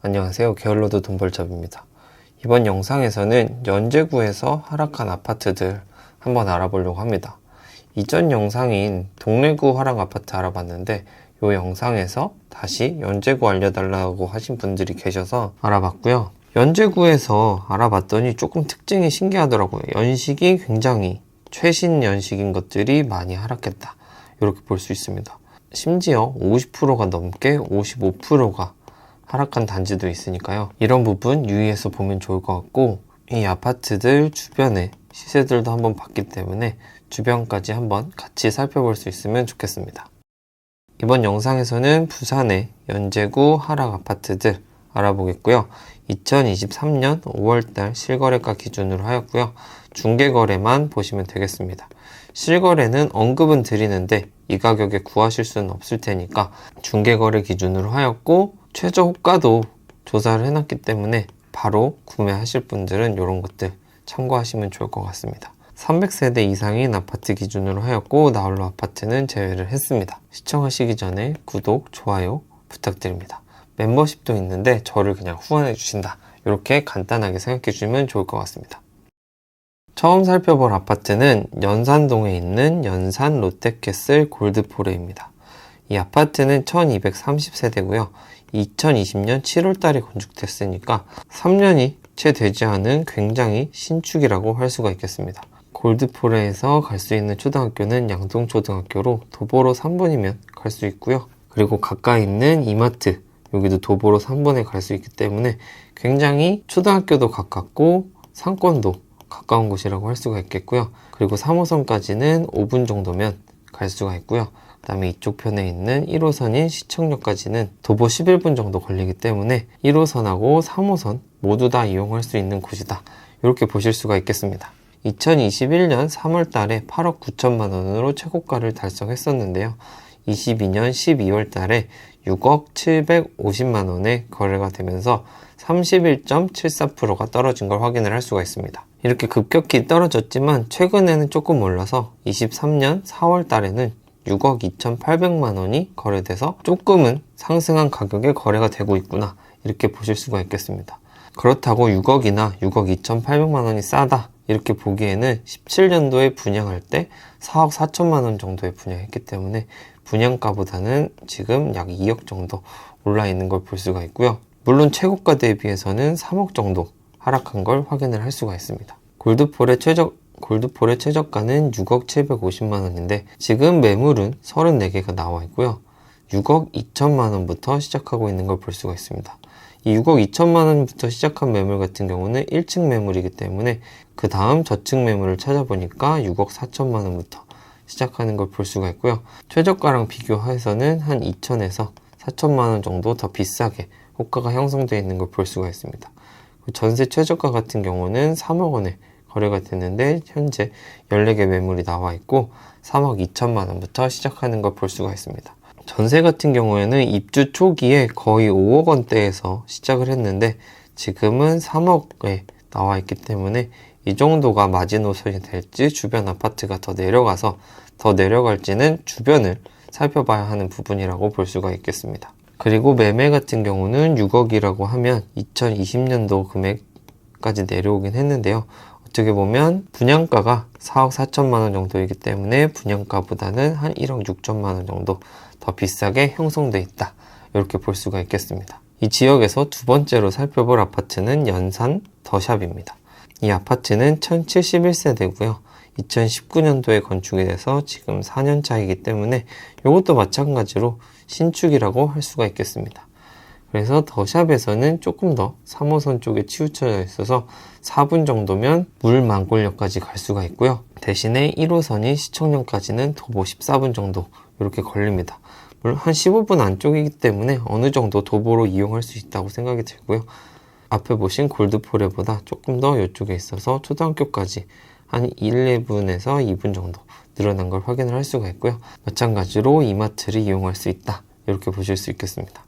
안녕하세요. 게을러도 돈벌잡입니다. 이번 영상에서는 연제구에서 하락한 아파트들 한번 알아보려고 합니다. 이전 영상인 동래구 하락 아파트 알아봤는데 이 영상에서 다시 연제구 알려달라고 하신 분들이 계셔서 알아봤고요. 연제구에서 알아봤더니 조금 특징이 신기하더라고요. 연식이 굉장히 최신 연식인 것들이 많이 하락했다. 이렇게 볼 수 있습니다. 심지어 50%가 넘게 55%가 하락한 단지도 있으니까요. 이런 부분 유의해서 보면 좋을 것 같고, 이 아파트들 주변에 시세들도 한번 봤기 때문에 주변까지 한번 같이 살펴볼 수 있으면 좋겠습니다. 이번 영상에서는 부산의 연제구 하락 아파트들 알아보겠고요. 2023년 5월달 실거래가 기준으로 하였고요. 중개거래만 보시면 되겠습니다. 실거래는 언급은 드리는데 이 가격에 구하실 수는 없을 테니까 중개거래 기준으로 하였고, 최저 호가도 조사를 해놨기 때문에 바로 구매하실 분들은 이런 것들 참고하시면 좋을 것 같습니다. 300세대 이상인 아파트 기준으로 하였고 나홀로 아파트는 제외를 했습니다. 시청하시기 전에 구독, 좋아요 부탁드립니다. 멤버십도 있는데 저를 그냥 후원해 주신다, 이렇게 간단하게 생각해 주시면 좋을 것 같습니다. 처음 살펴볼 아파트는 연산동에 있는 연산 롯데캐슬 골드포레입니다. 이 아파트는 1230세대고요. 2020년 7월달에 건축됐으니까 3년이 채 되지 않은 굉장히 신축이라고 할 수가 있겠습니다. 골드포레에서 갈 수 있는 초등학교는 양동초등학교로 도보로 3분이면 갈 수 있고요. 그리고 가까이 있는 이마트, 여기도 도보로 3분에 갈 수 있기 때문에 굉장히 초등학교도 가깝고 상권도 가까운 곳이라고 할 수가 있겠고요. 그리고 3호선까지는 5분 정도면 갈 수가 있고요. 그 다음에 이쪽 편에 있는 1호선인 시청역까지는 도보 11분 정도 걸리기 때문에 1호선하고 3호선 모두 다 이용할 수 있는 곳이다, 이렇게 보실 수가 있겠습니다. 2021년 3월 달에 8억 9천만 원으로 최고가를 달성했었는데요. 22년 12월 달에 6억 750만 원에 거래가 되면서 31.74%가 떨어진 걸 확인을 할 수가 있습니다. 이렇게 급격히 떨어졌지만 최근에는 조금 올라서 23년 4월 달에는 6억 2,800만 원이 거래돼서 조금은 상승한 가격에 거래가 되고 있구나, 이렇게 보실 수가 있겠습니다. 그렇다고 6억이나 6억 2,800만 원이 싸다, 이렇게 보기에는 17년도에 분양할 때 4억 4천만 원 정도에 분양했기 때문에 분양가보다는 지금 약 2억 정도 올라 있는 걸 볼 수가 있고요. 물론 최고가 대비해서는 3억 정도 하락한 걸 확인을 할 수가 있습니다. 골드폴의 최저가는 6억 750만 원인데 지금 매물은 34개가 나와 있고요. 6억 2천만 원부터 시작하고 있는 걸 볼 수가 있습니다. 이 6억 2천만 원부터 시작한 매물 같은 경우는 1층 매물이기 때문에 그 다음 저층 매물을 찾아보니까 6억 4천만 원부터 시작하는 걸 볼 수가 있고요. 최저가랑 비교해서는 한 2천에서 4천만 원 정도 더 비싸게 호가가 형성되어 있는 걸 볼 수가 있습니다. 전세 최저가 같은 경우는 3억 원에 거래가 됐는데 현재 14개 매물이 나와 있고 3억 2천만 원부터 시작하는 걸 볼 수가 있습니다. 전세 같은 경우에는 입주 초기에 거의 5억 원대에서 시작을 했는데 지금은 3억에 나와 있기 때문에 이 정도가 마지노선이 될지 주변 아파트가 더 내려가서 더 내려갈지는 주변을 살펴봐야 하는 부분이라고 볼 수가 있겠습니다. 그리고 매매 같은 경우는 6억이라고 하면 2020년도 금액까지 내려오긴 했는데요. 어떻게 보면 분양가가 4억 4천만 원 정도이기 때문에 분양가보다는 한 1억 6천만 원 정도 더 비싸게 형성돼 있다, 이렇게 볼 수가 있겠습니다. 이 지역에서 두 번째로 살펴볼 아파트는 연산 더샵입니다. 이 아파트는 1071세대고요. 2019년도에 건축이 돼서 지금 4년 차이기 때문에 이것도 마찬가지로 신축이라고 할 수가 있겠습니다. 그래서 더샵에서는 조금 더 3호선 쪽에 치우쳐져 있어서 4분 정도면 물망골역까지 갈 수가 있고요. 대신에 1호선이 시청역까지는 도보 14분 정도 이렇게 걸립니다. 물론 한 15분 안쪽이기 때문에 어느 정도 도보로 이용할 수 있다고 생각이 들고요. 앞에 보신 골드포레보다 조금 더 이쪽에 있어서 초등학교까지 한 1~2분에서 2분 정도 늘어난 걸 확인을 할 수가 있고요. 마찬가지로 이마트를 이용할 수 있다, 이렇게 보실 수 있겠습니다.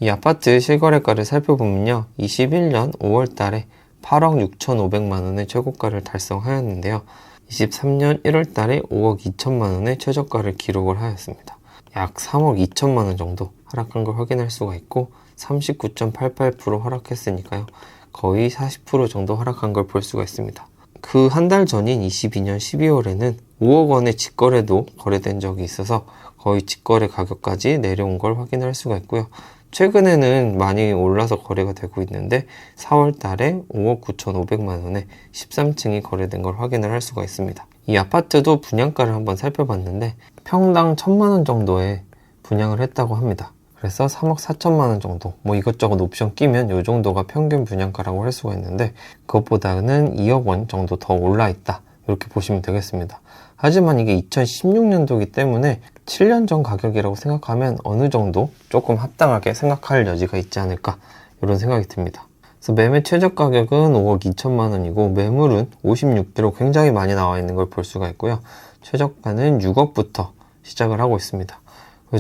이 아파트 실거래가를 살펴보면요. 21년 5월 달에 8억 6,500만 원의 최고가를 달성하였는데요. 23년 1월 달에 5억 2천만 원의 최저가를 기록을 하였습니다. 약 3억 2천만 원 정도 하락한 걸 확인할 수가 있고 39.88% 하락했으니까요. 거의 40% 정도 하락한 걸 볼 수가 있습니다. 그 한 달 전인 22년 12월에는 5억 원의 직거래도 거래된 적이 있어서 거의 직거래 가격까지 내려온 걸 확인할 수가 있고요. 최근에는 많이 올라서 거래가 되고 있는데 4월 달에 5억 9,500만 원에 13층이 거래된 걸 확인을 할 수가 있습니다. 이 아파트도 분양가를 한번 살펴봤는데 평당 1,000만 원 정도에 분양을 했다고 합니다. 그래서 3억 4천만 원 정도, 뭐 이것저것 옵션 끼면 이 정도가 평균 분양가라고 할 수가 있는데 그것보다는 2억 원 정도 더 올라 있다, 이렇게 보시면 되겠습니다. 하지만 이게 2016년도이기 때문에 7년 전 가격이라고 생각하면 어느 정도 조금 합당하게 생각할 여지가 있지 않을까, 이런 생각이 듭니다. 그래서 매매 최저 가격은 5억 2천만 원이고 매물은 56개로 굉장히 많이 나와 있는 걸 볼 수가 있고요. 최저가는 6억부터 시작을 하고 있습니다.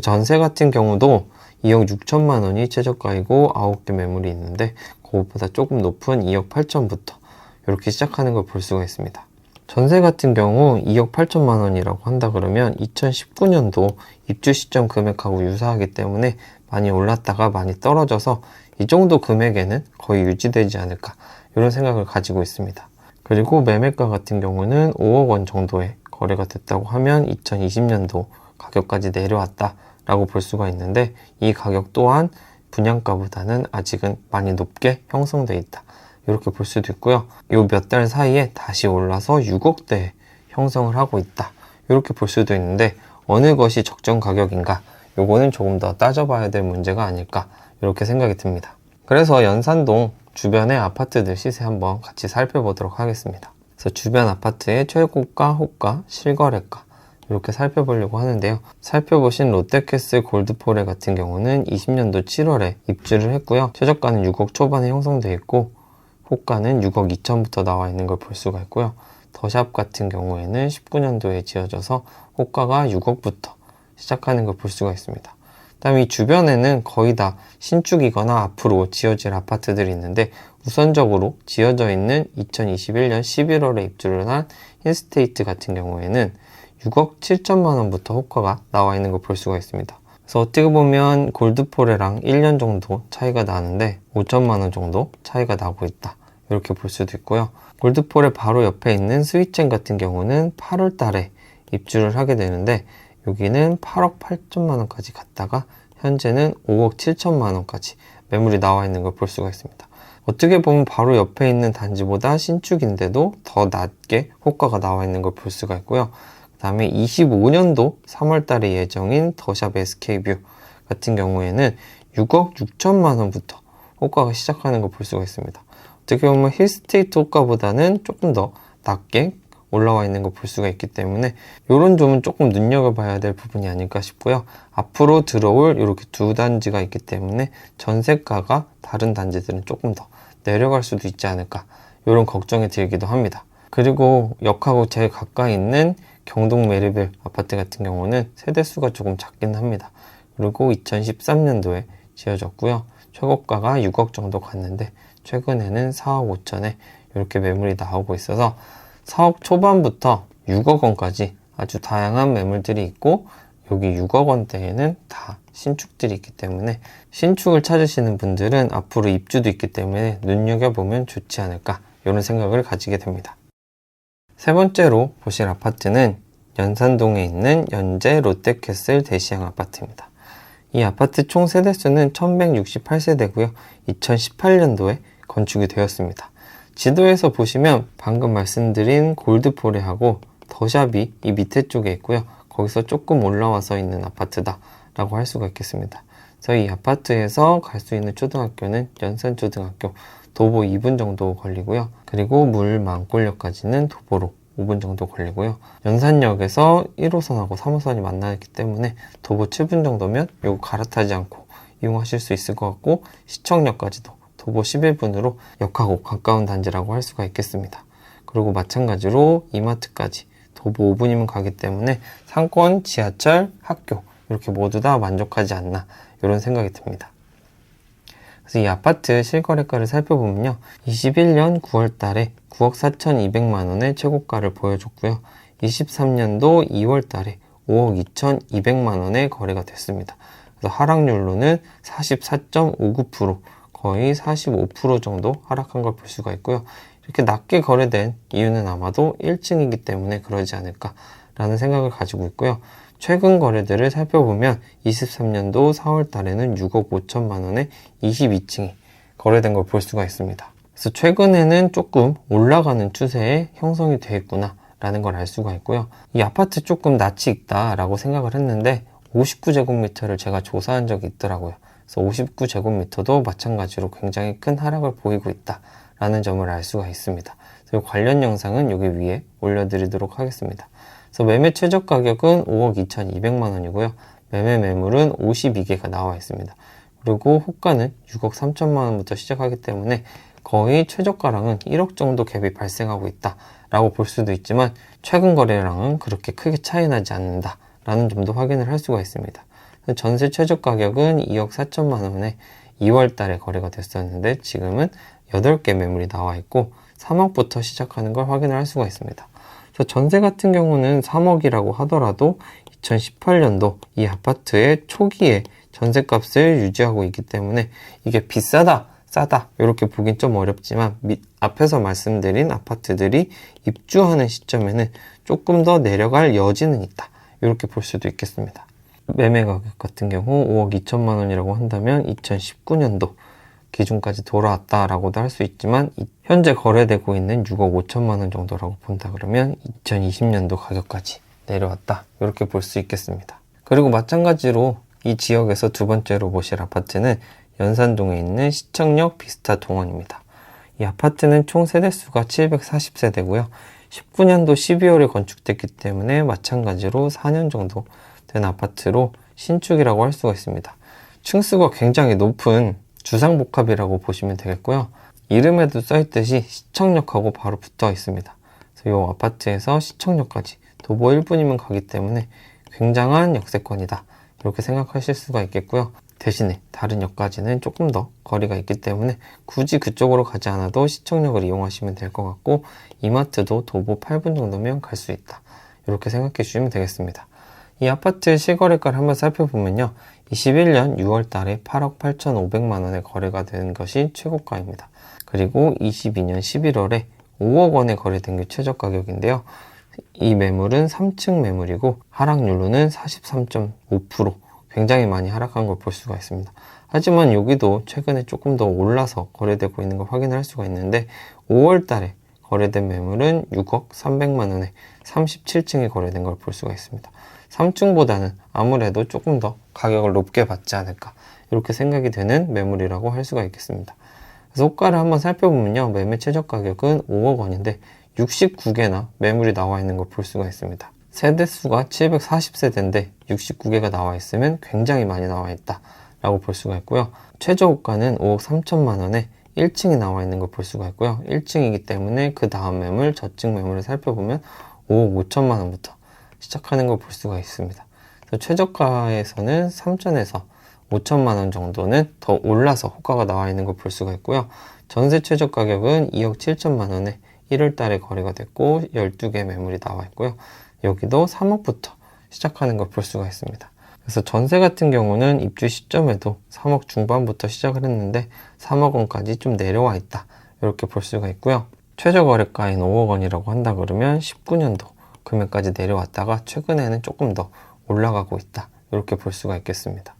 전세 같은 경우도 2억 6천만 원이 최저가이고 9개 매물이 있는데 그것보다 조금 높은 2억 8천부터 이렇게 시작하는 걸 볼 수가 있습니다. 전세 같은 경우 2억 8천만 원이라고 한다 그러면 2019년도 입주 시점 금액하고 유사하기 때문에 많이 올랐다가 많이 떨어져서 이 정도 금액에는 거의 유지되지 않을까, 이런 생각을 가지고 있습니다. 그리고 매매가 같은 경우는 5억 원 정도에 거래가 됐다고 하면 2020년도 가격까지 내려왔다 라고 볼 수가 있는데 이 가격 또한 분양가보다는 아직은 많이 높게 형성돼 있다, 이렇게 볼 수도 있고요. 요 몇 달 사이에 다시 올라서 6억대에 형성을 하고 있다, 이렇게 볼 수도 있는데 어느 것이 적정 가격인가, 요거는 조금 더 따져봐야 될 문제가 아닐까, 이렇게 생각이 듭니다. 그래서 연산동 주변의 아파트들 시세 한번 같이 살펴보도록 하겠습니다. 그래서 주변 아파트의 최고가, 호가, 실거래가 이렇게 살펴보려고 하는데요. 살펴보신 롯데캐슬 골드포레 같은 경우는 20년도 7월에 입주를 했고요. 최저가는 6억 초반에 형성되어 있고 호가는 6억 2천부터 나와 있는 걸 볼 수가 있고요. 더샵 같은 경우에는 19년도에 지어져서 호가가 6억부터 시작하는 걸 볼 수가 있습니다. 그다음에 이 주변에는 거의 다 신축이거나 앞으로 지어질 아파트들이 있는데 우선적으로 지어져 있는 2021년 11월에 입주를 한 힐스테이트 같은 경우에는 6억 7천만 원부터 호가가 나와 있는 걸 볼 수가 있습니다. 그래서 어떻게 보면 골드포레랑 1년 정도 차이가 나는데 5천만 원 정도 차이가 나고 있다, 이렇게 볼 수도 있고요. 골드포레 바로 옆에 있는 스위첸 같은 경우는 8월 달에 입주를 하게 되는데 여기는 8억 8천만 원까지 갔다가 현재는 5억 7천만 원까지 매물이 나와 있는 걸 볼 수가 있습니다. 어떻게 보면 바로 옆에 있는 단지보다 신축인데도 더 낮게 호가가 나와 있는 걸 볼 수가 있고요. 그 다음에 25년도 3월 달에 예정인 더샵 SK뷰 같은 경우에는 6억 6천만 원부터 호가가 시작하는 걸 볼 수가 있습니다. 어떻게 보면 힐스테이트 호가보다는 조금 더 낮게 올라와 있는 걸 볼 수가 있기 때문에 이런 점은 조금 눈여겨봐야 될 부분이 아닐까 싶고요. 앞으로 들어올 이렇게 두 단지가 있기 때문에 전세가가 다른 단지들은 조금 더 내려갈 수도 있지 않을까, 이런 걱정이 들기도 합니다. 그리고 역하고 제일 가까이 있는 경동 메리빌 아파트 같은 경우는 세대수가 조금 작긴 합니다. 그리고 2013년도에 지어졌고요. 최고가가 6억 정도 갔는데 최근에는 4억 5천에 이렇게 매물이 나오고 있어서 4억 초반부터 6억 원까지 아주 다양한 매물들이 있고 여기 6억 원대에는 다 신축들이 있기 때문에 신축을 찾으시는 분들은 앞으로 입주도 있기 때문에 눈여겨보면 좋지 않을까, 이런 생각을 가지게 됩니다. 세 번째로 보실 아파트는 연산동에 있는 연재 롯데캐슬 대시양 아파트입니다. 이 아파트 총 세대수는 1168세대고요. 2018년도에 건축이 되었습니다. 지도에서 보시면 방금 말씀드린 골드포레하고 더샵이 이 밑에 쪽에 있고요. 거기서 조금 올라와서 있는 아파트다 라고 할 수가 있겠습니다. 그래서 이 아파트에서 갈 수 있는 초등학교는 연산초등학교, 도보 2분 정도 걸리고요. 그리고 물망골역까지는 도보로 5분 정도 걸리고요. 연산역에서 1호선하고 3호선이 만나기 때문에 도보 7분 정도면 이거 갈아타지 않고 이용하실 수 있을 것 같고 시청역까지도 도보 11분으로 역하고 가까운 단지라고 할 수가 있겠습니다. 그리고 마찬가지로 이마트까지 도보 5분이면 가기 때문에 상권, 지하철, 학교 이렇게 모두 다 만족하지 않나, 이런 생각이 듭니다. 그래서 이 아파트 실거래가를 살펴보면요. 21년 9월 달에 9억 4,200만 원의 최고가를 보여줬고요. 23년도 2월 달에 5억 2,200만 원에 거래가 됐습니다. 그래서 하락률로는 44.59%, 거의 45% 정도 하락한 걸 볼 수가 있고요. 이렇게 낮게 거래된 이유는 아마도 1층이기 때문에 그러지 않을까라는 생각을 가지고 있고요. 최근 거래들을 살펴보면 23년도 4월 달에는 6억 5천만 원에 22층이 거래된 걸 볼 수가 있습니다. 그래서 최근에는 조금 올라가는 추세에 형성이 되어 있구나 라는 걸 알 수가 있고요. 이 아파트 조금 낯이 익다 라고 생각을 했는데 59제곱미터를 제가 조사한 적이 있더라고요. 그래서 59제곱미터도 마찬가지로 굉장히 큰 하락을 보이고 있다 라는 점을 알 수가 있습니다. 그래서 관련 영상은 여기 위에 올려드리도록 하겠습니다. 그래서 매매 최저 가격은 5억 2,200만 원이고요. 매매 매물은 52개가 나와 있습니다. 그리고 호가는 6억 3천만 원부터 시작하기 때문에 거의 최저가랑은 1억 정도 갭이 발생하고 있다 라고 볼 수도 있지만 최근 거래량은 그렇게 크게 차이 나지 않는다 라는 점도 확인을 할 수가 있습니다. 전세 최저 가격은 2억 4천만 원에 2월 달에 거래가 됐었는데 지금은 8개 매물이 나와 있고 3억부터 시작하는 걸 확인을 할 수가 있습니다. 그래서 전세 같은 경우는 3억이라고 하더라도 2018년도 이 아파트의 초기에 전세값을 유지하고 있기 때문에 이게 비싸다, 싸다 이렇게 보긴 좀 어렵지만 앞에서 말씀드린 아파트들이 입주하는 시점에는 조금 더 내려갈 여지는 있다 이렇게 볼 수도 있겠습니다. 매매 가격 같은 경우 5억 2천만 원이라고 한다면 2019년도 기준까지 돌아왔다라고도 할 수 있지만 현재 거래되고 있는 6억 5천만 원 정도라고 본다 그러면 2020년도 가격까지 내려왔다 이렇게 볼 수 있겠습니다. 그리고 마찬가지로 이 지역에서 두 번째로 보실 아파트는 연산동에 있는 시청역 비스타 동원입니다. 이 아파트는 총 세대수가 740세대고요. 19년도 12월에 건축됐기 때문에 마찬가지로 4년 정도 된 아파트로 신축이라고 할 수가 있습니다. 층수가 굉장히 높은 주상복합이라고 보시면 되겠고요. 이름에도 써있듯이 시청역하고 바로 붙어 있습니다. 그래서 이 아파트에서 시청역까지 도보 1분이면 가기 때문에 굉장한 역세권이다 이렇게 생각하실 수가 있겠고요. 대신에 다른 역까지는 조금 더 거리가 있기 때문에 굳이 그쪽으로 가지 않아도 시청역을 이용하시면 될 것 같고 이마트도 도보 8분 정도면 갈 수 있다 이렇게 생각해 주시면 되겠습니다. 이 아파트 실거래가를 한번 살펴보면요. 21년 6월 달에 8억 8,500만 원에 거래가 된 것이 최고가입니다. 그리고 22년 11월에 5억 원에 거래된 게 최저 가격인데요. 이 매물은 3층 매물이고 하락률로는 43.5%, 굉장히 많이 하락한 걸 볼 수가 있습니다. 하지만 여기도 최근에 조금 더 올라서 거래되고 있는 걸 확인할 수가 있는데 5월 달에 거래된 매물은 6억 300만 원에 37층이 거래된 걸 볼 수가 있습니다. 3층보다는 아무래도 조금 더 가격을 높게 받지 않을까 이렇게 생각이 되는 매물이라고 할 수가 있겠습니다. 그래서 호가를 한번 살펴보면요. 매매 최저 가격은 5억 원인데 69개나 매물이 나와 있는 걸 볼 수가 있습니다. 세대수가 740세대인데 69개가 나와 있으면 굉장히 많이 나와 있다 라고 볼 수가 있고요. 최저 호가는 5억 3천만 원에 1층이 나와 있는 걸 볼 수가 있고요. 1층이기 때문에 그 다음 매물, 저층 매물을 살펴보면 5억 5천만 원부터 시작하는 걸 볼 수가 있습니다. 그래서 최저가에서는 3천에서 5천만 원 정도는 더 올라서 호가가 나와 있는 걸 볼 수가 있고요. 전세 최저 가격은 2억 7천만 원에 1월 달에 거래가 됐고 12개 매물이 나와 있고요. 여기도 3억부터 시작하는 걸 볼 수가 있습니다. 그래서 전세 같은 경우는 입주 시점에도 3억 중반부터 시작을 했는데 3억 원까지 좀 내려와 있다 이렇게 볼 수가 있고요. 최저 거래가인 5억 원이라고 한다 그러면 19년도 금액까지 내려왔다가 최근에는 조금 더 올라가고 있다 이렇게 볼 수가 있겠습니다.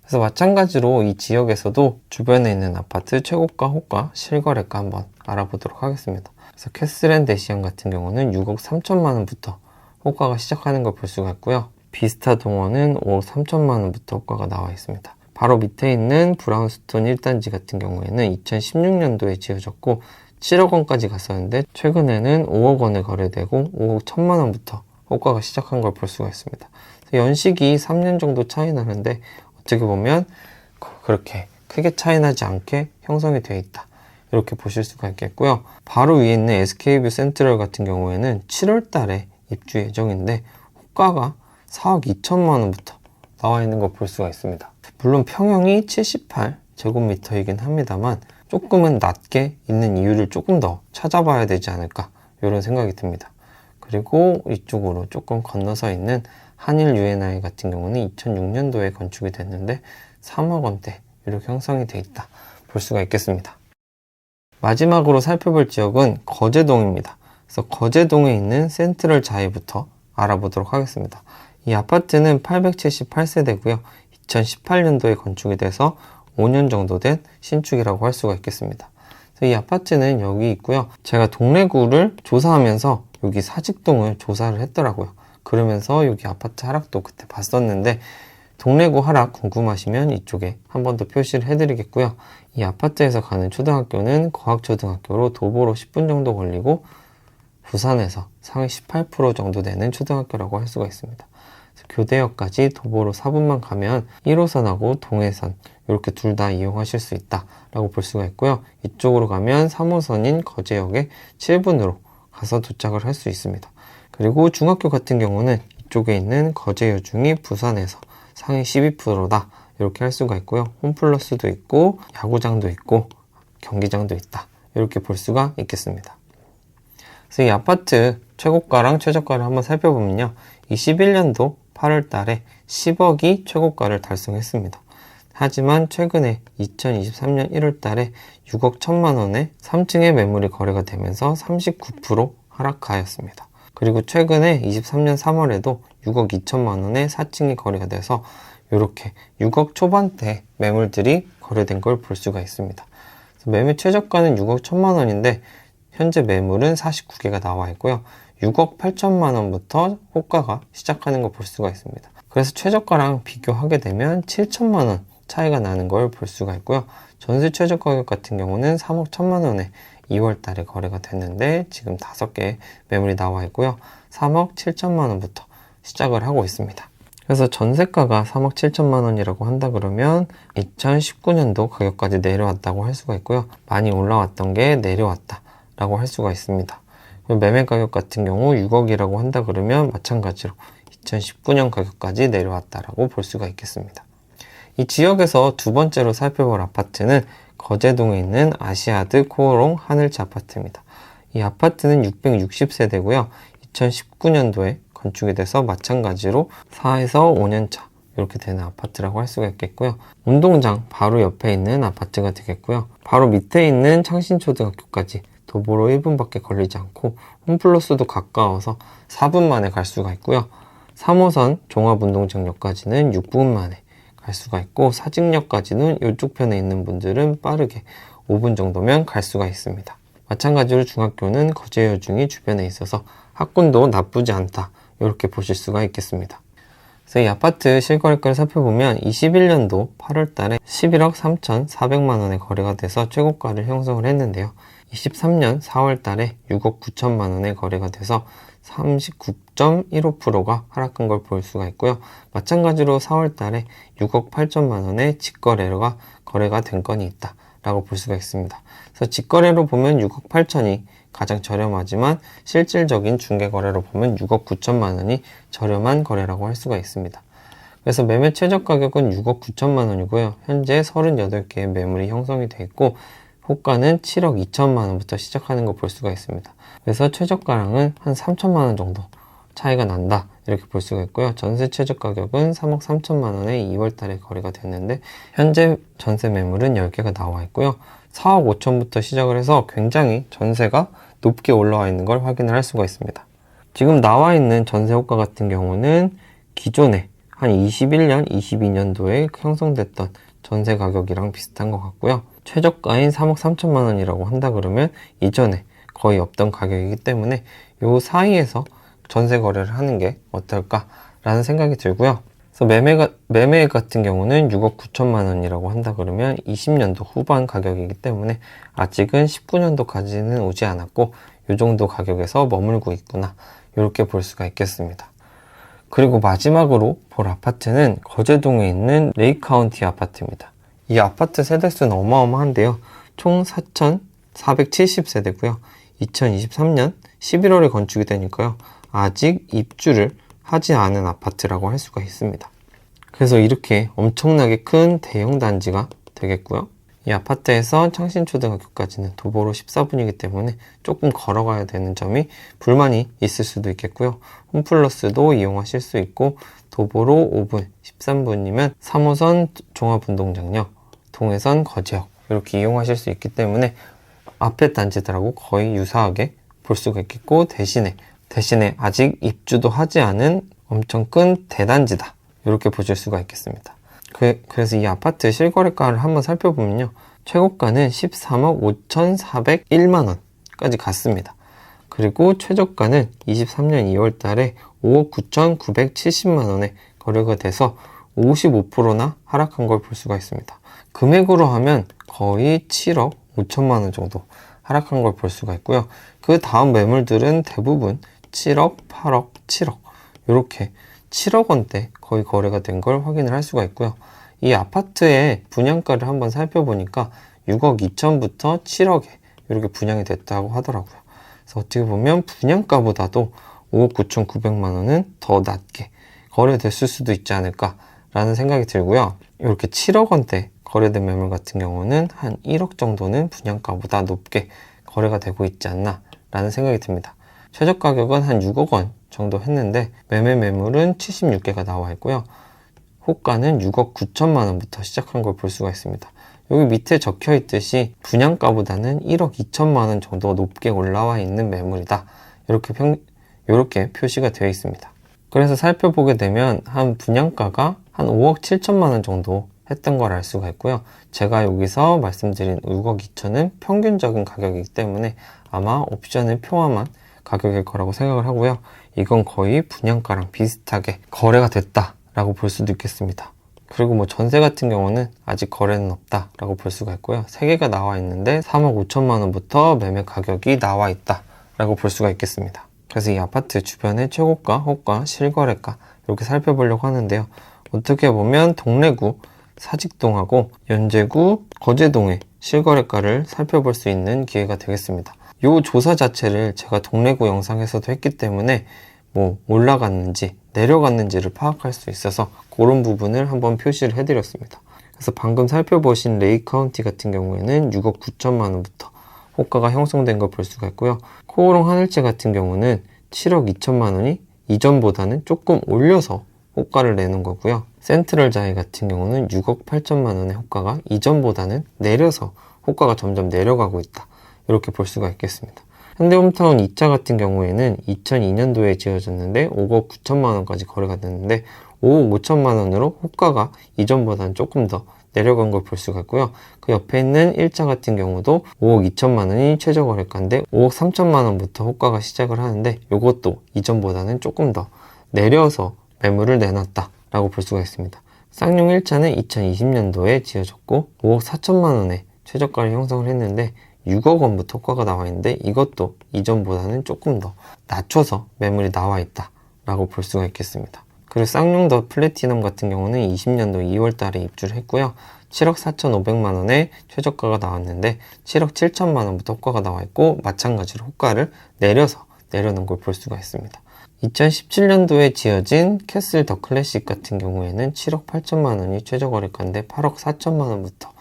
그래서 마찬가지로 이 지역에서도 주변에 있는 아파트 최고가, 호가, 실거래가 한번 알아보도록 하겠습니다. 그래서 캐슬앤 데시안 같은 경우는 6억 3천만 원부터 호가가 시작하는 걸 볼 수가 있고요. 비스타 동원은 5억 3천만 원부터 호가가 나와 있습니다. 바로 밑에 있는 브라운스톤 1단지 같은 경우에는 2016년도에 지어졌고 7억 원까지 갔었는데 최근에는 5억 원에 거래되고 5억 1천만 원부터 호가가 시작한 걸 볼 수가 있습니다. 연식이 3년 정도 차이 나는데 어떻게 보면 그렇게 크게 차이 나지 않게 형성이 되어 있다 이렇게 보실 수가 있겠고요. 바로 위에 있는 SK뷰 센트럴 같은 경우에는 7월 달에 입주 예정인데 호가가 4억 2천만 원부터 나와 있는 걸 볼 수가 있습니다. 물론 평형이 78제곱미터이긴 합니다만 조금은 낮게 있는 이유를 조금 더 찾아봐야 되지 않을까 이런 생각이 듭니다. 그리고 이쪽으로 조금 건너서 있는 한일 U&I 같은 경우는 2006년도에 건축이 됐는데 3억 원대 이렇게 형성이 돼 있다 볼 수가 있겠습니다. 마지막으로 살펴볼 지역은 거제동입니다. 그래서 거제동에 있는 센트럴 자이부터 알아보도록 하겠습니다. 이 아파트는 878세대고요. 2018년도에 건축이 돼서 5년 정도 된 신축이라고 할 수가 있겠습니다. 이 아파트는 여기 있고요. 제가 동래구를 조사하면서 여기 사직동을 조사를 했더라고요. 그러면서 여기 아파트 하락도 그때 봤었는데 동래구 하락 궁금하시면 이쪽에 한 번 더 표시를 해드리겠고요. 이 아파트에서 가는 초등학교는 거학초등학교로 도보로 10분 정도 걸리고 부산에서 상위 18% 정도 되는 초등학교라고 할 수가 있습니다. 교대역까지 도보로 4분만 가면 1호선하고 동해선 이렇게 둘 다 이용하실 수 있다라고 볼 수가 있고요. 이쪽으로 가면 3호선인 거제역에 7분으로 가서 도착을 할 수 있습니다. 그리고 중학교 같은 경우는 이쪽에 있는 거제여중이 부산에서 상위 12%다 이렇게 할 수가 있고요. 홈플러스도 있고 야구장도 있고 경기장도 있다 이렇게 볼 수가 있겠습니다. 그래서 이 아파트 최고가랑 최저가를 한번 살펴보면요. 21년도 8월 달에 10억이 최고가를 달성했습니다. 하지만 최근에 2023년 1월 달에 6억 1천만 원에 3층의 매물이 거래가 되면서 39% 하락하였습니다. 그리고 최근에 23년 3월에도 6억 2천만 원에 4층이 거래가 돼서 이렇게 6억 초반대 매물들이 거래된 걸 볼 수가 있습니다. 매매 최저가는 6억 1천만 원인데 현재 매물은 49개가 나와 있고요. 6억 8천만 원부터 호가가 시작하는 걸 볼 수가 있습니다. 그래서 최저가랑 비교하게 되면 7천만 원 차이가 나는 걸 볼 수가 있고요. 전세 최저 가격 같은 경우는 3억 1천만 원에 2월 달에 거래가 됐는데 지금 5개 매물이 나와 있고요. 3억 7천만 원부터 시작을 하고 있습니다. 그래서 전세가가 3억 7천만 원이라고 한다 그러면 2019년도 가격까지 내려왔다고 할 수가 있고요. 많이 올라왔던 게 내려왔다 라고 할 수가 있습니다. 매매 가격 같은 경우 6억이라고 한다 그러면 마찬가지로 2019년 가격까지 내려왔다라고 볼 수가 있겠습니다. 이 지역에서 두 번째로 살펴볼 아파트는 거제동에 있는 아시아드 코오롱 하늘차 아파트입니다. 이 아파트는 660세대고요. 2019년도에 건축이 돼서 마찬가지로 4에서 5년차 이렇게 되는 아파트라고 할 수가 있겠고요. 운동장 바로 옆에 있는 아파트가 되겠고요. 바로 밑에 있는 창신초등학교까지 도보로 1분밖에 걸리지 않고 홈플러스도 가까워서 4분 만에 갈 수가 있고요. 3호선 종합운동장역까지는 6분 만에 갈 수가 있고 사직역까지는 이쪽 편에 있는 분들은 빠르게 5분 정도면 갈 수가 있습니다. 마찬가지로 중학교는 거제여중이 주변에 있어서 학군도 나쁘지 않다 이렇게 보실 수가 있겠습니다. 그래서 이 아파트 실거래가를 살펴보면 21년도 8월 달에 11억 3,400만 원에 거래가 돼서 최고가를 형성을 했는데요. 23년 4월 달에 6억 9천만 원에 거래가 돼서 39.15%가 하락한 걸 볼 수가 있고요. 마찬가지로 4월 달에 6억 8천만 원에 직거래가 거래가 된 건이 있다 라고 볼 수가 있습니다. 그래서 직거래로 보면 6억 8천이 가장 저렴하지만 실질적인 중개거래로 보면 6억 9천만 원이 저렴한 거래라고 할 수가 있습니다. 그래서 매매 최저 가격은 6억 9천만 원이고요. 현재 38개의 매물이 형성이 되어 있고 호가는 7억 2천만 원부터 시작하는 거 볼 수가 있습니다. 그래서 최저가랑은 한 3천만 원 정도 차이가 난다 이렇게 볼 수가 있고요. 전세 최저 가격은 3억 3천만 원에 2월 달에 거래가 됐는데 현재 전세 매물은 10개가 나와 있고요. 4억 5천부터 시작을 해서 굉장히 전세가 높게 올라와 있는 걸 확인을 할 수가 있습니다. 지금 나와 있는 전세 호가 같은 경우는 기존에 한 21년, 22년도에 형성됐던 전세 가격이랑 비슷한 것 같고요. 최저가인 3억 3천만 원이라고 한다 그러면 이전에 거의 없던 가격이기 때문에 요 사이에서 전세 거래를 하는 게 어떨까라는 생각이 들고요. 그래서 매매 같은 경우는 6억 9천만 원이라고 한다 그러면 20년도 후반 가격이기 때문에 아직은 19년도까지는 오지 않았고 요 정도 가격에서 머물고 있구나 이렇게 볼 수가 있겠습니다. 그리고 마지막으로 볼 아파트는 거제동에 있는 레이카운티 아파트입니다. 이 아파트 세대수는 어마어마한데요. 총 4,470세대고요. 2023년 11월에 건축이 되니까요. 아직 입주를 하지 않은 아파트라고 할 수가 있습니다. 그래서 이렇게 엄청나게 큰 대형 단지가 되겠고요. 이 아파트에서 창신초등학교까지는 도보로 14분이기 때문에 조금 걸어가야 되는 점이 불만이 있을 수도 있겠고요. 홈플러스도 이용하실 수 있고 도보로 5분, 13분이면 3호선 종합운동장역, 동해선 거제역 이렇게 이용하실 수 있기 때문에 앞에 단지들하고 거의 유사하게 볼 수가 있겠고 대신에 아직 입주도 하지 않은 엄청 큰 대단지다 이렇게 보실 수가 있겠습니다. 그래서 이 아파트 실거래가를 한번 살펴보면요. 최고가는 13억 5,401만 원까지 갔습니다. 그리고 최저가는 23년 2월 달에 5억 9,970만 원에 거래가 돼서 55%나 하락한 걸 볼 수가 있습니다. 금액으로 하면 거의 7억 5천만 원 정도 하락한 걸 볼 수가 있고요. 그 다음 매물들은 대부분 7억, 8억, 7억 이렇게 7억 원대 거의 거래가 된 걸 확인을 할 수가 있고요. 이 아파트의 분양가를 한번 살펴보니까 6억 2천부터 7억에 이렇게 분양이 됐다고 하더라고요. 그래서 어떻게 보면 분양가보다도 5억 9,900만 원은 더 낮게 거래됐을 수도 있지 않을까라는 생각이 들고요. 이렇게 7억 원대 거래된 매물 같은 경우는 한 1억 정도는 분양가보다 높게 거래가 되고 있지 않나 라는 생각이 듭니다. 최저 가격은 한 6억 원 정도 했는데 매물은 76개가 나와 있고요. 호가는 6억 9천만 원부터 시작한 걸 볼 수가 있습니다. 여기 밑에 적혀 있듯이 분양가보다는 1억 2천만 원 정도 높게 올라와 있는 매물이다. 이렇게 표시가 되어 있습니다. 그래서 살펴보게 되면 한 분양가가 한 5억 7천만 원 정도 했던 걸 알 수가 있고요. 제가 여기서 말씀드린 6억 2천은 평균적인 가격이기 때문에 아마 옵션을 포함한 가격일 거라고 생각을 하고요. 이건 거의 분양가랑 비슷하게 거래가 됐다라고 볼 수도 있겠습니다. 그리고 뭐 전세 같은 경우는 아직 거래는 없다라고 볼 수가 있고요. 3개가 나와 있는데 3억 5천만 원부터 매매 가격이 나와 있다라고 볼 수가 있겠습니다. 그래서 이 아파트 주변의 최고가, 호가, 실거래가 이렇게 살펴보려고 하는데요. 어떻게 보면 동래구 사직동하고 연제구 거제동의 실거래가를 살펴볼 수 있는 기회가 되겠습니다. 이 조사 자체를 제가 동래구 영상에서도 했기 때문에 뭐 올라갔는지 내려갔는지를 파악할 수 있어서 그런 부분을 한번 표시를 해드렸습니다. 그래서 방금 살펴보신 레이카운티 같은 경우에는 6억 9천만 원부터 호가가 형성된 걸 볼 수가 있고요. 코오롱 하늘채 같은 경우는 7억 2천만 원이 이전보다는 조금 올려서 호가를 내는 거고요. 센트럴 자이 같은 경우는 6억 8천만 원의 호가가 이전보다는 내려서 호가가 점점 내려가고 있다. 이렇게 볼 수가 있겠습니다. 현대홈타운 2차 같은 경우에는 2002년도에 지어졌는데 5억 9천만 원까지 거래가 됐는데 5억 5천만 원으로 호가가 이전보다는 조금 더 내려간 걸 볼 수가 있고요. 그 옆에 있는 1차 같은 경우도 5억 2천만 원이 최저 거래가인데 5억 3천만 원부터 호가가 시작을 하는데 이것도 이전보다는 조금 더 내려서 매물을 내놨다 라고 볼 수가 있습니다. 쌍용 1차는 2020년도에 지어졌고 5억 4천만 원에 최저가를 형성을 했는데 6억 원부터 호가가 나와 있는데 이것도 이전보다는 조금 더 낮춰서 매물이 나와 있다 라고 볼 수가 있겠습니다. 그리고 쌍용 더 플래티넘 같은 경우는 20년도 2월 달에 입주를 했고요. 7억 4,500만 원에 최저가가 나왔는데 7억 7천만 원부터 호가가 나와 있고 마찬가지로 호가를 내려놓은 걸 볼 수가 있습니다. 2017년도에 지어진 캐슬 더 클래식 같은 경우에는 7억 8천만 원이 최저 거래가인데 8억 4천만 원부터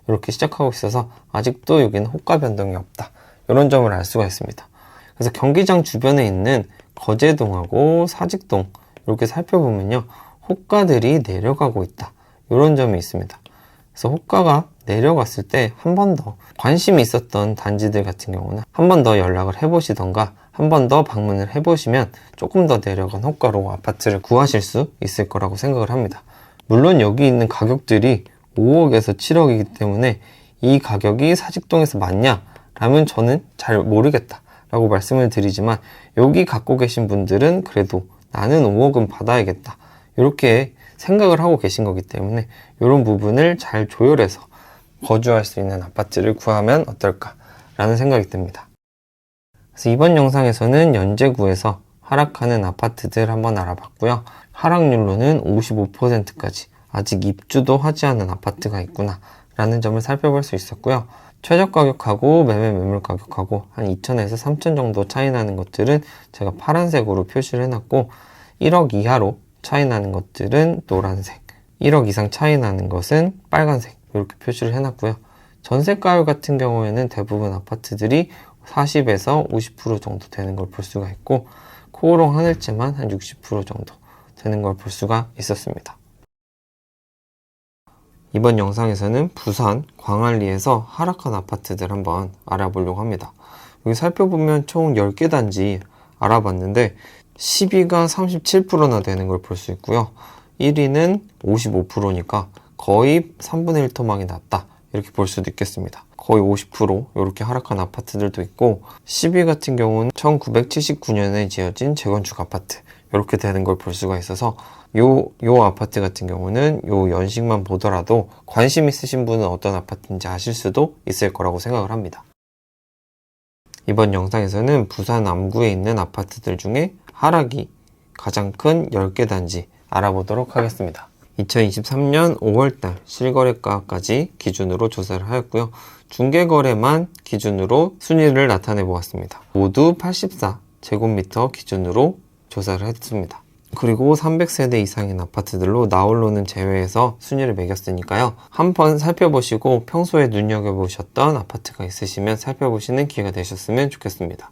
이렇게 시작하고 있어서 아직도 여기는 호가 변동이 없다. 이런 점을 알 수가 있습니다. 그래서 경기장 주변에 있는 거제동하고 사직동 이렇게 살펴보면요. 호가들이 내려가고 있다. 이런 점이 있습니다. 그래서 호가가 내려갔을 때 한 번 더 관심이 있었던 단지들 같은 경우는 한 번 더 연락을 해보시던가 한 번 더 방문을 해보시면 조금 더 내려간 호가로 아파트를 구하실 수 있을 거라고 생각을 합니다. 물론 여기 있는 가격들이 5억에서 7억이기 때문에 이 가격이 사직동에서 맞냐? 라면 저는 잘 모르겠다 라고 말씀을 드리지만 여기 갖고 계신 분들은 그래도 나는 5억은 받아야겠다 이렇게 생각을 하고 계신 거기 때문에 이런 부분을 잘 조율해서 거주할 수 있는 아파트를 구하면 어떨까 라는 생각이 듭니다. 그래서 이번 영상에서는 연제구에서 하락하는 아파트들 한번 알아봤고요. 하락률로는 55%까지 아직 입주도 하지 않은 아파트가 있구나 라는 점을 살펴볼 수 있었고요. 최저 가격하고 매물 가격하고 한 2천에서 3천 정도 차이 나는 것들은 제가 파란색으로 표시를 해놨고 1억 이하로 차이 나는 것들은 노란색, 1억 이상 차이 나는 것은 빨간색 이렇게 표시를 해놨고요. 전세가율 같은 경우에는 대부분 아파트들이 40에서 50% 정도 되는 걸 볼 수가 있고, 코오롱 하늘채만 한 60% 정도 되는 걸 볼 수가 있었습니다. 이번 영상에서는 부산 광안리에서 하락한 아파트들 한번 알아보려고 합니다. 여기 살펴보면 총 10개 단지 알아봤는데 10위가 37%나 되는 걸 볼 수 있고요. 1위는 55%니까 거의 3분의 1토막이 났다, 이렇게 볼 수도 있겠습니다. 거의 50% 이렇게 하락한 아파트들도 있고, 10위 같은 경우는 1979년에 지어진 재건축 아파트 이렇게 되는 걸 볼 수가 있어서 요 아파트 같은 경우는 요 연식만 보더라도 관심 있으신 분은 어떤 아파트인지 아실 수도 있을 거라고 생각을 합니다. 이번 영상에서는 부산 남구에 있는 아파트들 중에 하락이 가장 큰 10개 단지 알아보도록 하겠습니다. 2023년 5월달 실거래가까지 기준으로 조사를 하였고요. 중개거래만 기준으로 순위를 나타내 보았습니다. 모두 84제곱미터 기준으로 조사를 했습니다. 그리고 300세대 이상인 아파트들로 나홀로는 제외해서 순위를 매겼으니까요. 한번 살펴보시고 평소에 눈여겨보셨던 아파트가 있으시면 살펴보시는 기회가 되셨으면 좋겠습니다.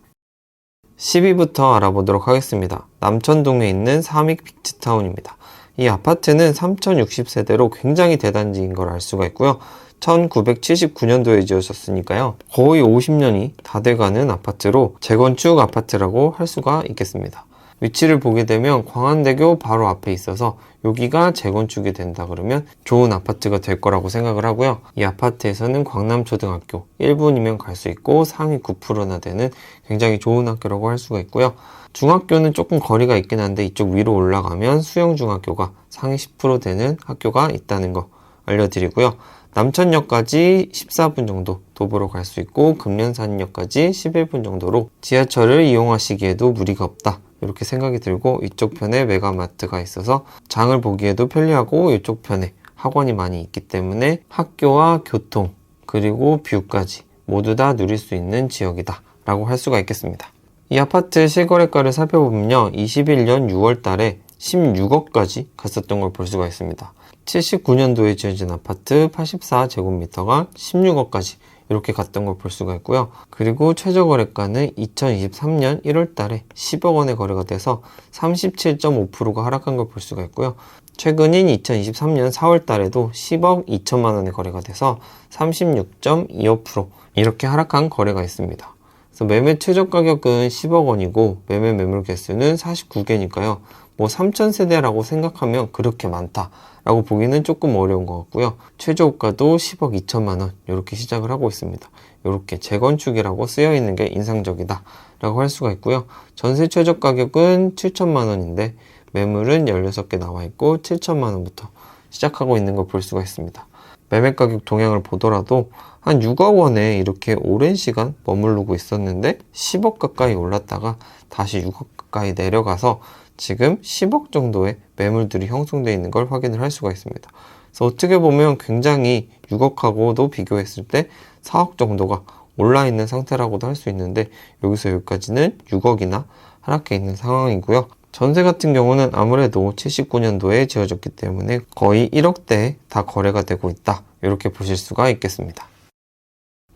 10위부터 알아보도록 하겠습니다. 남천동에 있는 삼익 빅치타운입니다. 이 아파트는 3060세대로 굉장히 대단지인 걸 알 수가 있고요. 1979년도에 지어졌으니까요. 거의 50년이 다 돼가는 아파트로 재건축 아파트라고 할 수가 있겠습니다. 위치를 보게 되면 광안대교 바로 앞에 있어서 여기가 재건축이 된다 그러면 좋은 아파트가 될 거라고 생각을 하고요. 이 아파트에서는 광남초등학교 1분이면 갈 수 있고 상위 9%나 되는 굉장히 좋은 학교라고 할 수가 있고요. 중학교는 조금 거리가 있긴 한데 이쪽 위로 올라가면 수영중학교가 상위 10% 되는 학교가 있다는 거 알려드리고요. 남천역까지 14분 정도 도보로 갈 수 있고 금련산역까지 11분 정도로 지하철을 이용하시기에도 무리가 없다, 이렇게 생각이 들고, 이쪽 편에 메가마트가 있어서 장을 보기에도 편리하고 이쪽 편에 학원이 많이 있기 때문에 학교와 교통 그리고 뷰까지 모두 다 누릴 수 있는 지역이다 라고 할 수가 있겠습니다. 이 아파트 실거래가를 살펴보면요, 21년 6월 달에 16억까지 갔었던 걸 볼 수가 있습니다. 79년도에 지어진 아파트 84제곱미터가 16억까지 이렇게 갔던 걸 볼 수가 있고요. 그리고 최저 거래가는 2023년 1월 달에 10억 원에 거래가 돼서 37.5%가 하락한 걸 볼 수가 있고요. 최근인 2023년 4월 달에도 10억 2천만 원에 거래가 돼서 36.25% 이렇게 하락한 거래가 있습니다. 그래서 매매 최저 가격은 10억 원이고 매매 매물 개수는 49개니까요. 뭐 3,000세대라고 생각하면 그렇게 많다라고 보기는 조금 어려운 것 같고요. 최저가도 10억 2천만 원 이렇게 시작을 하고 있습니다. 이렇게 재건축이라고 쓰여 있는 게 인상적이다 라고 할 수가 있고요. 전세 최저 가격은 7천만 원인데 매물은 16개 나와 있고 7천만 원부터 시작하고 있는 걸 볼 수가 있습니다. 매매 가격 동향을 보더라도 한 6억 원에 이렇게 오랜 시간 머무르고 있었는데 10억 가까이 올랐다가 다시 6억 가까이 내려가서 지금 10억 정도의 매물들이 형성되어 있는 걸 확인을 할 수가 있습니다. 그래서 어떻게 보면 굉장히 6억하고도 비교했을 때 4억 정도가 올라 있는 상태라고도 할 수 있는데, 여기서 여기까지는 6억이나 하락해 있는 상황이고요. 전세 같은 경우는 아무래도 79년도에 지어졌기 때문에 거의 1억대에 다 거래가 되고 있다, 이렇게 보실 수가 있겠습니다.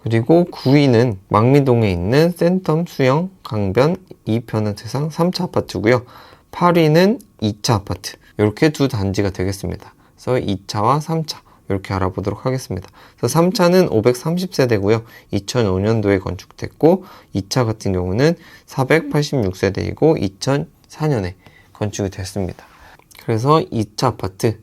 그리고 9위는 망미동에 있는 센텀 수영 강변 2편한 세상 3차 아파트고요. 8위는 2차 아파트, 이렇게 두 단지가 되겠습니다. 그래서 2차와 3차 이렇게 알아보도록 하겠습니다. 그래서 3차는 530세대고요. 2005년도에 건축됐고, 2차 같은 경우는 486세대이고 2004년에 건축이 됐습니다. 그래서 2차 아파트,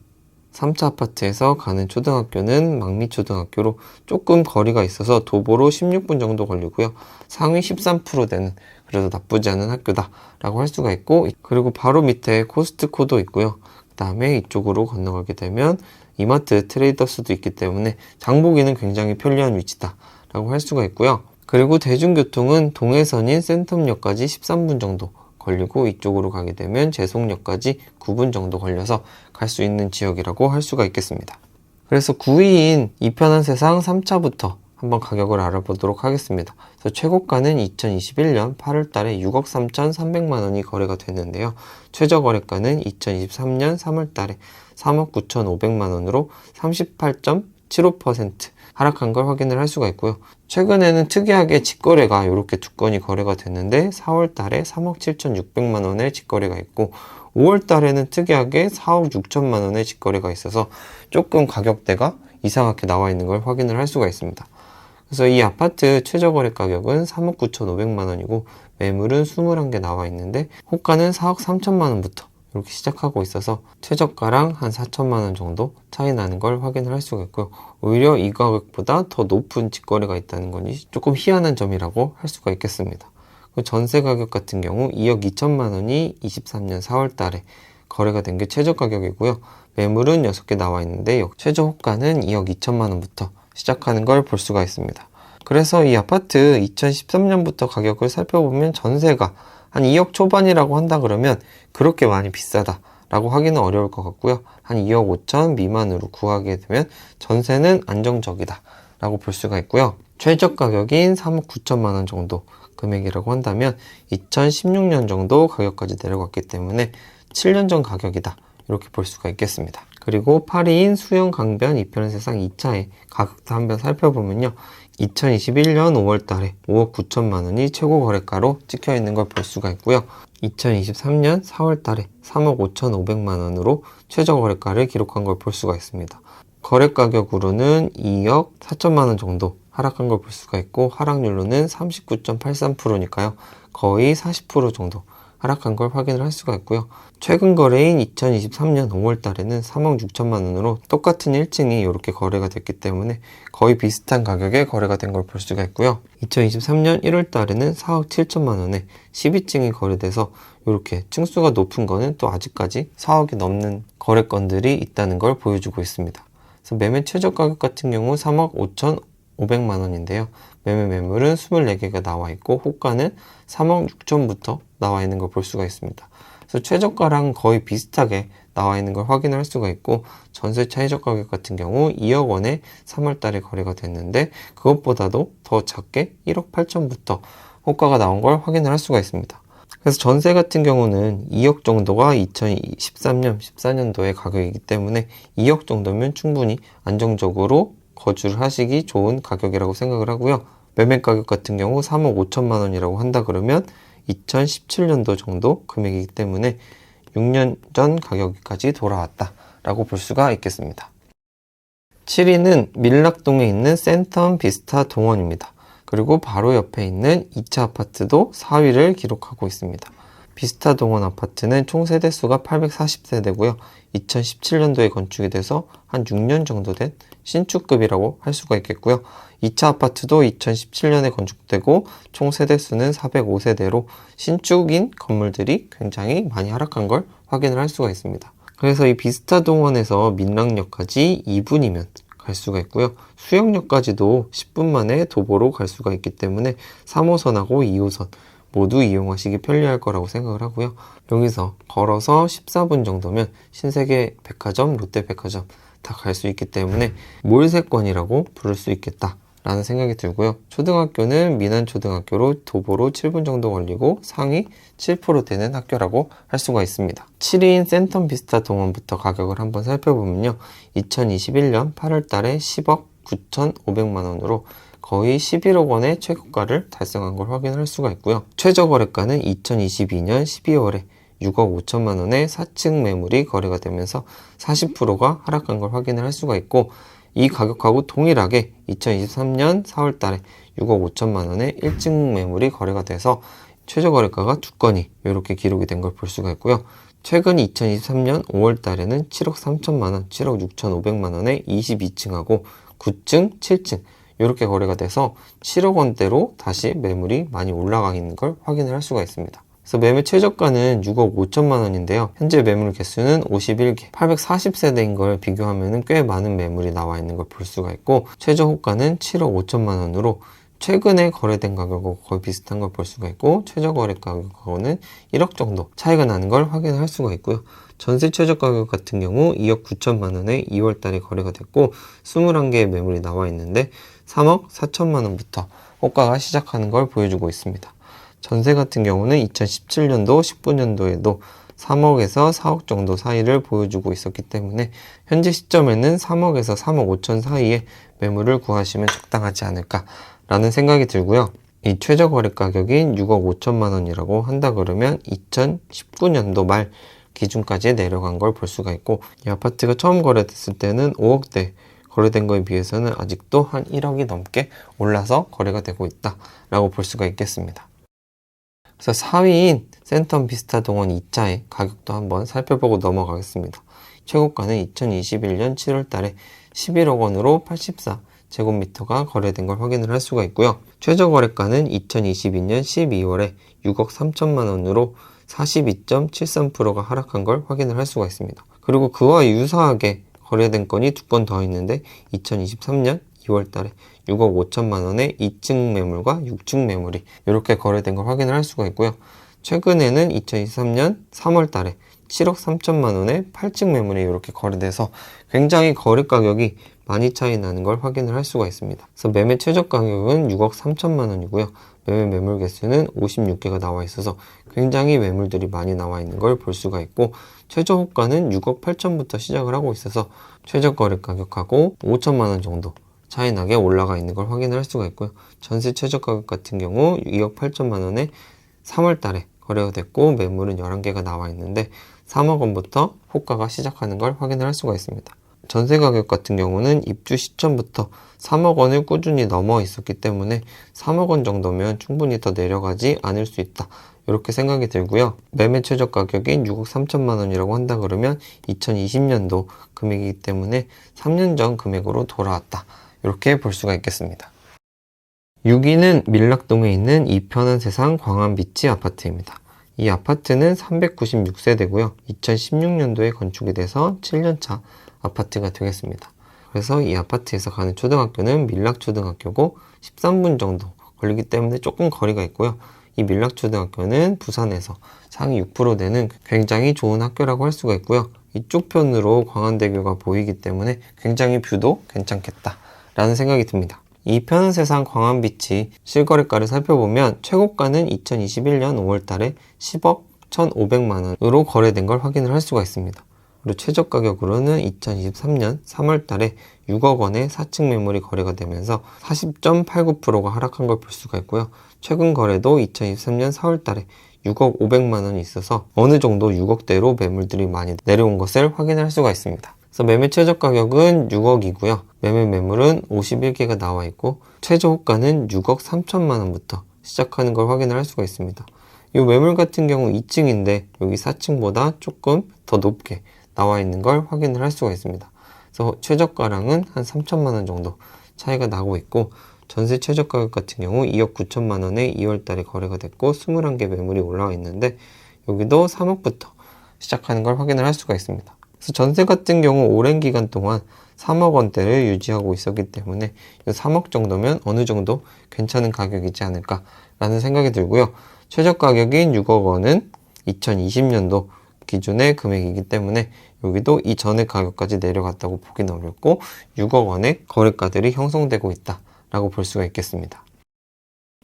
3차 아파트에서 가는 초등학교는 망미초등학교로 조금 거리가 있어서 도보로 16분 정도 걸리고요. 상위 13% 되는 그래도 나쁘지 않은 학교다 라고 할 수가 있고, 그리고 바로 밑에 코스트코도 있고요. 그 다음에 이쪽으로 건너가게 되면 이마트 트레이더스도 있기 때문에 장보기는 굉장히 편리한 위치다 라고 할 수가 있고요. 그리고 대중교통은 동해선인 센텀역까지 13분 정도 걸리고, 이쪽으로 가게 되면 제송역까지 9분 정도 걸려서 갈 수 있는 지역이라고 할 수가 있겠습니다. 그래서 9위인 2편한 세상 3차부터 한번 가격을 알아보도록 하겠습니다. 그래서 최고가는 2021년 8월 달에 6억 3,300만 원이 거래가 됐는데요. 최저 거래가는 2023년 3월 달에 3억 9,500만 원으로 38.75% 하락한 걸 확인을 할 수가 있고요. 최근에는 특이하게 직거래가 이렇게 두 건이 거래가 됐는데 4월 달에 3억 7,600만 원의 직거래가 있고 5월 달에는 특이하게 4억 6천만 원의 직거래가 있어서 조금 가격대가 이상하게 나와 있는 걸 확인을 할 수가 있습니다. 그래서 이 아파트 최저거래 가격은 3억 9,500만 원이고 매물은 21개 나와 있는데 호가는 4억 3천만 원부터 이렇게 시작하고 있어서 최저가랑 한 4천만 원 정도 차이 나는 걸 확인을 할 수가 있고요. 오히려 이 가격보다 더 높은 직거래가 있다는 것이 조금 희한한 점이라고 할 수가 있겠습니다. 전세 가격 같은 경우 2억 2천만 원이 23년 4월 달에 거래가 된 게 최저 가격이고요. 매물은 6개 나와 있는데 최저 호가는 2억 2천만 원부터 시작하는 걸 볼 수가 있습니다. 그래서 이 아파트 2013년부터 가격을 살펴보면 전세가 한 2억 초반이라고 한다 그러면 그렇게 많이 비싸다 라고 하기는 어려울 것 같고요. 한 2억 5천 미만으로 구하게 되면 전세는 안정적이다 라고 볼 수가 있고요. 최저 가격인 3억 9천만 원 정도 금액이라고 한다면 2016년 정도 가격까지 내려갔기 때문에 7년 전 가격이다 이렇게 볼 수가 있겠습니다. 그리고 8위인 수영 강변 2편의 세상 2차의 가격도 한번 살펴보면요. 2021년 5월 달에 5억 9천만 원이 최고 거래가로 찍혀 있는 걸 볼 수가 있고요. 2023년 4월 달에 3억 5,500만 원으로 최저 거래가를 기록한 걸 볼 수가 있습니다. 거래 가격으로는 2억 4천만 원 정도 하락한 걸 볼 수가 있고 하락률로는 39.83%니까요. 거의 40% 정도 하락한 걸 확인을 할 수가 있고요. 최근 거래인 2023년 5월 달에는 3억 6천만 원으로 똑같은 1층이 이렇게 거래가 됐기 때문에 거의 비슷한 가격에 거래가 된 걸 볼 수가 있고요. 2023년 1월 달에는 4억 7천만 원에 12층이 거래돼서 이렇게 층수가 높은 거는 또 아직까지 4억이 넘는 거래건들이 있다는 걸 보여주고 있습니다. 그래서 매매 최저 가격 같은 경우 3억 5,500만 원인데요. 매물은 24개가 나와 있고 호가는 3억 6천부터 나와 있는 걸 볼 수가 있습니다. 그래서 최저가랑 거의 비슷하게 나와 있는 걸 확인할 수가 있고 전세 최저 가격 같은 경우 2억 원에 3월 달에 거래가 됐는데 그것보다도 더 작게 1억 8천부터 호가가 나온 걸 확인을 할 수가 있습니다. 그래서 전세 같은 경우는 2억 정도가 2013년, 14년도의 가격이기 때문에 2억 정도면 충분히 안정적으로 거주를 하시기 좋은 가격이라고 생각을 하고요. 매매 가격 같은 경우 3억 5천만 원이라고 한다 그러면 2017년도 정도 금액이기 때문에 6년 전 가격까지 돌아왔다 라고 볼 수가 있겠습니다. 7위는 밀락동에 있는 센텀 비스타 동원입니다. 그리고 바로 옆에 있는 2차 아파트도 4위를 기록하고 있습니다. 비스타 동원 아파트는 총 세대수가 840세대고요. 2017년도에 건축이 돼서 한 6년 정도 된 신축급이라고 할 수가 있겠고요. 2차 아파트도 2017년에 건축되고 총 세대수는 405세대로 신축인 건물들이 굉장히 많이 하락한 걸 확인을 할 수가 있습니다. 그래서 이 비스타 동원에서 민락역까지 2분이면 갈 수가 있고요. 수영역까지도 10분 만에 도보로 갈 수가 있기 때문에 3호선하고 2호선 모두 이용하시기 편리할 거라고 생각을 하고요. 여기서 걸어서 14분 정도면 신세계 백화점, 롯데백화점 다 갈 수 있기 때문에 몰세권이라고 부를 수 있겠다 라는 생각이 들고요. 초등학교는 민안초등학교로 도보로 7분 정도 걸리고 상위 7% 되는 학교라고 할 수가 있습니다. 7위인 센텀 비스타 동원부터 가격을 한번 살펴보면요. 2021년 8월 달에 10억 9,500만 원으로 거의 11억 원의 최고가를 달성한 걸 확인할 수가 있고요. 최저 거래가는 2022년 12월에 6억 5천만 원의 4층 매물이 거래가 되면서 40%가 하락한 걸 확인을 할 수가 있고 이 가격하고 동일하게 2023년 4월 달에 6억 5천만 원의 1층 매물이 거래가 돼서 최저 거래가가 두 건이 이렇게 기록이 된 걸 볼 수가 있고요. 최근 2023년 5월 달에는 7억 3천만 원, 7억 6천5백만 원의 22층하고 9층, 7층 이렇게 거래가 돼서 7억 원대로 다시 매물이 많이 올라가 있는 걸 확인을 할 수가 있습니다. 그래서 매매 최저가는 6억 5천만 원인데요. 현재 매물 개수는 51개, 840세대인 걸 비교하면 꽤 많은 매물이 나와 있는 걸 볼 수가 있고 최저 호가는 7억 5천만 원으로 최근에 거래된 가격하고 거의 비슷한 걸 볼 수가 있고 최저 거래 가격하고는 1억 정도 차이가 나는 걸 확인할 수가 있고요. 전세 최저 가격 같은 경우 2억 9천만 원에 2월 달에 거래가 됐고 21개의 매물이 나와 있는데 3억 4천만 원부터 호가가 시작하는 걸 보여주고 있습니다. 전세 같은 경우는 2017년도, 19년도에도 3억에서 4억 정도 사이를 보여주고 있었기 때문에 현재 시점에는 3억에서 3억 5천 사이에 매물을 구하시면 적당하지 않을까라는 생각이 들고요. 이 최저 거래 가격인 6억 5천만 원이라고 한다 그러면 2019년도 말 기준까지 내려간 걸 볼 수가 있고, 이 아파트가 처음 거래됐을 때는 5억대 거래된 거에 비해서는 아직도 한 1억이 넘게 올라서 거래가 되고 있다라고 볼 수가 있겠습니다. 그래서 4위인 센텀 비스타 동원 2차의 가격도 한번 살펴보고 넘어가겠습니다. 최고가는 2021년 7월 달에 11억 원으로 84제곱미터가 거래된 걸 확인을 할 수가 있고요. 최저 거래가는 2022년 12월에 6억 3천만 원으로 42.73%가 하락한 걸 확인을 할 수가 있습니다. 그리고 그와 유사하게 거래된 건이 두 건 더 있는데 2023년 2월 달에 6억 5천만 원의 2층 매물과 6층 매물이 이렇게 거래된 걸 확인을 할 수가 있고요. 최근에는 2023년 3월 달에 7억 3천만 원의 8층 매물이 이렇게 거래돼서 굉장히 거래 가격이 많이 차이 나는 걸 확인을 할 수가 있습니다. 그래서 매매 최저 가격은 6억 3천만 원이고요. 매매 매물 개수는 56개가 나와 있어서 굉장히 매물들이 많이 나와 있는 걸 볼 수가 있고, 최저 호가는 6억 8천부터 시작을 하고 있어서 최저 거래 가격하고 5천만 원 정도 차이 나게 올라가 있는 걸 확인을 할 수가 있고요. 전세 최저 가격 같은 경우 2억 8천만 원에 3월 달에 거래가 됐고 매물은 11개가 나와 있는데 3억 원부터 호가가 시작하는 걸 확인을 할 수가 있습니다. 전세 가격 같은 경우는 입주 시점부터 3억 원을 꾸준히 넘어 있었기 때문에 3억 원 정도면 충분히 더 내려가지 않을 수 있다, 이렇게 생각이 들고요. 매매 최저 가격인 6억 3천만 원이라고 한다 그러면 2020년도 금액이기 때문에 3년 전 금액으로 돌아왔다, 이렇게 볼 수가 있겠습니다. 6위는 밀락동에 있는 이 편한 세상 광안비치 아파트입니다. 이 아파트는 396세대고요. 2016년도에 건축이 돼서 7년차 아파트가 되겠습니다. 그래서 이 아파트에서 가는 초등학교는 밀락초등학교고 13분 정도 걸리기 때문에 조금 거리가 있고요. 이 밀락초등학교는 부산에서 상위 6% 되는 굉장히 좋은 학교라고 할 수가 있고요. 이쪽 편으로 광안대교가 보이기 때문에 굉장히 뷰도 괜찮겠다라는 생각이 듭니다. 이 편한 세상 광안비치 실거래가를 살펴보면 최고가는 2021년 5월 달에 10억 1,500만 원으로 거래된 걸 확인을 할 수가 있습니다. 그리고 최저 가격으로는 2023년 3월 달에 6억 원의 4층 매물이 거래가 되면서 40.89%가 하락한 걸 볼 수가 있고요. 최근 거래도 2023년 4월 달에 6억 500만 원이 있어서 어느 정도 6억대로 매물들이 많이 내려온 것을 확인할 수가 있습니다. 그래서 매매 최저 가격은 6억이고요. 매매 매물은 51개가 나와 있고 최저 호가는 6억 3천만 원부터 시작하는 걸 확인을 할 수가 있습니다. 이 매물 같은 경우 2층인데 여기 4층보다 조금 더 높게 나와 있는 걸 확인을 할 수가 있습니다. 그래서 최저가랑은 한 3천만 원 정도 차이가 나고 있고, 전세 최저 가격 같은 경우 2억 9천만 원에 2월 달에 거래가 됐고 21개 매물이 올라와 있는데 여기도 3억부터 시작하는 걸 확인을 할 수가 있습니다. 그래서 전세 같은 경우 오랜 기간 동안 3억 원대를 유지하고 있었기 때문에 3억 정도면 어느 정도 괜찮은 가격이지 않을까라는 생각이 들고요. 최저 가격인 6억 원은 2020년도 기준의 금액이기 때문에 여기도 이전의 가격까지 내려갔다고 보기는 어렵고 6억 원의 거래가들이 형성되고 있다라고 볼 수가 있겠습니다.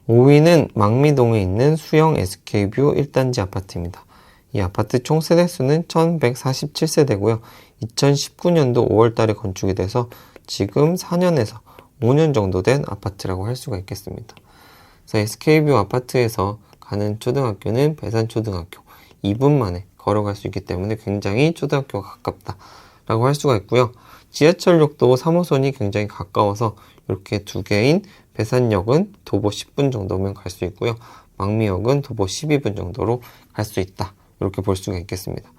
5위는 망미동에 있는 수영 SK뷰 1단지 아파트입니다. 이 아파트 총 세대수는 1147세대고요. 2019년도 5월 달에 건축이 돼서 지금 4년에서 5년 정도 된 아파트라고 할 수가 있겠습니다. 그래서 SK뷰 아파트에서 가는 초등학교는 배산초등학교 2분 만에 걸어갈 수 있기 때문에 굉장히 초등학교가 가깝다라고 할 수가 있고요. 지하철역도 3호선이 굉장히 가까워서 이렇게 두 개인 배산역은 도보 10분 정도면 갈 수 있고요. 망미역은 도보 12분 정도로 갈 수 있다, 이렇게 볼 수가 있겠습니다.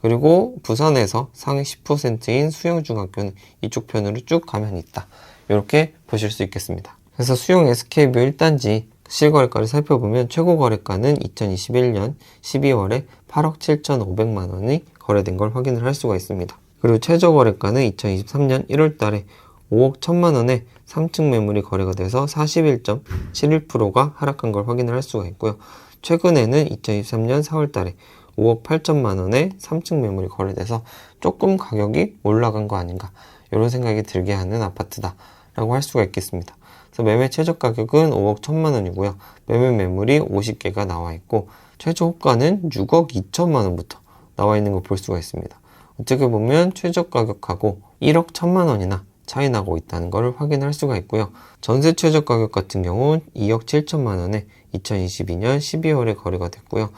그리고 부산에서 상위 10%인 수영중학교는 이쪽 편으로 쭉 가면 있다, 이렇게 보실 수 있겠습니다. 그래서 수영 SK뷰 1단지 실거래가를 살펴보면 최고 거래가는 2021년 12월에 8억 7,500만 원이 거래된 걸 확인을 할 수가 있습니다. 그리고 최저 거래가는 2023년 1월 달에 5억 1천만 원에 3층 매물이 거래가 돼서 41.71%가 하락한 걸 확인을 할 수가 있고요. 최근에는 2023년 4월 달에 5억 8천만 원에 3층 매물이 거래돼서 조금 가격이 올라간 거 아닌가, 이런 생각이 들게 하는 아파트다라고 할 수가 있겠습니다. 그래서 매매 최저 가격은 5억 1천만 원이고요. 매매 매물이 50개가 나와 있고 최저 호가는 6억 2천만 원부터 나와 있는 걸 볼 수가 있습니다. 어떻게 보면 최저 가격하고 1억 1천만 원이나 차이 나고 있다는 것을 확인할 수가 있고요. 전세 최저 가격 같은 경우 2억 7천만 원에 2022년 12월에 거래가 됐고요.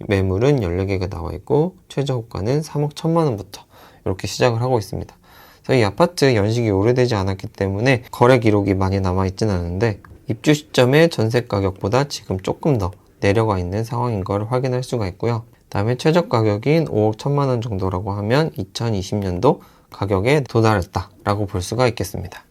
매물은 14개가 나와 있고 최저 호가는 3억 1천만 원부터 이렇게 시작을 하고 있습니다. 그래서 이 아파트 연식이 오래되지 않았기 때문에 거래 기록이 많이 남아있지는 않은데 입주 시점의 전세 가격보다 지금 조금 더 내려가 있는 상황인 걸 확인할 수가 있고요. 다음에 최저 가격인 5억 1천만 원 정도라고 하면 2020년도 가격에 도달했다라고 볼 수가 있겠습니다.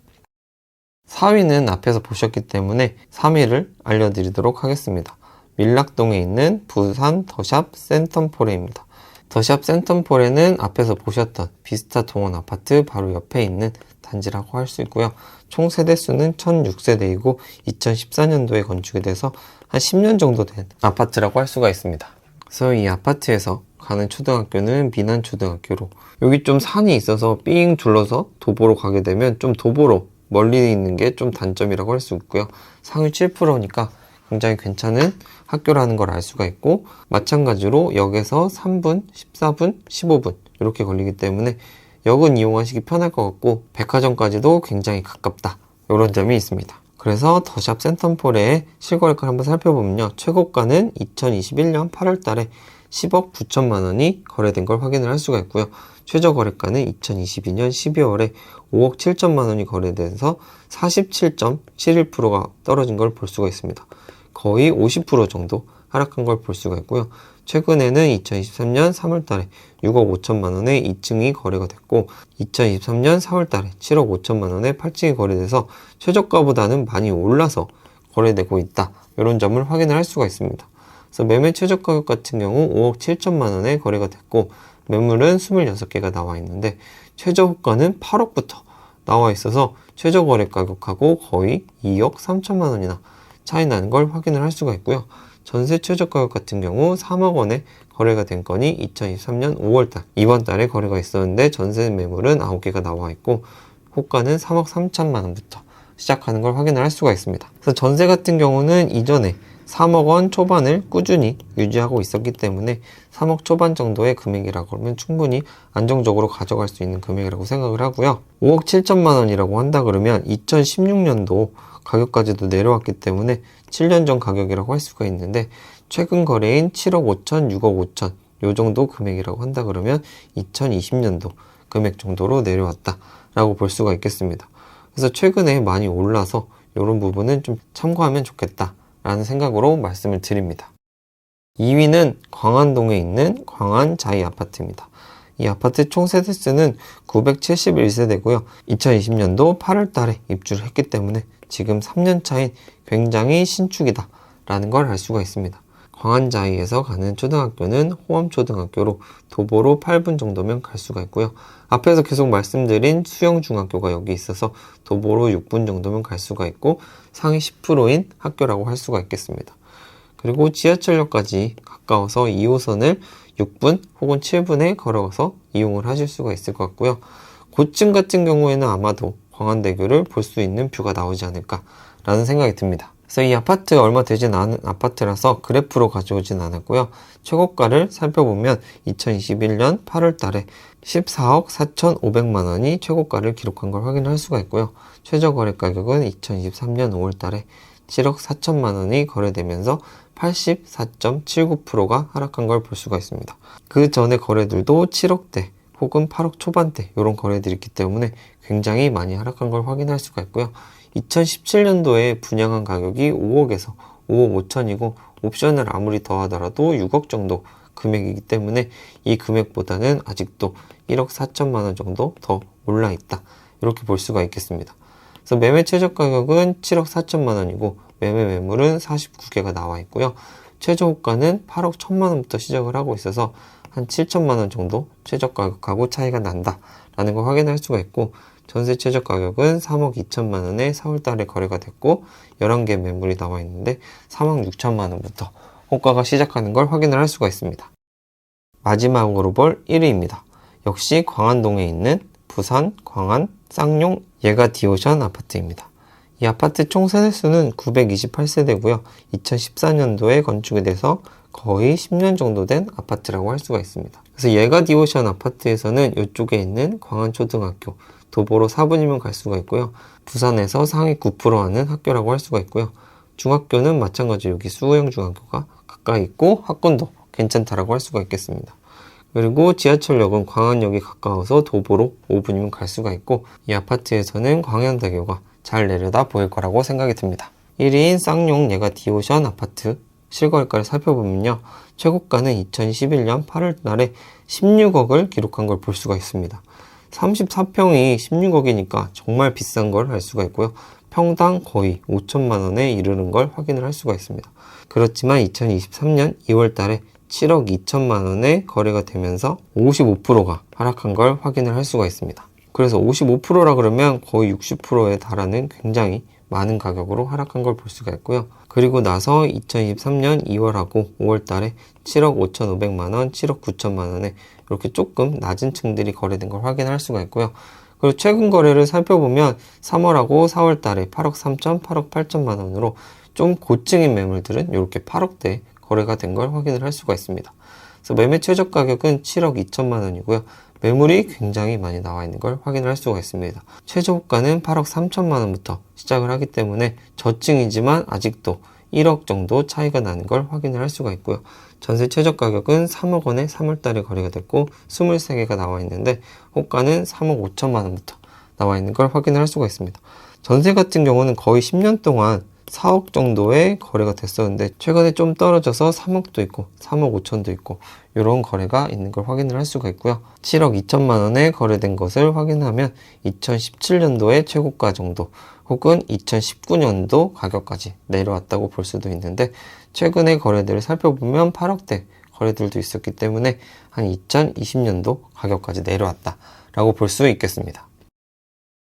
4위는 앞에서 보셨기 때문에 3위를 알려드리도록 하겠습니다. 밀락동에 있는 부산 더샵 센텀포레입니다. 더샵 센텀포레는 앞에서 보셨던 비스타 동원 아파트 바로 옆에 있는 단지라고 할 수 있고요. 총 세대수는 1006세대이고 2014년도에 건축이 돼서 한 10년 정도 된 아파트라고 할 수가 있습니다. 그래서 이 아파트에서 가는 초등학교는 민안초등학교로, 여기 좀 산이 있어서 삥 둘러서 도보로 가게 되면 좀 도보로 멀리 있는 게 좀 단점이라고 할 수 있고요. 상위 7%니까 굉장히 괜찮은 학교라는 걸 알 수가 있고, 마찬가지로 역에서 3분, 14분, 15분 이렇게 걸리기 때문에 역은 이용하시기 편할 것 같고 백화점까지도 굉장히 가깝다, 이런 점이 있습니다. 그래서 더샵 센텀포레의 실거래가를 한번 살펴보면요, 최고가는 2021년 8월 달에 10억 9천만 원이 거래된 걸 확인을 할 수가 있고요. 최저 거래가는 2022년 12월에 5억 7천만 원이 거래돼서 47.71%가 떨어진 걸 볼 수가 있습니다. 거의 50% 정도 하락한 걸 볼 수가 있고요. 최근에는 2023년 3월 달에 6억 5천만 원에 2층이 거래가 됐고 2023년 4월 달에 7억 5천만 원에 8층이 거래돼서 최저가보다는 많이 올라서 거래되고 있다, 이런 점을 확인을 할 수가 있습니다. 그래서 매매 최저 가격 같은 경우 5억 7천만 원에 거래가 됐고 매물은 26개가 나와 있는데 최저 호가는 8억부터 나와 있어서 최저 거래 가격하고 거의 2억 3천만 원이나 차이 나는 걸 확인을 할 수가 있고요. 전세 최저 가격 같은 경우 3억 원에 거래가 된 건이 2023년 5월달, 이번 달에 거래가 있었는데 전세 매물은 9개가 나와 있고 호가는 3억 3천만 원부터 시작하는 걸 확인을 할 수가 있습니다. 그래서 전세 같은 경우는 이전에 3억 원 초반을 꾸준히 유지하고 있었기 때문에 3억 초반 정도의 금액이라고 하면 충분히 안정적으로 가져갈 수 있는 금액이라고 생각을 하고요. 5억 7천만 원이라고 한다 그러면 2016년도 가격까지도 내려왔기 때문에 7년 전 가격이라고 할 수가 있는데 최근 거래인 7억 5천, 6억 5천 요 정도 금액이라고 한다 그러면 2020년도 금액 정도로 내려왔다 라고 볼 수가 있겠습니다. 그래서 최근에 많이 올라서 이런 부분은 좀 참고하면 좋겠다 라는 생각으로 말씀을 드립니다. 2위는 광안동에 있는 광안자이 아파트입니다. 이 아파트 총 세대수는 971세대고요. 2020년도 8월 달에 입주를 했기 때문에 지금 3년 차인 굉장히 신축이다 라는 걸 알 수가 있습니다. 광안자이에서 가는 초등학교는 호암초등학교로 도보로 8분 정도면 갈 수가 있고요. 앞에서 계속 말씀드린 수영중학교가 여기 있어서 도보로 6분 정도면 갈 수가 있고 상위 10%인 학교라고 할 수가 있겠습니다. 그리고 지하철역까지 가까워서 2호선을 6분 혹은 7분에 걸어가서 이용을 하실 수가 있을 것 같고요. 고층 같은 경우에는 아마도 광안대교를 볼 수 있는 뷰가 나오지 않을까 라는 생각이 듭니다. 그래서 이 아파트 얼마 되진 않은 아파트라서 그래프로 가져오진 않았고요. 최고가를 살펴보면 2021년 8월 달에 14억 4,500만 원이 최고가를 기록한 걸 확인할 수가 있고요. 최저 거래 가격은 2023년 5월 달에 7억 4천만 원이 거래되면서 84.79%가 하락한 걸 볼 수가 있습니다. 그 전에 거래들도 7억대 혹은 8억 초반대 이런 거래들이 있기 때문에 굉장히 많이 하락한 걸 확인할 수가 있고요. 2017년도에 분양한 가격이 5억에서 5억 5천이고 옵션을 아무리 더하더라도 6억 정도 금액이기 때문에 이 금액보다는 아직도 1억 4천만 원 정도 더 올라 있다, 이렇게 볼 수가 있겠습니다. 그래서 매매 최저 가격은 7억 4천만 원이고 매매 매물은 49개가 나와 있고요. 최저 호가는 8억 1천만 원부터 시작을 하고 있어서 한 7천만 원 정도 최저 가격하고 차이가 난다 라는 걸 확인할 수가 있고, 전세 최저 가격은 3억 2천만 원에 4월 달에 거래가 됐고 11개 매물이 나와 있는데 3억 6천만 원부터 호가가 시작하는 걸 확인을 할 수가 있습니다. 마지막으로 볼 1위입니다. 역시 광안동에 있는 부산 광안 쌍용 예가디오션 아파트입니다. 이 아파트 총 세대수는 928세대고요. 2014년도에 건축이 돼서 거의 10년 정도 된 아파트라고 할 수가 있습니다. 그래서 예가디오션 아파트에서는 이쪽에 있는 광안초등학교, 도보로 4분이면 갈 수가 있고요. 부산에서 상위 9% 하는 학교라고 할 수가 있고요. 중학교는 마찬가지 여기 수호영중학교가 가까이 있고 학군도 괜찮다라고 할 수가 있겠습니다. 그리고 지하철역은 광안역이 가까워서 도보로 5분이면 갈 수가 있고, 이 아파트에서는 광양대교가 잘 내려다 보일 거라고 생각이 듭니다. 1위인 쌍용 예가디오션 아파트 실거래가를 살펴보면요, 최고가는 2011년 8월 달에 16억을 기록한 걸 볼 수가 있습니다. 34평이 16억이니까 정말 비싼 걸 알 수가 있고요. 평당 거의 5천만 원에 이르는 걸 확인을 할 수가 있습니다. 그렇지만 2023년 2월 달에 7억 2천만 원에 거래가 되면서 55%가 하락한 걸 확인을 할 수가 있습니다. 그래서 55%라 그러면 거의 60%에 달하는 굉장히 많은 가격으로 하락한 걸 볼 수가 있고요. 그리고 나서 2023년 2월하고 5월 달에 7억 5,500만 원, 7억 9천만 원에 이렇게 조금 낮은 층들이 거래된 걸 확인할 수가 있고요. 그리고 최근 거래를 살펴보면 3월하고 4월 달에 8억 3천, 8억 8천만 원으로 좀 고층인 매물들은 이렇게 8억대 거래가 된 걸 확인을 할 수가 있습니다. 그래서 매매 최저 가격은 7억 2천만 원이고요. 매물이 굉장히 많이 나와 있는 걸 확인을 할 수가 있습니다. 최저가는 8억 3천만 원부터 시작을 하기 때문에 저층이지만 아직도 1억 정도 차이가 나는 걸 확인을 할 수가 있고요. 전세 최저 가격은 3억 원에 3월 달에 거래가 됐고 23개가 나와 있는데 호가는 3억 5천만 원부터 나와 있는 걸 확인을 할 수가 있습니다. 전세 같은 경우는 거의 10년 동안 4억 정도의 거래가 됐었는데 최근에 좀 떨어져서 3억도 있고 3억 5천도 있고 이런 거래가 있는 걸 확인을 할 수가 있고요. 7억 2천만 원에 거래된 것을 확인하면 2017년도의 최고가 정도 혹은 2019년도 가격까지 내려왔다고 볼 수도 있는데, 최근의 거래들을 살펴보면 8억대 거래들도 있었기 때문에 한 2020년도 가격까지 내려왔다라고 볼 수 있겠습니다.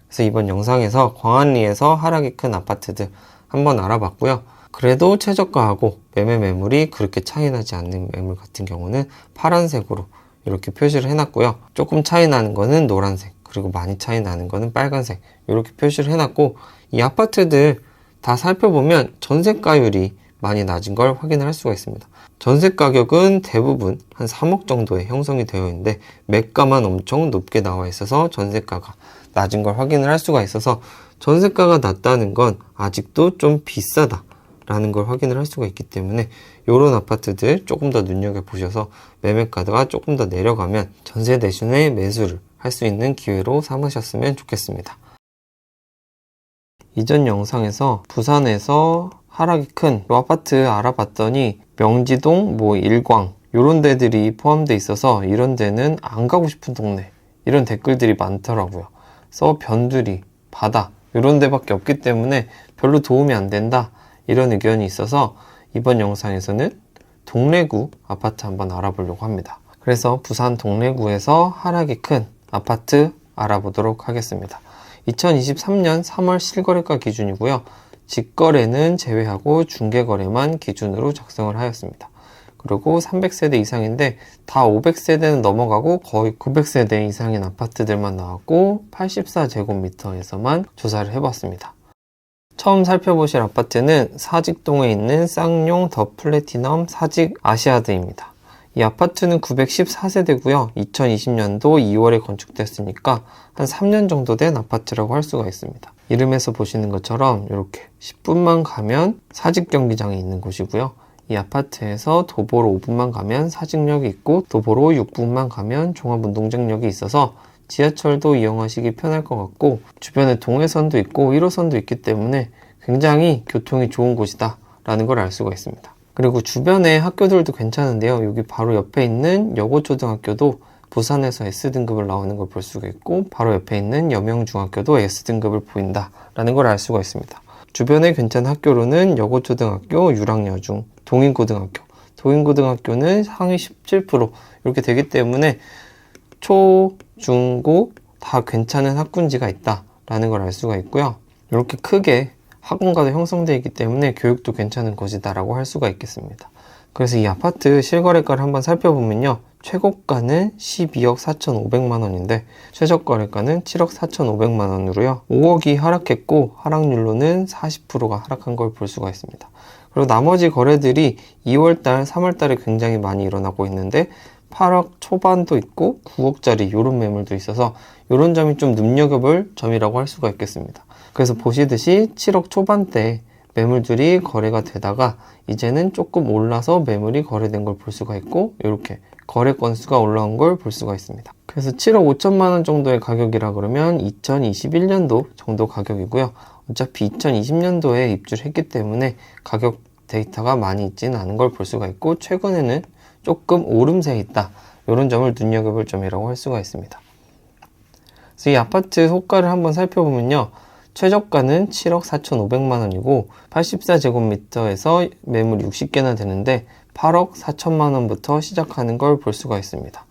그래서 이번 영상에서 광안리에서 하락이 큰 아파트들 한번 알아봤고요. 그래도 최저가하고 매매 매물이 그렇게 차이 나지 않는 매물 같은 경우는 파란색으로 이렇게 표시를 해놨고요. 조금 차이 나는 거는 노란색, 그리고 많이 차이 나는 거는 빨간색 이렇게 표시를 해놨고, 이 아파트들 다 살펴보면 전세가율이 많이 낮은 걸 확인을 할 수가 있습니다. 전세 가격은 대부분 한 3억 정도에 형성이 되어 있는데 매가만 엄청 높게 나와 있어서 전세가가 낮은 걸 확인을 할 수가 있어서 전세가가 낮다는 건 아직도 좀 비싸다라는 걸 확인을 할 수가 있기 때문에 이런 아파트들 조금 더 눈여겨보셔서 매매가가 조금 더 내려가면 전세 대신에 매수를 할 수 있는 기회로 삼으셨으면 좋겠습니다. 이전 영상에서 부산에서 하락이 큰 아파트 알아봤더니 명지동, 일광 이런 데들이 포함되어 있어서 이런 데는 안 가고 싶은 동네 이런 댓글들이 많더라고요. 그래서 변두리, 바다 이런 데밖에 없기 때문에 별로 도움이 안 된다 이런 의견이 있어서 이번 영상에서는 동래구 아파트 한번 알아보려고 합니다. 그래서 부산 동래구에서 하락이 큰 아파트 알아보도록 하겠습니다. 2023년 3월 실거래가 기준이고요. 직거래는 제외하고 중개거래만 기준으로 작성을 하였습니다. 그리고 300세대 이상인데 다 500세대는 넘어가고 거의 900세대 이상인 아파트들만 나왔고 84제곱미터에서만 조사를 해봤습니다. 처음 살펴보실 아파트는 사직동에 있는 쌍용 더 플래티넘 사직 아시아드입니다. 이 아파트는 914세대고요. 2020년도 2월에 건축됐으니까 한 3년 정도 된 아파트라고 할 수가 있습니다. 이름에서 보시는 것처럼 이렇게 10분만 가면 사직 경기장이 있는 곳이고요. 이 아파트에서 도보로 5분만 가면 사직역이 있고 도보로 6분만 가면 종합운동장역이 있어서 지하철도 이용하시기 편할 것 같고 주변에 동해선도 있고 1호선도 있기 때문에 굉장히 교통이 좋은 곳이다 라는 걸 알 수가 있습니다. 그리고 주변에 학교들도 괜찮은데요. 여기 바로 옆에 있는 여고초등학교도 부산에서 S등급을 나오는 걸 볼 수가 있고 바로 옆에 있는 여명중학교도 S등급을 보인다라는 걸 알 수가 있습니다. 주변에 괜찮은 학교로는 여고초등학교, 유랑여중, 동인고등학교, 동인고등학교는 상위 17% 이렇게 되기 때문에 초, 중, 고 다 괜찮은 학군지가 있다라는 걸 알 수가 있고요. 이렇게 크게 학원가도 형성되어 있기 때문에 교육도 괜찮은 곳이다라고 할 수가 있겠습니다. 그래서 이 아파트 실거래가를 한번 살펴보면요. 최고가는 12억 4,500만 원인데 최저거래가는 7억 4,500만 원으로요. 5억이 하락했고 하락률로는 40%가 하락한 걸 볼 수가 있습니다. 그리고 나머지 거래들이 2월달, 3월달에 굉장히 많이 일어나고 있는데 8억 초반도 있고 9억짜리 이런 매물도 있어서 이런 점이 좀 눈여겨볼 점이라고 할 수가 있겠습니다. 그래서 보시듯이 7억 초반대 매물들이 거래가 되다가 이제는 조금 올라서 매물이 거래된 걸 볼 수가 있고 이렇게 거래 건수가 올라온 걸 볼 수가 있습니다. 그래서 7억 5천만 원 정도의 가격이라 그러면 2021년도 정도 가격이고요. 어차피 2020년도에 입주를 했기 때문에 가격 데이터가 많이 있지는 않은 걸 볼 수가 있고 최근에는 조금 오름세에 있다. 이런 점을 눈여겨볼 점이라고 할 수가 있습니다. 그래서 이 아파트 호가를 한번 살펴보면요. 최저가는 7억 4,500만 원이고 84제곱미터에서 매물 60개나 되는데 8억 4천만 원부터 시작하는 걸 볼 수가 있습니다.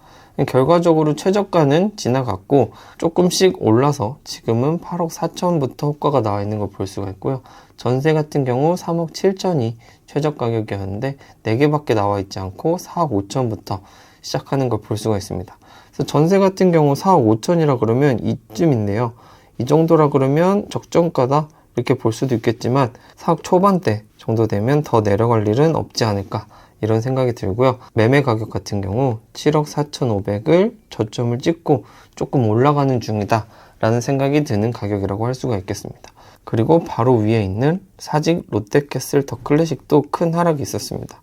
결과적으로 최저가는 지나갔고 조금씩 올라서 지금은 8억 4천부터 호가가 나와 있는 걸 볼 수가 있고요. 전세 같은 경우 3억 7천이 최저 가격이었는데 4개밖에 나와 있지 않고 4억 5천부터 시작하는 걸 볼 수가 있습니다. 그래서 전세 같은 경우 4억 5천이라 그러면 이쯤인데요. 이 정도라 그러면 적정가다 이렇게 볼 수도 있겠지만 4억 초반대 정도 되면 더 내려갈 일은 없지 않을까 이런 생각이 들고요. 매매 가격 같은 경우 7억 4,500을 저점을 찍고 조금 올라가는 중이다 라는 생각이 드는 가격이라고 할 수가 있겠습니다. 그리고 바로 위에 있는 사직 롯데캐슬 더 클래식도 큰 하락이 있었습니다.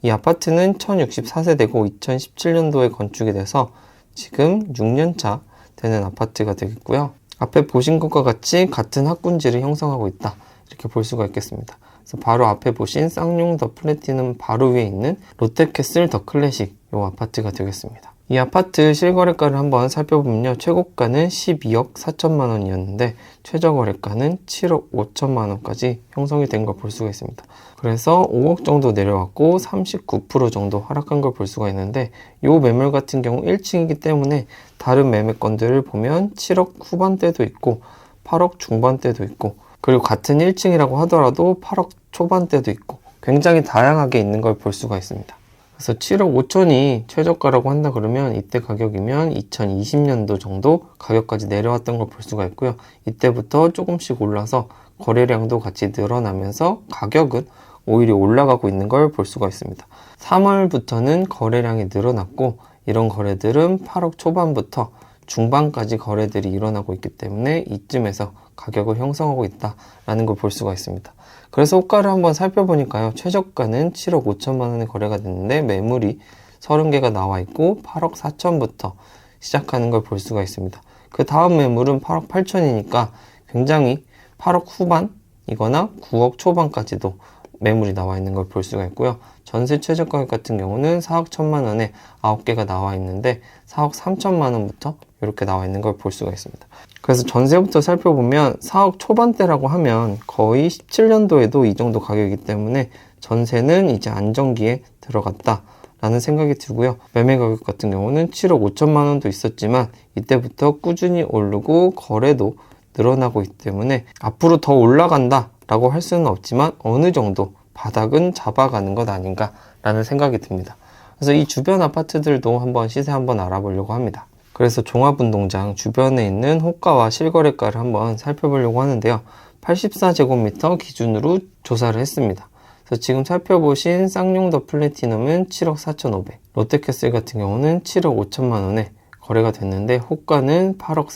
이 아파트는 1064세대고 2017년도에 건축이 돼서 지금 6년차 되는 아파트가 되겠고요. 앞에 보신 것과 같이 같은 학군지를 형성하고 있다 이렇게 볼 수가 있겠습니다. 그래서 바로 앞에 보신 쌍용 더 플래티넘 바로 위에 있는 롯데캐슬 더 클래식 이 아파트가 되겠습니다. 이 아파트 실거래가를 한번 살펴보면요. 최고가는 12억 4천만 원이었는데 최저거래가는 7억 5천만 원까지 형성이 된 걸 볼 수가 있습니다. 그래서 5억 정도 내려왔고 39% 정도 하락한 걸 볼 수가 있는데 이 매물 같은 경우 1층이기 때문에 다른 매매건들을 보면 7억 후반대도 있고 8억 중반대도 있고 그리고 같은 1층이라고 하더라도 8억 초반대도 있고 굉장히 다양하게 있는 걸 볼 수가 있습니다. 그래서 7억 5천이 최저가라고 한다 그러면 이때 가격이면 2020년도 정도 가격까지 내려왔던 걸 볼 수가 있고요. 이때부터 조금씩 올라서 거래량도 같이 늘어나면서 가격은 오히려 올라가고 있는 걸 볼 수가 있습니다. 3월부터는 거래량이 늘어났고 이런 거래들은 8억 초반부터 중반까지 거래들이 일어나고 있기 때문에 이쯤에서 가격을 형성하고 있다라는 걸 볼 수가 있습니다. 그래서 호가를 한번 살펴보니까요. 최저가는 7억 5천만 원에 거래가 됐는데 매물이 30개가 나와 있고 8억 4천부터 시작하는 걸 볼 수가 있습니다. 그 다음 매물은 8억 8천이니까 굉장히 8억 후반이거나 9억 초반까지도 매물이 나와 있는 걸 볼 수가 있고요. 전세 최저가격 같은 경우는 4억 1천만 원에 9개가 나와 있는데 4억 3천만 원부터 이렇게 나와 있는 걸 볼 수가 있습니다. 그래서 전세부터 살펴보면 4억 초반대라고 하면 거의 17년도에도 이 정도 가격이기 때문에 전세는 이제 안정기에 들어갔다 라는 생각이 들고요. 매매 가격 같은 경우는 7억 5천만 원도 있었지만 이때부터 꾸준히 오르고 거래도 늘어나고 있기 때문에 앞으로 더 올라간다 라고 할 수는 없지만 어느 정도 바닥은 잡아가는 것 아닌가 라는 생각이 듭니다. 그래서 이 주변 아파트들도 한번 시세 한번 알아보려고 합니다. 그래서 종합운동장 주변에 있는 호가와 실거래가를 한번 살펴보려고 하는데요. 84제곱미터 기준으로 조사를 했습니다. 그래서 지금 살펴보신 쌍용 더 플래티넘은 7억 4,500, 롯데캐슬 같은 경우는 7억 5천만 원에 거래가 됐는데 호가는 8억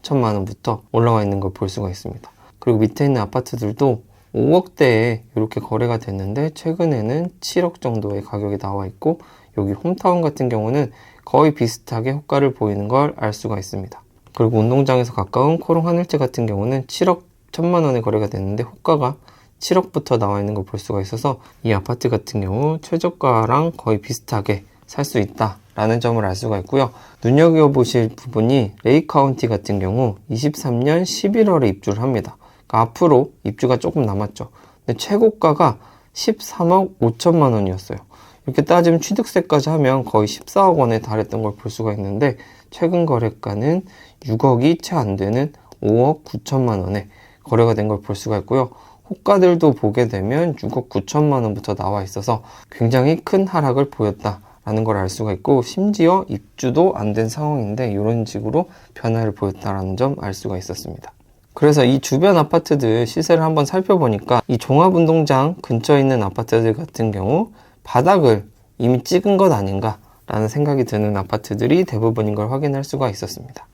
4천만 원부터 올라와 있는 걸 볼 수가 있습니다. 그리고 밑에 있는 아파트들도 5억대에 이렇게 거래가 됐는데 최근에는 7억 정도의 가격이 나와 있고 여기 홈타운 같은 경우는 거의 비슷하게 호가를 보이는 걸 알 수가 있습니다. 그리고 운동장에서 가까운 코롱 하늘채 같은 경우는 7억 1천만 원에 거래가 됐는데 호가가 7억부터 나와 있는 걸 볼 수가 있어서 이 아파트 같은 경우 최저가랑 거의 비슷하게 살 수 있다 라는 점을 알 수가 있고요. 눈여겨보실 부분이 레이카운티 같은 경우 23년 11월에 입주를 합니다. 그러니까 앞으로 입주가 조금 남았죠. 근데 최고가가 13억 5천만 원이었어요. 이렇게 따지면 취득세까지 하면 거의 14억 원에 달했던 걸 볼 수가 있는데 최근 거래가는 6억이 채 안 되는 5억 9천만 원에 거래가 된 걸 볼 수가 있고요. 호가들도 보게 되면 6억 9천만 원부터 나와 있어서 굉장히 큰 하락을 보였다라는 걸 알 수가 있고 심지어 입주도 안 된 상황인데 이런 식으로 변화를 보였다라는 점 알 수가 있었습니다. 그래서 이 주변 아파트들 시세를 한번 살펴보니까 이 종합운동장 근처에 있는 아파트들 같은 경우 바닥을 이미 찍은 것 아닌가 라는 생각이 드는 아파트들이 대부분인 걸 확인할 수가 있었습니다.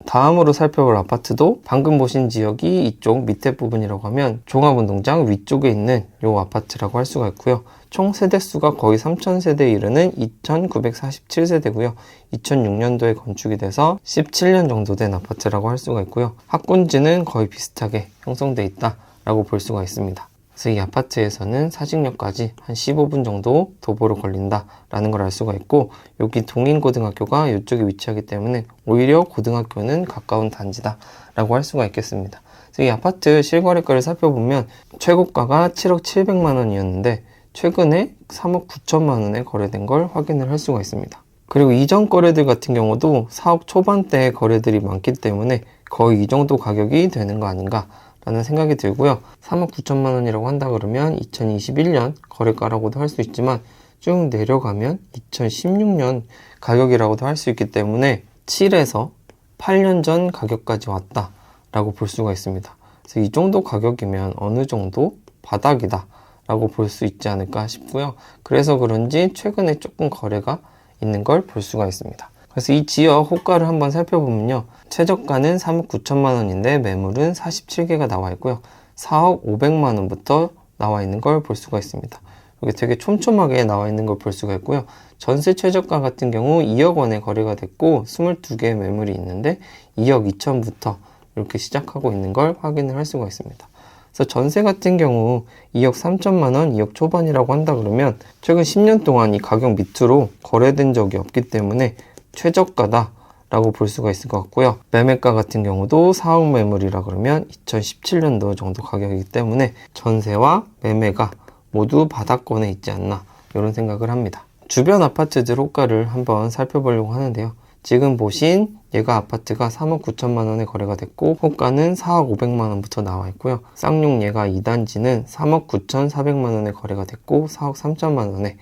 다음으로 살펴볼 아파트도 방금 보신 지역이 이쪽 밑에 부분이라고 하면 종합운동장 위쪽에 있는 이 아파트라고 할 수가 있고요. 총 세대수가 거의 3,000세대에 이르는 2,947세대고요. 2006년도에 건축이 돼서 17년 정도 된 아파트라고 할 수가 있고요. 학군지는 거의 비슷하게 형성되어 있다라고 볼 수가 있습니다. 그래서 이 아파트에서는 사직역까지 한 15분 정도 도보로 걸린다라는 걸 알 수가 있고, 여기 동인고등학교가 이쪽에 위치하기 때문에 오히려 고등학교는 가까운 단지다라고 할 수가 있겠습니다. 그래서 이 아파트 실거래가를 살펴보면 최고가가 7억 7백만 원이었는데 최근에 3억 9천만 원에 거래된 걸 확인을 할 수가 있습니다. 그리고 이전 거래들 같은 경우도 4억 초반대 거래들이 많기 때문에 거의 이 정도 가격이 되는 거 아닌가 라는 생각이 들고요. 3억 9천만 원이라고 한다 그러면 2021년 거래가라고도 할 수 있지만 쭉 내려가면 2016년 가격이라고도 할 수 있기 때문에 7에서 8년 전 가격까지 왔다라고 볼 수가 있습니다. 그래서 이 정도 가격이면 어느 정도 바닥이다 라고 볼 수 있지 않을까 싶고요. 그래서 그런지 최근에 조금 거래가 있는 걸 볼 수가 있습니다. 그래서 이 지역 호가를 한번 살펴보면요. 최저가는 3억 9천만 원인데 매물은 47개가 나와 있고요. 4억 5백만 원부터 나와 있는 걸 볼 수가 있습니다. 여기 되게 촘촘하게 나와 있는 걸 볼 수가 있고요. 전세 최저가 같은 경우 2억 원에 거래가 됐고 22개의 매물이 있는데 2억 2천부터 이렇게 시작하고 있는 걸 확인을 할 수가 있습니다. 그래서 전세 같은 경우 2억 3천만 원, 2억 초반이라고 한다 그러면 최근 10년 동안 이 가격 밑으로 거래된 적이 없기 때문에 최저가다 라고 볼 수가 있을 것 같고요. 매매가 같은 경우도 4억 매물이라 그러면 2017년도 정도 가격이기 때문에 전세와 매매가 모두 바닥권에 있지 않나 이런 생각을 합니다. 주변 아파트들 호가를 한번 살펴보려고 하는데요. 지금 보신 얘가 아파트가 3억 9천만 원에 거래가 됐고 호가는 4억 5백만 원부터 나와 있고요. 쌍용 얘가 2단지는 3억 9,400만 원에 거래가 됐고 4억 3천만 원에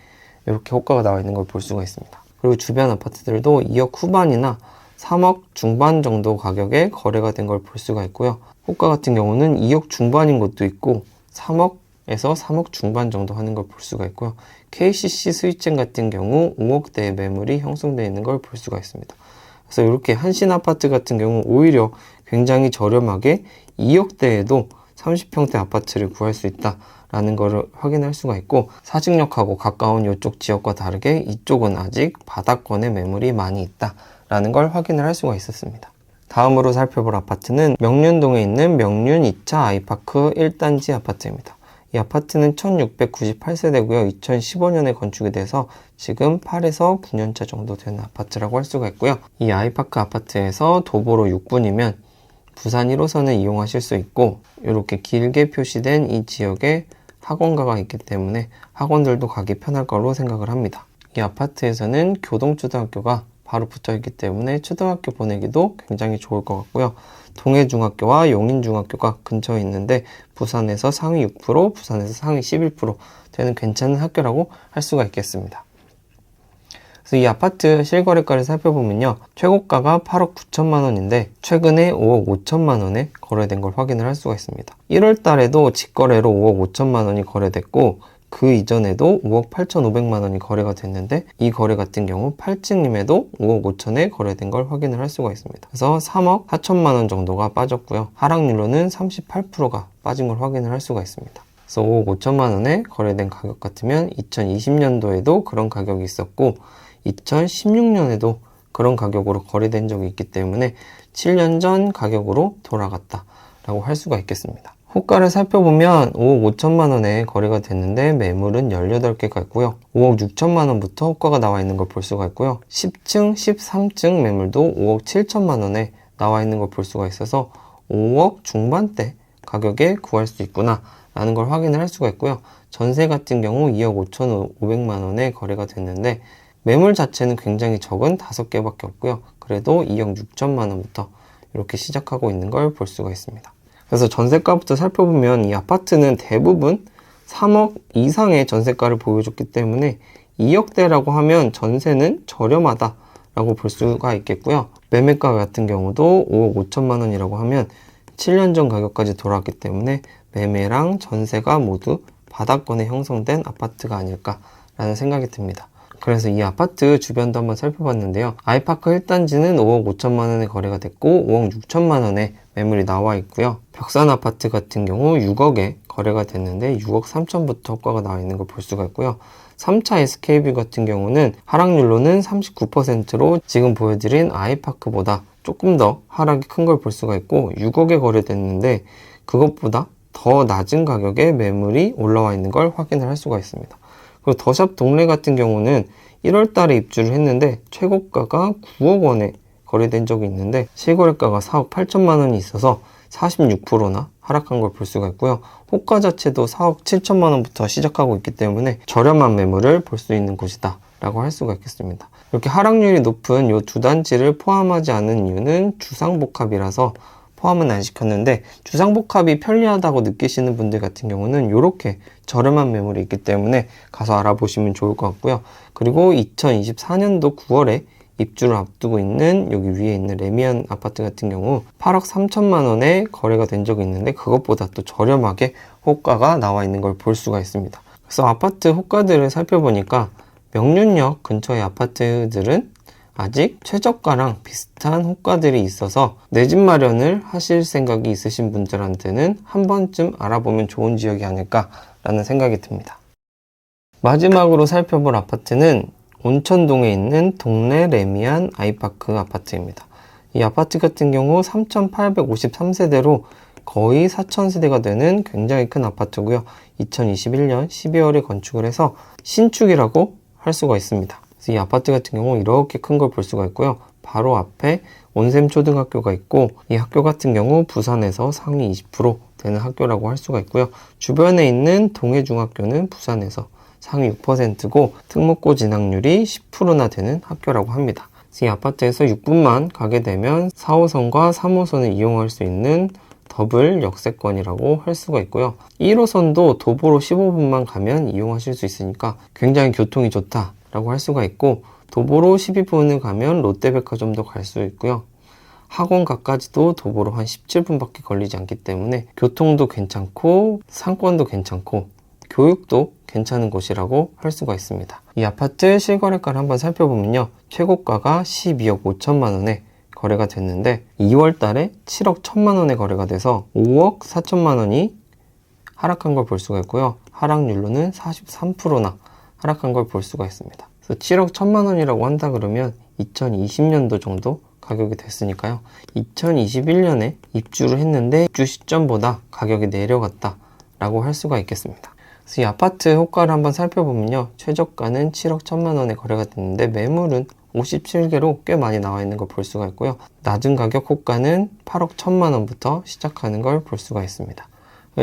이렇게 호가가 나와 있는 걸 볼 수가 있습니다. 그리고 주변 아파트들도 2억 후반이나 3억 중반 정도 가격에 거래가 된 걸 볼 수가 있고요. 호가 같은 경우는 2억 중반인 것도 있고 3억에서 3억 중반 정도 하는 걸 볼 수가 있고요. KCC 스위첸 같은 경우 5억대의 매물이 형성되어 있는 걸 볼 수가 있습니다. 그래서 이렇게 한신 아파트 같은 경우 오히려 굉장히 저렴하게 2억대에도 30평대 아파트를 구할 수 있다라는 것을 확인할 수가 있고, 사직역하고 가까운 이쪽 지역과 다르게 이쪽은 아직 바닥권의 매물이 많이 있다라는 걸 확인을 할 수가 있었습니다. 다음으로 살펴볼 아파트는 명륜동에 있는 명륜 2차 아이파크 1단지 아파트입니다. 이 아파트는 1698세대고요. 2015년에 건축이 돼서 지금 8에서 9년차 정도 되는 아파트라고 할 수가 있고요. 이 아이파크 아파트에서 도보로 6분이면 부산 1호선을 이용하실 수 있고, 이렇게 길게 표시된 이 지역에 학원가가 있기 때문에 학원들도 가기 편할 걸로 생각을 합니다. 이 아파트에서는 교동초등학교가 바로 붙어 있기 때문에 초등학교 보내기도 굉장히 좋을 것 같고요. 동해중학교와 용인중학교가 근처에 있는데 부산에서 상위 6%, 부산에서 상위 11% 되는 괜찮은 학교라고 할 수가 있겠습니다. 그래서 이 아파트 실거래가를 살펴보면요. 최고가가 8억 9천만 원인데 최근에 5억 5천만 원에 거래된 걸 확인을 할 수가 있습니다. 1월 달에도 직거래로 5억 5천만 원이 거래됐고 그 이전에도 5억 8,500만 원이 거래가 됐는데 이 거래 같은 경우 8층임에도 5억 5천에 거래된 걸 확인을 할 수가 있습니다. 그래서 3억 4천만 원 정도가 빠졌고요. 하락률로는 38%가 빠진 걸 확인을 할 수가 있습니다. 그래서 5억 5천만 원에 거래된 가격 같으면 2020년도에도 그런 가격이 있었고 2016년에도 그런 가격으로 거래된 적이 있기 때문에 7년 전 가격으로 돌아갔다라고 할 수가 있겠습니다. 호가를 살펴보면 5억 5천만 원에 거래가 됐는데 매물은 18개가 있고요. 5억 6천만 원부터 호가가 나와 있는 걸 볼 수가 있고요. 10층, 13층 매물도 5억 7천만 원에 나와 있는 걸 볼 수가 있어서 5억 중반대 가격에 구할 수 있구나 라는 걸 확인을 할 수가 있고요. 전세 같은 경우 2억 5,500만 원에 거래가 됐는데 매물 자체는 굉장히 적은 5개밖에 없고요. 그래도 2억 6천만 원부터 이렇게 시작하고 있는 걸 볼 수가 있습니다. 그래서 전세가부터 살펴보면 이 아파트는 대부분 3억 이상의 전세가를 보여줬기 때문에 2억대라고 하면 전세는 저렴하다라고 볼 수가 있겠고요. 매매가 같은 경우도 5억 5천만 원이라고 하면 7년 전 가격까지 돌아왔기 때문에 매매랑 전세가 모두 바닥권에 형성된 아파트가 아닐까라는 생각이 듭니다. 그래서 이 아파트 주변도 한번 살펴봤는데요. 아이파크 1단지는 5억 5천만 원에 거래가 됐고 5억 6천만 원에 매물이 나와 있고요. 벽산 아파트 같은 경우 6억에 거래가 됐는데 6억 3천부터 호가가 나와 있는 걸 볼 수가 있고요. 3차 SK뷰 같은 경우는 하락률로는 39%로 지금 보여드린 아이파크보다 조금 더 하락이 큰 걸 볼 수가 있고 6억에 거래됐는데 그것보다 더 낮은 가격에 매물이 올라와 있는 걸 확인을 할 수가 있습니다. 그리고 더샵 동래 같은 경우는 1월 달에 입주를 했는데 최고가가 9억 원에 거래된 적이 있는데 실거래가가 4억 8천만 원이 있어서 46%나 하락한 걸 볼 수가 있고요. 호가 자체도 4억 7천만 원부터 시작하고 있기 때문에 저렴한 매물을 볼 수 있는 곳이다 라고 할 수가 있겠습니다. 이렇게 하락률이 높은 이 두 단지를 포함하지 않은 이유는 주상복합이라서 포함은 안 시켰는데 주상복합이 편리하다고 느끼시는 분들 같은 경우는 이렇게 저렴한 매물이 있기 때문에 가서 알아보시면 좋을 것 같고요. 그리고 2024년도 9월에 입주를 앞두고 있는 여기 위에 있는 레미안 아파트 같은 경우 8억 3천만 원에 거래가 된 적이 있는데 그것보다 또 저렴하게 호가가 나와 있는 걸 볼 수가 있습니다. 그래서 아파트 호가들을 살펴보니까 명륜역 근처의 아파트들은 아직 최저가랑 비슷한 호가들이 있어서 내 집 마련을 하실 생각이 있으신 분들한테는 한 번쯤 알아보면 좋은 지역이 아닐까라는 생각이 듭니다. 마지막으로 살펴볼 아파트는 온천동에 있는 동래 레미안 아이파크 아파트입니다. 이 아파트 같은 경우 3,853세대로 거의 4,000세대가 되는 굉장히 큰 아파트고요. 2021년 12월에 건축을 해서 신축이라고 할 수가 있습니다. 그래서 이 아파트 같은 경우 이렇게 큰 걸 볼 수가 있고요. 바로 앞에 온샘초등학교가 있고 이 학교 같은 경우 부산에서 상위 20% 되는 학교라고 할 수가 있고요. 주변에 있는 동해중학교는 부산에서 상위 6%고 특목고 진학률이 10%나 되는 학교라고 합니다. 이 아파트에서 6분만 가게 되면 4호선과 3호선을 이용할 수 있는 더블 역세권이라고 할 수가 있고요. 1호선도 도보로 15분만 가면 이용하실 수 있으니까 굉장히 교통이 좋다라고 할 수가 있고 도보로 12분을 가면 롯데백화점도 갈 수 있고요. 학원가까지도 도보로 한 17분밖에 걸리지 않기 때문에 교통도 괜찮고 상권도 괜찮고 교육도 괜찮은 곳이라고 할 수가 있습니다. 이 아파트 실거래가를 한번 살펴보면요. 최고가가 12억 5천만 원에 거래가 됐는데 2월 달에 7억 1천만 원에 거래가 돼서 5억 4천만 원이 하락한 걸 볼 수가 있고요. 하락률로는 43%나 하락한 걸 볼 수가 있습니다. 그래서 7억 1천만 원이라고 한다 그러면 2020년도 정도 가격이 됐으니까요. 2021년에 입주를 했는데 입주 시점보다 가격이 내려갔다 라고 할 수가 있겠습니다. 그래서 이 아파트 호가를 한번 살펴보면요. 최저가는 7억 1천만 원에 거래가 됐는데 매물은 57개로 꽤 많이 나와 있는 걸 볼 수가 있고요. 낮은 가격 호가는 8억 1천만 원부터 시작하는 걸 볼 수가 있습니다.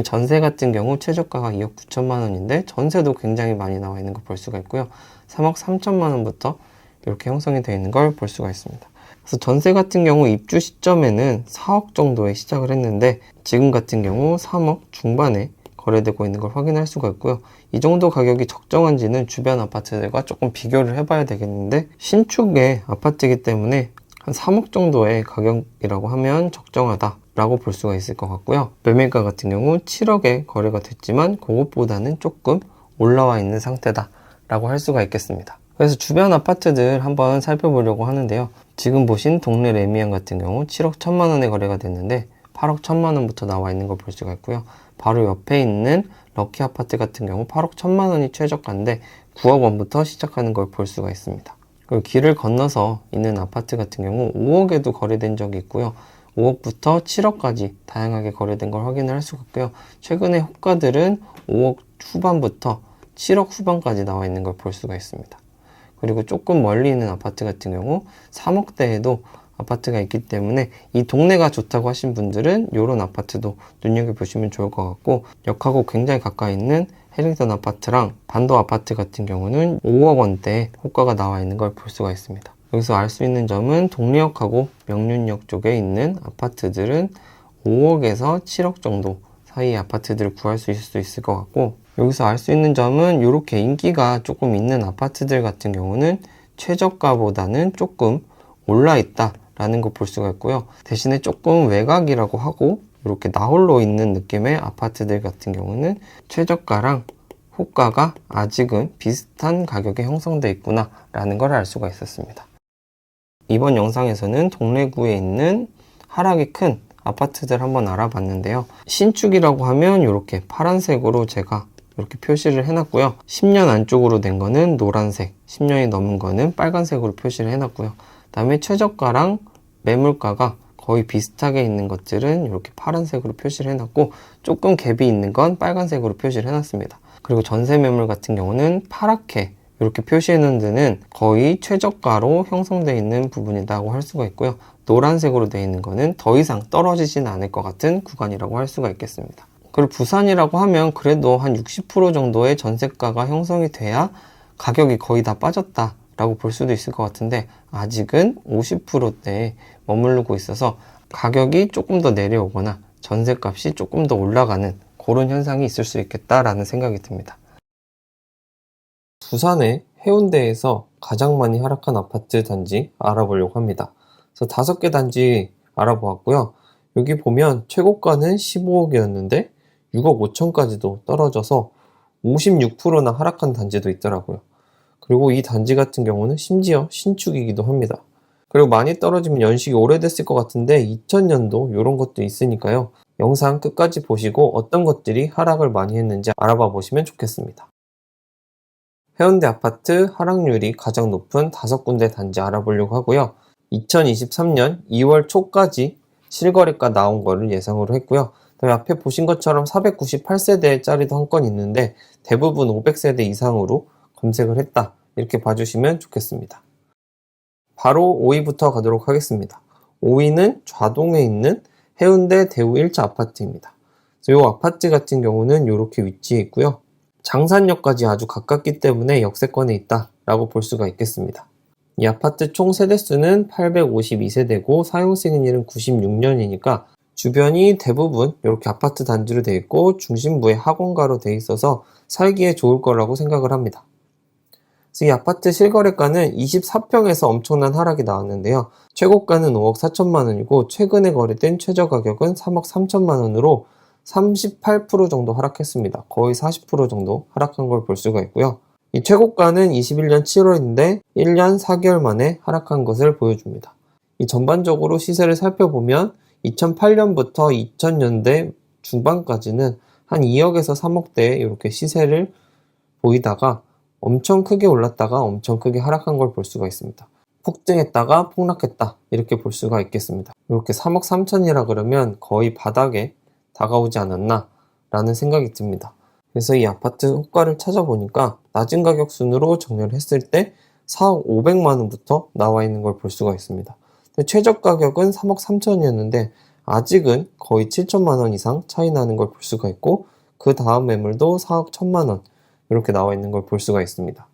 전세 같은 경우 최저가가 2억 9천만 원인데 전세도 굉장히 많이 나와 있는 걸 볼 수가 있고요. 3억 3천만 원부터 이렇게 형성이 되어 있는 걸 볼 수가 있습니다. 그래서 전세 같은 경우 입주 시점에는 4억 정도에 시작을 했는데 지금 같은 경우 3억 중반에 거래되고 있는 걸 확인할 수가 있고요. 이 정도 가격이 적정한지는 주변 아파트들과 조금 비교를 해봐야 되겠는데 신축의 아파트이기 때문에 한 3억 정도의 가격이라고 하면 적정하다라고 볼 수가 있을 것 같고요. 매매가 같은 경우 7억에 거래가 됐지만 그것보다는 조금 올라와 있는 상태다라고 할 수가 있겠습니다. 그래서 주변 아파트들 한번 살펴보려고 하는데요. 지금 보신 동네 레미안 같은 경우 7억 1천만 원에 거래가 됐는데 8억 1천만 원부터 나와 있는 걸 볼 수가 있고요. 바로 옆에 있는 럭키 아파트 같은 경우 8억 1천만 원이 최저가인데 9억 원부터 시작하는 걸 볼 수가 있습니다. 그리고 길을 건너서 있는 아파트 같은 경우 5억에도 거래된 적이 있고요. 5억부터 7억까지 다양하게 거래된 걸 확인을 할 수가 있고요. 최근에 호가들은 5억 후반부터 7억 후반까지 나와 있는 걸 볼 수가 있습니다. 그리고 조금 멀리 있는 아파트 같은 경우 3억대에도 아파트가 있기 때문에 이 동네가 좋다고 하신 분들은 이런 아파트도 눈여겨보시면 좋을 것 같고 역하고 굉장히 가까이 있는 해링턴 아파트랑 반도 아파트 같은 경우는 5억 원대에 호가가 나와 있는 걸 볼 수가 있습니다. 여기서 알 수 있는 점은 동래역하고 명륜역 쪽에 있는 아파트들은 5억에서 7억 정도 사이의 아파트들을 구할 수 있을 것 같고 여기서 알 수 있는 점은 이렇게 인기가 조금 있는 아파트들 같은 경우는 최저가보다는 조금 올라있다 라는 거 볼 수가 있고요. 대신에 조금 외곽이라고 하고 이렇게 나홀로 있는 느낌의 아파트들 같은 경우는 최저가랑 호가가 아직은 비슷한 가격에 형성되어 있구나 라는 걸 알 수가 있었습니다. 이번 영상에서는 동래구에 있는 하락이 큰 아파트들 한번 알아봤는데요. 신축이라고 하면 이렇게 파란색으로 제가 이렇게 표시를 해놨고요. 10년 안쪽으로 된 거는 노란색, 10년이 넘은 거는 빨간색으로 표시를 해놨고요. 그 다음에 최저가랑 매물가가 거의 비슷하게 있는 것들은 이렇게 파란색으로 표시를 해놨고, 조금 갭이 있는 건 빨간색으로 표시를 해놨습니다. 그리고 전세 매물 같은 경우는 파랗게 이렇게 표시해놓은 데는 거의 최저가로 형성되어 있는 부분이라고 할 수가 있고요. 노란색으로 되어 있는 거는 더 이상 떨어지진 않을 것 같은 구간이라고 할 수가 있겠습니다. 그리고 부산이라고 하면 그래도 한 60% 정도의 전세가가 형성이 돼야 가격이 거의 다 빠졌다 라고 볼 수도 있을 것 같은데, 아직은 50%대에 머무르고 있어서 가격이 조금 더 내려오거나 전세값이 조금 더 올라가는 그런 현상이 있을 수 있겠다라는 생각이 듭니다. 부산의 해운대에서 가장 많이 하락한 아파트 단지 알아보려고 합니다. 그래서 5개 단지 알아보았고요. 여기 보면 최고가는 15억이었는데 6억 5천까지도 떨어져서 56%나 하락한 단지도 있더라고요. 그리고 이 단지 같은 경우는 심지어 신축이기도 합니다. 그리고 많이 떨어지면 연식이 오래됐을 것 같은데 2000년도 이런 것도 있으니까요. 영상 끝까지 보시고 어떤 것들이 하락을 많이 했는지 알아봐 보시면 좋겠습니다. 해운대 아파트 하락률이 가장 높은 5군데 단지 알아보려고 하고요. 2023년 2월 초까지 실거래가 나온 거를 예상으로 했고요. 그다음에 앞에 보신 것처럼 498세대짜리도 한 건 있는데 대부분 500세대 이상으로 검색을 했다, 이렇게 봐주시면 좋겠습니다. 바로 5위부터 가도록 하겠습니다. 5위는 좌동에 있는 해운대 대우 1차 아파트입니다. 이 아파트 같은 경우는 이렇게 위치해 있고요. 장산역까지 아주 가깝기 때문에 역세권에 있다라고 볼 수가 있겠습니다. 이 아파트 총 세대수는 852세대고 사용승인일은 96년이니까 주변이 대부분 이렇게 아파트 단지로 되어 있고 중심부에 학원가로 되어 있어서 살기에 좋을 거라고 생각을 합니다. 그래서 이 아파트 실거래가는 24평에서 엄청난 하락이 나왔는데요. 최고가는 5억 4천만 원이고 최근에 거래된 최저 가격은 3억 3천만 원으로 38% 정도 하락했습니다. 거의 40% 정도 하락한 걸 볼 수가 있고요. 이 최고가는 21년 7월인데 1년 4개월 만에 하락한 것을 보여줍니다. 이 전반적으로 시세를 살펴보면 2008년부터 2000년대 중반까지는 한 2억에서 3억대에 이렇게 시세를 보이다가 엄청 크게 올랐다가 엄청 크게 하락한 걸 볼 수가 있습니다. 폭등했다가 폭락했다, 이렇게 볼 수가 있겠습니다. 이렇게 3억 3천이라 그러면 거의 바닥에 다가오지 않았나 라는 생각이 듭니다. 그래서 이 아파트 호가를 찾아보니까 낮은 가격 순으로 정렬을 했을 때 4억 5백만 원부터 나와 있는 걸 볼 수가 있습니다. 최저 가격은 3억 3천이었는데 아직은 거의 7천만 원 이상 차이 나는 걸 볼 수가 있고, 그 다음 매물도 4억 1천만 원 이렇게 나와 있는 걸 볼 수가 있습니다.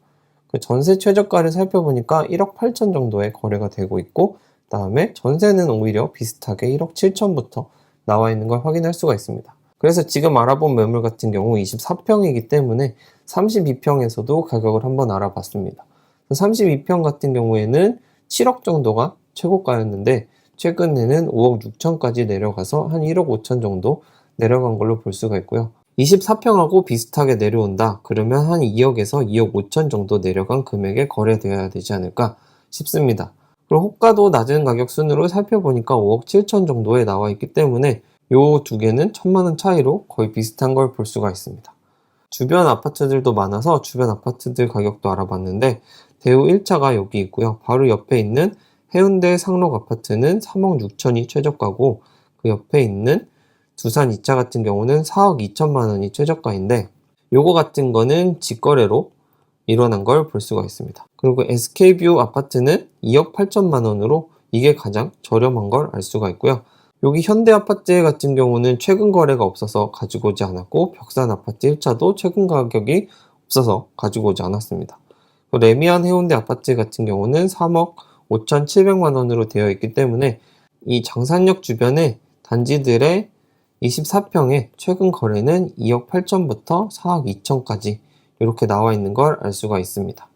그 전세 최저가를 살펴보니까 1억 8천 정도의 거래가 되고 있고, 그 다음에 전세는 오히려 비슷하게 1억 7천부터 나와 있는 걸 확인할 수가 있습니다. 그래서 지금 알아본 매물 같은 경우 24평이기 때문에 32평에서도 가격을 한번 알아봤습니다. 32평 같은 경우에는 7억 정도가 최고가였는데 최근에는 5억 6천까지 내려가서 한 1억 5천 정도 내려간 걸로 볼 수가 있고요. 24평하고 비슷하게 내려온다 그러면 한 2억에서 2억 5천 정도 내려간 금액에 거래되어야 되지 않을까 싶습니다. 그리고 호가도 낮은 가격 순으로 살펴보니까 5억 7천 정도에 나와 있기 때문에 요 두 개는 1천만 원 차이로 거의 비슷한 걸 볼 수가 있습니다. 주변 아파트들도 많아서 주변 아파트들 가격도 알아봤는데 대우 1차가 여기 있고요. 바로 옆에 있는 해운대 상록 아파트는 3억 6천이 최저가고, 그 옆에 있는 두산 2차 같은 경우는 4억 2천만 원이 최저가인데 요거 같은 거는 직거래로 일어난 걸 볼 수가 있습니다. 그리고 SK뷰 아파트는 2억 8천만 원으로 이게 가장 저렴한 걸 알 수가 있고요. 여기 현대 아파트 같은 경우는 최근 거래가 없어서 가지고 오지 않았고, 벽산 아파트 1차도 최근 가격이 없어서 가지고 오지 않았습니다. 레미안 해운대 아파트 같은 경우는 3억 5,700만 원으로 되어 있기 때문에 이 장산역 주변의 단지들의 24평의 최근 거래는 2억 8천부터 4억 2천까지 이렇게 나와 있는 걸 알 수가 있습니다.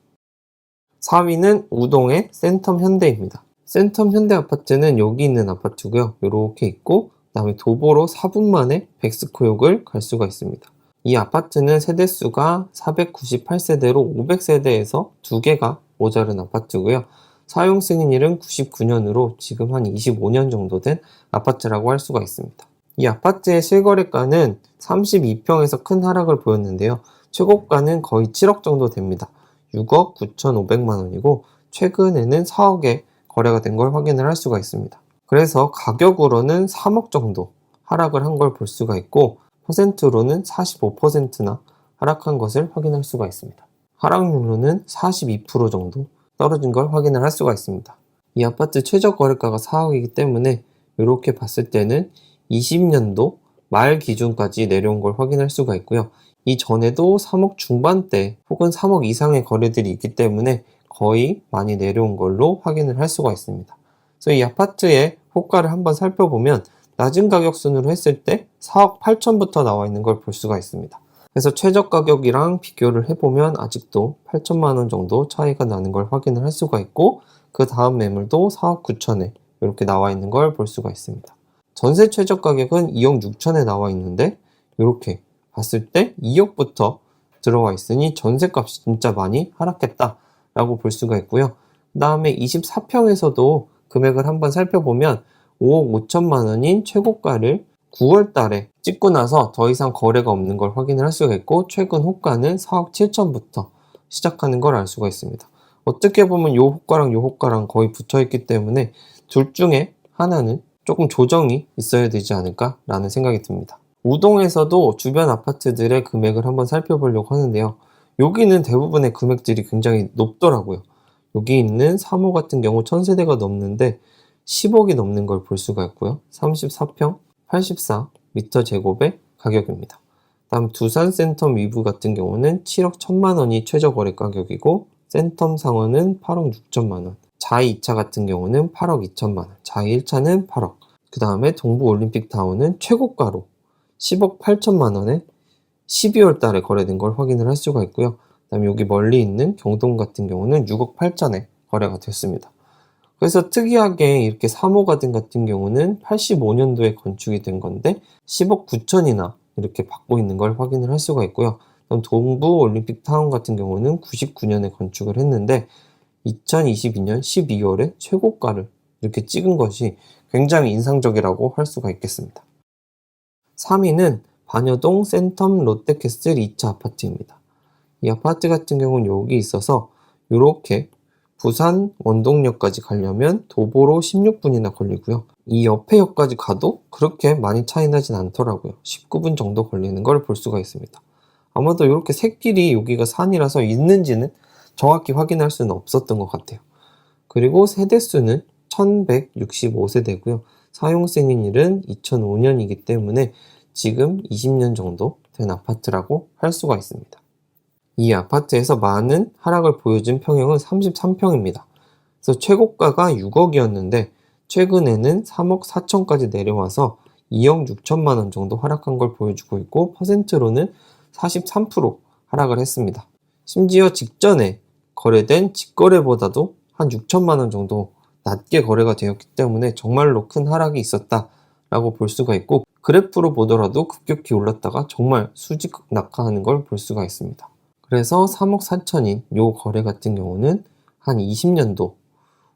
4위는 우동의 센텀 현대입니다. 센텀 현대 아파트는 여기 있는 아파트고요. 이렇게 있고, 그 다음에 도보로 4분 만에 백스코역을 갈 수가 있습니다. 이 아파트는 세대수가 498세대로 500세대에서 2개가 모자른 아파트고요. 사용 승인일은 99년으로 지금 한 25년 정도 된 아파트라고 할 수가 있습니다. 이 아파트의 실거래가는 32평에서 큰 하락을 보였는데요. 최고가는 거의 7억 정도 됩니다. 6억 9,500만 원이고 최근에는 4억에 거래가 된 걸 확인을 할 수가 있습니다. 그래서 가격으로는 3억 정도 하락을 한 걸 볼 수가 있고 퍼센트로는 45%나 하락한 것을 확인할 수가 있습니다. 하락률로는 42% 정도 떨어진 걸 확인을 할 수가 있습니다. 이 아파트 최저 거래가가 4억이기 때문에 이렇게 봤을 때는 20년도 말 기준까지 내려온 걸 확인할 수가 있고요. 이전에도 3억 중반대 혹은 3억 이상의 거래들이 있기 때문에 거의 많이 내려온 걸로 확인을 할 수가 있습니다. 그래서 이 아파트의 호가를 한번 살펴보면 낮은 가격 순으로 했을 때 4억 8천부터 나와 있는 걸 볼 수가 있습니다. 그래서 최저 가격이랑 비교를 해보면 아직도 8천만 원 정도 차이가 나는 걸 확인을 할 수가 있고 그 다음 매물도 4억 9천에 이렇게 나와 있는 걸 볼 수가 있습니다. 전세 최저 가격은 2억 6천에 나와 있는데 이렇게 봤을 때 2억부터 들어와 있으니 전세값이 진짜 많이 하락했다라고 볼 수가 있고요. 그 다음에 24평에서도 금액을 한번 살펴보면 5억 5천만 원인 최고가를 9월 달에 찍고 나서 더 이상 거래가 없는 걸 확인을 할 수가 있고 최근 호가는 4억 7천부터 시작하는 걸 알 수가 있습니다. 어떻게 보면 요 호가랑 요 호가랑 거의 붙어 있기 때문에 둘 중에 하나는 조금 조정이 있어야 되지 않을까 라는 생각이 듭니다. 우동에서도 주변 아파트들의 금액을 한번 살펴보려고 하는데요. 여기는 대부분의 금액들이 굉장히 높더라고요. 여기 있는 3호 같은 경우 1000세대가 넘는데 10억이 넘는 걸 볼 수가 있고요. 34평 84m 제곱의 가격입니다. 다음 두산 센텀 위브 같은 경우는 7억 1천만 원이 최저 거래 가격이고 센텀 상원은 8억 6천만 원, 자이 2차 같은 경우는 8억 2천만 원, 자이 1차는 8억. 그 다음에 동부 올림픽 타운은 최고가로 10억 8천만 원에 12월 달에 거래된 걸 확인을 할 수가 있고요. 그 다음에 여기 멀리 있는 경동 같은 경우는 6억 8천에 거래가 됐습니다. 그래서 특이하게 이렇게 3호 가든 같은 경우는 85년도에 건축이 된 건데 10억 9천이나 이렇게 받고 있는 걸 확인을 할 수가 있고요. 동부 올림픽 타운 같은 경우는 99년에 건축을 했는데 2022년 12월에 최고가를 이렇게 찍은 것이 굉장히 인상적이라고 할 수가 있겠습니다. 3위는 반여동 센텀 롯데캐슬 2차 아파트입니다. 이 아파트 같은 경우는 여기 있어서 이렇게 부산 원동역까지 가려면 도보로 16분이나 걸리고요. 이 옆에 역까지 가도 그렇게 많이 차이 나진 않더라고요. 19분 정도 걸리는 걸 볼 수가 있습니다. 아마도 이렇게 샛길이 여기가 산이라서 있는지는 정확히 확인할 수는 없었던 것 같아요. 그리고 세대수는 1165세대고요. 사용 승인일은 2005년이기 때문에 지금 20년 정도 된 아파트라고 할 수가 있습니다. 이 아파트에서 많은 하락을 보여준 평형은 33평입니다. 그래서 최고가가 6억이었는데 최근에는 3억 4천까지 내려와서 2억 6천만 원 정도 하락한 걸 보여주고 있고 퍼센트로는 43% 하락을 했습니다. 심지어 직전에 거래된 직거래보다도 한 6천만 원 정도 낮게 거래가 되었기 때문에 정말로 큰 하락이 있었다라고 볼 수가 있고 그래프로 보더라도 급격히 올랐다가 정말 수직 낙하하는 걸 볼 수가 있습니다. 그래서 3억 4천인 요 거래 같은 경우는 한 20년도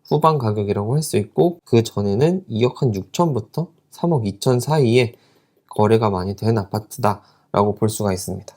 후반 가격이라고 할 수 있고 그 전에는 2억 한 6천부터 3억 2천 사이에 거래가 많이 된 아파트다라고 볼 수가 있습니다.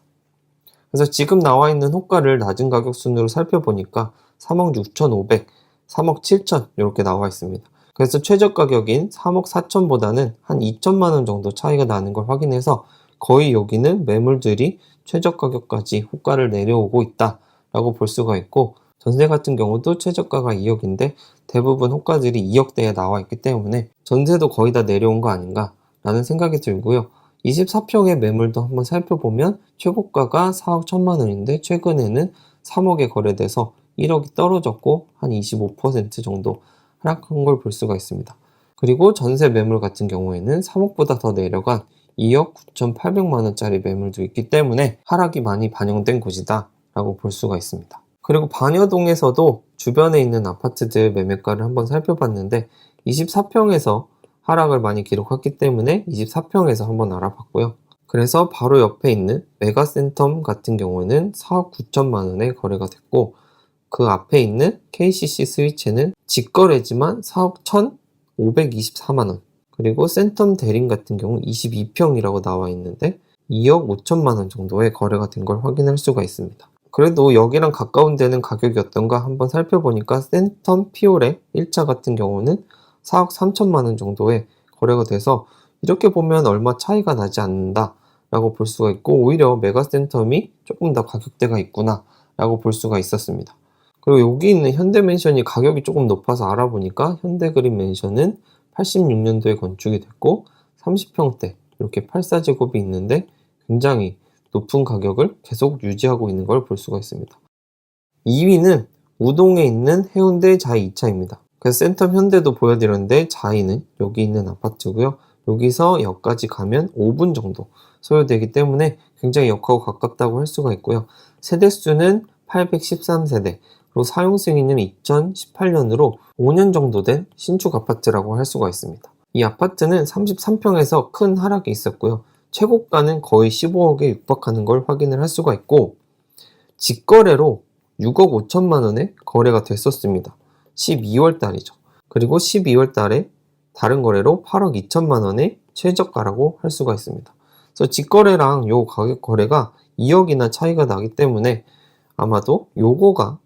그래서 지금 나와 있는 호가를 낮은 가격 순으로 살펴보니까 3억 6천5백, 3억 7천 이렇게 나와 있습니다. 그래서 최저 가격인 3억 4천보다는 한 2천만 원 정도 차이가 나는 걸 확인해서 거의 여기는 매물들이 최저 가격까지 호가를 내려오고 있다라고 볼 수가 있고 전세 같은 경우도 최저가가 2억인데 대부분 호가들이 2억대에 나와 있기 때문에 전세도 거의 다 내려온 거 아닌가 라는 생각이 들고요. 24평의 매물도 한번 살펴보면 최고가가 4억 1천만 원인데 최근에는 3억에 거래돼서 1억이 떨어졌고 한 25% 정도 하락한 걸 볼 수가 있습니다. 그리고 전세 매물 같은 경우에는 3억보다 더 내려간 2억 9,800만 원짜리 매물도 있기 때문에 하락이 많이 반영된 곳이다 라고 볼 수가 있습니다. 그리고 반여동에서도 주변에 있는 아파트들 매매가를 한번 살펴봤는데 24평에서 하락을 많이 기록했기 때문에 24평에서 한번 알아봤고요. 그래서 바로 옆에 있는 메가센텀 같은 경우는 4억 9천만 원에 거래가 됐고, 그 앞에 있는 KCC 스위치는 직거래지만 4억 1,524만 원, 그리고 센텀 대림 같은 경우 22평이라고 나와 있는데 2억 5천만 원 정도의 거래가 된 걸 확인할 수가 있습니다. 그래도 여기랑 가까운 데는 가격이 어떤가 한번 살펴보니까 센텀 피올의 1차 같은 경우는 4억 3천만 원 정도의 거래가 돼서 이렇게 보면 얼마 차이가 나지 않는다 라고 볼 수가 있고, 오히려 메가센텀이 조금 더 가격대가 있구나 라고 볼 수가 있었습니다. 그리고 여기 있는 현대맨션이 가격이 조금 높아서 알아보니까 현대그린맨션은 86년도에 건축이 됐고 30평대 이렇게 84제곱이 있는데 굉장히 높은 가격을 계속 유지하고 있는 걸 볼 수가 있습니다. 2위는 우동에 있는 해운대 자이 2차입니다. 그래서 센텀 현대도 보여드렸는데 자이는 여기 있는 아파트고요. 여기서 역까지 가면 5분 정도 소요되기 때문에 굉장히 역하고 가깝다고 할 수가 있고요. 세대수는 813세대, 그리고 사용 승인은 2018년으로 5년 정도 된 신축 아파트라고 할 수가 있습니다. 이 아파트는 33평에서 큰 하락이 있었고요. 최고가는 거의 15억에 육박하는 걸 확인을 할 수가 있고, 직거래로 6억 5천만 원에 거래가 됐었습니다. 12월 달이죠. 그리고 12월 달에 다른 거래로 8억 2천만 원의 최저가라고 할 수가 있습니다. 그래서 직거래랑 요 가격 거래가 2억이나 차이가 나기 때문에 아마도 요거가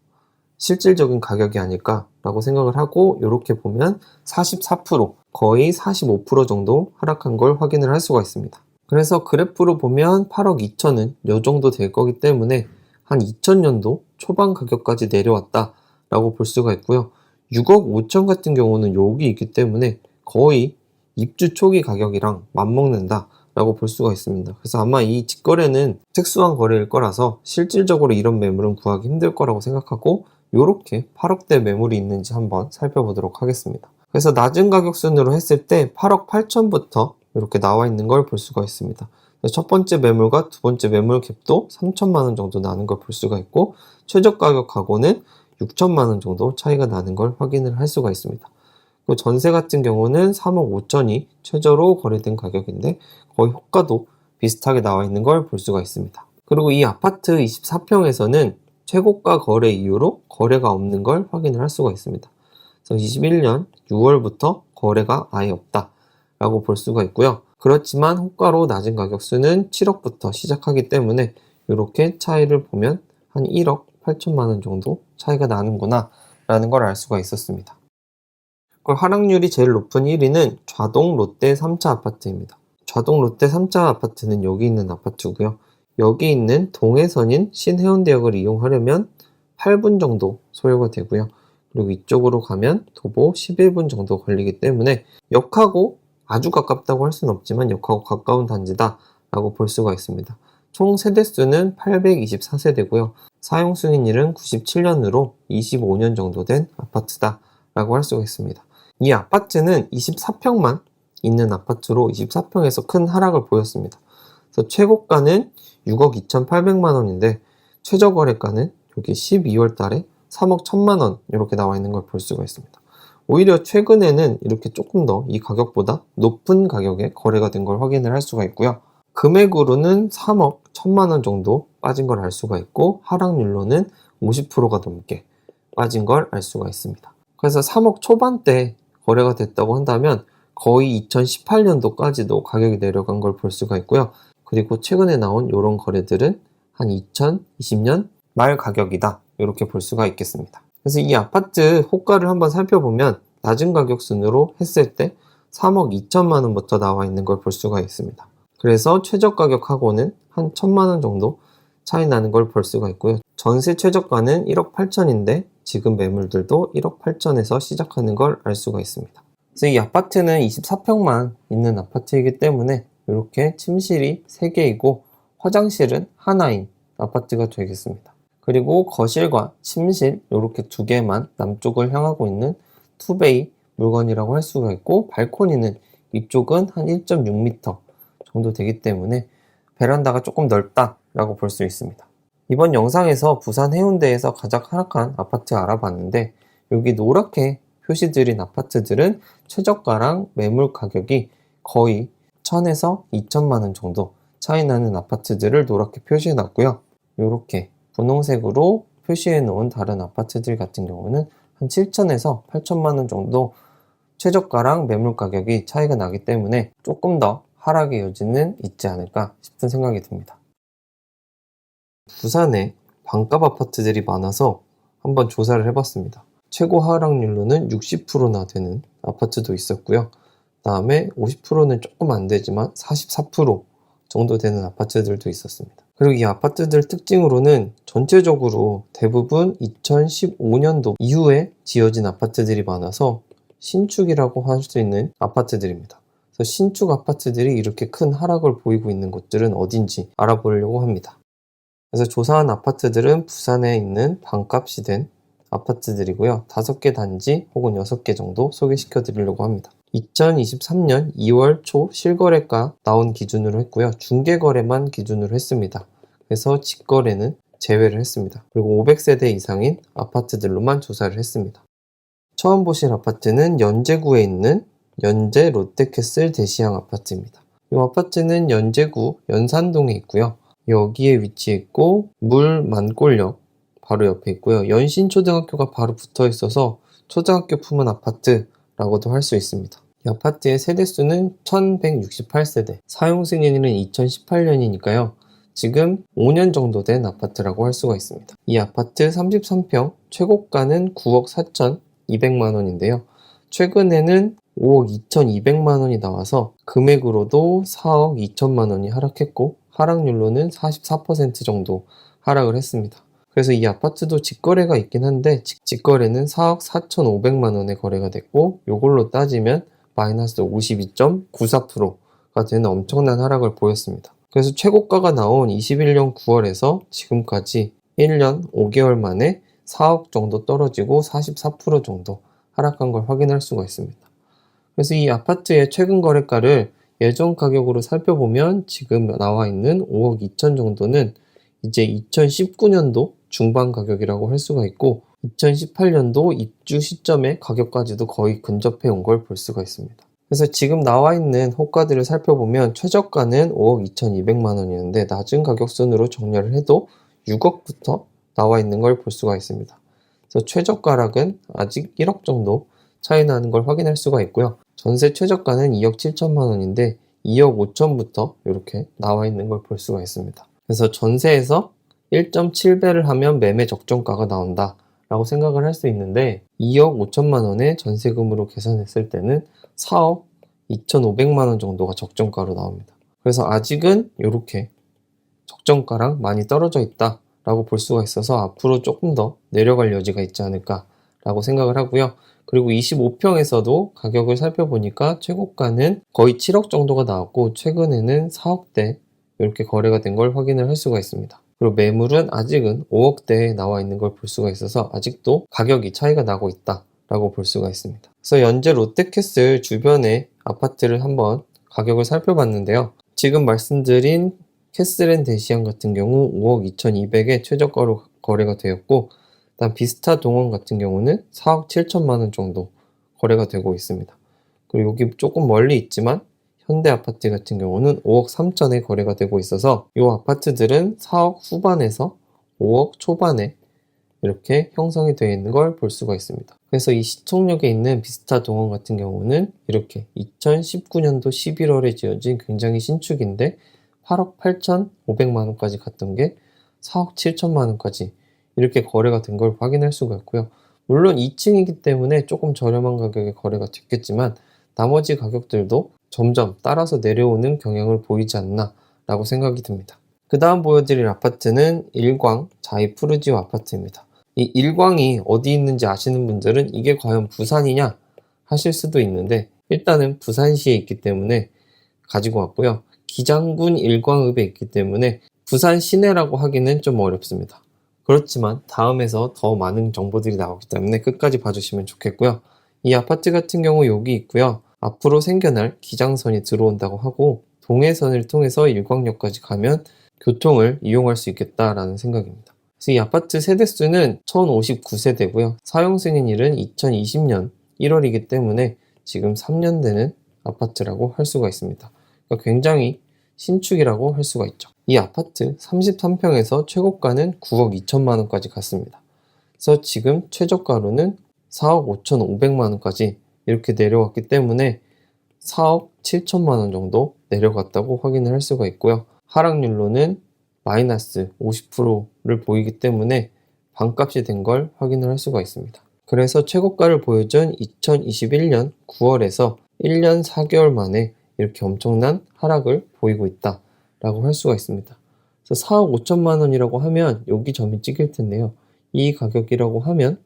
실질적인 가격이 아닐까라고 생각을 하고, 이렇게 보면 44%, 거의 45% 정도 하락한 걸 확인을 할 수가 있습니다. 그래서 그래프로 보면 8억 2천은 요 정도 될 거기 때문에 한 2000년도 초반 가격까지 내려왔다라고 볼 수가 있고요. 6억 5천 같은 경우는 여기 있기 때문에 거의 입주 초기 가격이랑 맞먹는다라고 볼 수가 있습니다. 그래서 아마 이 직거래는 특수한 거래일 거라서 실질적으로 이런 매물은 구하기 힘들 거라고 생각하고, 이렇게 8억대 매물이 있는지 한번 살펴보도록 하겠습니다. 그래서 낮은 가격 순으로 했을 때 8억 8천부터 이렇게 나와 있는 걸 볼 수가 있습니다. 첫 번째 매물과 두 번째 매물 갭도 3천만 원 정도 나는 걸 볼 수가 있고, 최저 가격하고는 6천만 원 정도 차이가 나는 걸 확인을 할 수가 있습니다. 그리고 전세 같은 경우는 3억 5천이 최저로 거래된 가격인데 거의 호가도 비슷하게 나와 있는 걸 볼 수가 있습니다. 그리고 이 아파트 24평에서는 최고가 거래 이후로 거래가 없는 걸 확인을 할 수가 있습니다. 그래서 21년 6월부터 거래가 아예 없다라고 볼 수가 있고요. 그렇지만 호가로 낮은 가격수는 7억부터 시작하기 때문에 이렇게 차이를 보면 한 1억 8천만 원 정도 차이가 나는구나 라는 걸 알 수가 있었습니다. 하락률이 제일 높은 1위는 좌동 롯데 3차 아파트입니다. 좌동 롯데 3차 아파트는 여기 있는 아파트고요. 여기 있는 동해선인 신해운대역을 이용하려면 8분 정도 소요가 되고요. 그리고 이쪽으로 가면 도보 11분 정도 걸리기 때문에 역하고 아주 가깝다고 할 수는 없지만 역하고 가까운 단지다 라고 볼 수가 있습니다. 총 세대수는 824세대고요. 사용 승인일은 97년으로 25년 정도 된 아파트다 라고 할 수가 있습니다. 이 아파트는 24평만 있는 아파트로 24평에서 큰 하락을 보였습니다. 그래서 최고가는 6억 2,800만 원인데 최저 거래가는 여기 12월 달에 3억 1천만 원 이렇게 나와 있는 걸 볼 수가 있습니다. 오히려 최근에는 이렇게 조금 더 이 가격보다 높은 가격에 거래가 된 걸 확인을 할 수가 있고요. 금액으로는 3억 1천만 원 정도 빠진 걸 알 수가 있고, 하락률로는 50%가 넘게 빠진 걸 알 수가 있습니다. 그래서 3억 초반대 거래가 됐다고 한다면 거의 2018년도까지도 가격이 내려간 걸 볼 수가 있고요. 그리고 최근에 나온 이런 거래들은 한 2020년 말 가격이다 이렇게 볼 수가 있겠습니다. 그래서 이 아파트 호가를 한번 살펴보면 낮은 가격 순으로 했을 때 3억 2천만 원부터 나와 있는 걸 볼 수가 있습니다. 그래서 최저 가격하고는 한 1천만 원 정도 차이 나는 걸 볼 수가 있고요. 전세 최저가는 1억 8천인데 지금 매물들도 1억 8천에서 시작하는 걸 알 수가 있습니다. 그래서 이 아파트는 24평만 있는 아파트이기 때문에 이렇게 침실이 3개이고 화장실은 하나인 아파트가 되겠습니다. 그리고 거실과 침실 이렇게 2개만 남쪽을 향하고 있는 투베이 물건이라고 할 수가 있고, 발코니는 이쪽은 한 1.6m 정도 되기 때문에 베란다가 조금 넓다라고 볼 수 있습니다. 이번 영상에서 부산 해운대에서 가장 하락한 아파트 알아봤는데, 여기 노랗게 표시드린 아파트들은 최저가랑 매물 가격이 거의 1,000에서 2천만 원 정도 차이 나는 아파트들을 노랗게 표시해 놨고요. 이렇게 분홍색으로 표시해 놓은 다른 아파트들 같은 경우는 한 7천에서 8천만 원 정도 최저가랑 매물 가격이 차이가 나기 때문에 조금 더 하락의 여지는 있지 않을까 싶은 생각이 듭니다. 부산에 반값 아파트들이 많아서 한번 조사를 해봤습니다. 최고 하락률로는 60%나 되는 아파트도 있었고요. 다음에 50%는 조금 안 되지만 44% 정도 되는 아파트들도 있었습니다. 그리고 이 아파트들 특징으로는 전체적으로 대부분 2015년도 이후에 지어진 아파트들이 많아서 신축이라고 할 수 있는 아파트들입니다. 그래서 신축 아파트들이 이렇게 큰 하락을 보이고 있는 곳들은 어딘지 알아보려고 합니다. 그래서 조사한 아파트들은 부산에 있는 반값이 된 아파트들이고요. 5개 단지 혹은 6개 정도 소개시켜 드리려고 합니다. 2023년 2월 초 실거래가 나온 기준으로 했고요. 중개거래만 기준으로 했습니다. 그래서 직거래는 제외를 했습니다. 그리고 500세대 이상인 아파트들로만 조사를 했습니다. 처음 보실 아파트는 연제구에 있는 연제 롯데캐슬 대시양 아파트입니다. 이 아파트는 연제구 연산동에 있고요. 여기에 위치해 있고 물 만골역 바로 옆에 있고요. 연신초등학교가 바로 붙어 있어서 초등학교 품은 아파트라고도 할 수 있습니다. 이 아파트의 세대수는 1168세대, 사용 승인일은 2018년이니까요. 지금 5년 정도 된 아파트라고 할 수가 있습니다. 이 아파트 33평 최고가는 9억 4,200만 원인데요. 최근에는 5억 2,200만 원이 나와서 금액으로도 4억 2천만 원이 하락했고 하락률로는 44% 정도 하락을 했습니다. 그래서 이 아파트도 직거래가 있긴 한데 직거래는 4억 4,500만 원에 거래가 됐고 이걸로 따지면 마이너스 52.94%가 되는 엄청난 하락을 보였습니다. 그래서 최고가가 나온 21년 9월에서 지금까지 1년 5개월 만에 4억 정도 떨어지고 44% 정도 하락한 걸 확인할 수가 있습니다. 그래서 이 아파트의 최근 거래가를 예전 가격으로 살펴보면 지금 나와 있는 5억 2천 정도는 이제 2019년도 중반 가격이라고 할 수가 있고 2018년도 입주 시점의 가격까지도 거의 근접해 온 걸 볼 수가 있습니다. 그래서 지금 나와 있는 호가들을 살펴보면 최저가는 5억 2,200만 원이었는데 낮은 가격순으로 정렬을 해도 6억부터 나와 있는 걸 볼 수가 있습니다. 그래서 최저가락은 아직 1억 정도 차이 나는 걸 확인할 수가 있고요. 전세 최저가는 2억 7천만 원인데 2억 5천부터 이렇게 나와 있는 걸 볼 수가 있습니다. 그래서 전세에서 1.7배를 하면 매매 적정가가 나온다 라고 생각을 할 수 있는데 2억 5천만 원의 전세금으로 계산했을 때는 4억 2,500만 원 정도가 적정가로 나옵니다. 그래서 아직은 이렇게 적정가랑 많이 떨어져 있다 라고 볼 수가 있어서 앞으로 조금 더 내려갈 여지가 있지 않을까 라고 생각을 하고요. 그리고 25평에서도 가격을 살펴보니까 최고가는 거의 7억 정도가 나왔고 최근에는 4억대 이렇게 거래가 된 걸 확인을 할 수가 있습니다. 그리고 매물은 아직은 5억대에 나와 있는 걸 볼 수가 있어서 아직도 가격이 차이가 나고 있다 라고 볼 수가 있습니다. 그래서 연제 롯데캐슬 주변의 아파트를 한번 가격을 살펴봤는데요. 지금 말씀드린 캐슬앤 대시양 같은 경우 5억 2,200에 최저가로 거래가 되었고 다음 비스타 동원 같은 경우는 4억 7천만 원 정도 거래가 되고 있습니다. 그리고 여기 조금 멀리 있지만 현대 아파트 같은 경우는 5억 3천에 거래가 되고 있어서 이 아파트들은 4억 후반에서 5억 초반에 이렇게 형성이 되어 있는 걸 볼 수가 있습니다. 그래서 이 시청역에 있는 비스타 동원 같은 경우는 이렇게 2019년도 11월에 지어진 굉장히 신축인데 8억 8,500만 원까지 갔던 게 4억 7천만 원까지 이렇게 거래가 된 걸 확인할 수가 있고요. 물론 2층이기 때문에 조금 저렴한 가격에 거래가 됐겠지만 나머지 가격들도 점점 따라서 내려오는 경향을 보이지 않나 라고 생각이 듭니다. 그 다음 보여드릴 아파트는 일광 자이푸르지오 아파트입니다. 이 일광이 어디 있는지 아시는 분들은 이게 과연 부산이냐 하실 수도 있는데 일단은 부산시에 있기 때문에 가지고 왔고요. 기장군 일광읍에 있기 때문에 부산 시내라고 하기는 좀 어렵습니다. 그렇지만 다음에서 더 많은 정보들이 나오기 때문에 끝까지 봐주시면 좋겠고요. 이 아파트 같은 경우 여기 있고요. 앞으로 생겨날 기장선이 들어온다고 하고 동해선을 통해서 일광역까지 가면 교통을 이용할 수 있겠다라는 생각입니다. 그래서 이 아파트 세대수는 1059세대고요. 사용 승인일은 2020년 1월이기 때문에 지금 3년 되는 아파트라고 할 수가 있습니다. 그러니까 굉장히 신축이라고 할 수가 있죠. 이 아파트 33평에서 최고가는 9억 2천만 원까지 갔습니다. 그래서 지금 최저가로는 4억 5,500만 원까지 이렇게 내려왔기 때문에 4억 7천만 원 정도 내려갔다고 확인을 할 수가 있고요. 하락률로는 마이너스 50%를 보이기 때문에 반값이 된 걸 확인을 할 수가 있습니다. 그래서 최고가를 보여준 2021년 9월에서 1년 4개월 만에 이렇게 엄청난 하락을 보이고 있다라고 할 수가 있습니다. 그래서 4억 5천만 원이라고 하면 여기 점이 찍힐 텐데요. 이 가격이라고 하면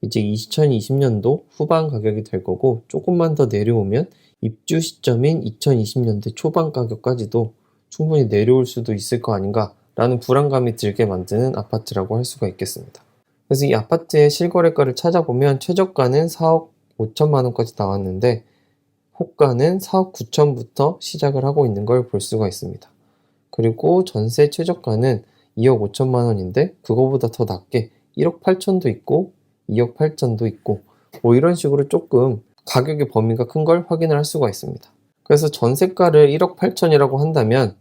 이제 2020년도 후반 가격이 될 거고, 조금만 더 내려오면 입주 시점인 2020년대 초반 가격까지도 충분히 내려올 수도 있을 거 아닌가 라는 불안감이 들게 만드는 아파트라고 할 수가 있겠습니다. 그래서 이 아파트의 실거래가를 찾아보면 최저가는 4억 5천만 원까지 나왔는데 호가는 4억 9천부터 시작을 하고 있는 걸 볼 수가 있습니다. 그리고 전세 최저가는 2억 5천만 원인데 그거보다 더 낮게 1억 8천도 있고 2억 8천도 있고 뭐 이런 식으로 조금 가격의 범위가 큰 걸 확인을 할 수가 있습니다. 그래서 전세가를 1억 8천이라고 한다면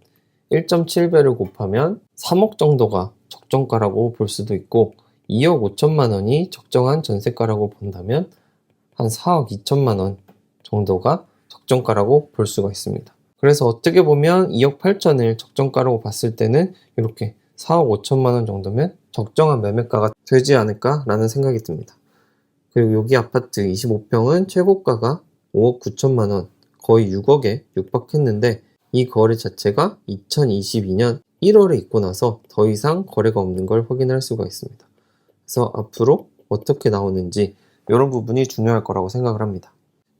1.7배를 곱하면 3억 정도가 적정가라고 볼 수도 있고, 2억 5천만 원이 적정한 전세가라고 본다면 한 4억 2천만 원 정도가 적정가라고 볼 수가 있습니다. 그래서 어떻게 보면 2억 8천을 적정가라고 봤을 때는 이렇게 4억 5천만 원 정도면 적정한 매매가가 되지 않을까라는 생각이 듭니다. 그리고 여기 아파트 25평은 최고가가 5억 9천만 원, 거의 6억에 육박했는데 이 거래 자체가 2022년 1월에 있고 나서 더 이상 거래가 없는 걸 확인할 수가 있습니다. 그래서 앞으로 어떻게 나오는지 이런 부분이 중요할 거라고 생각을 합니다.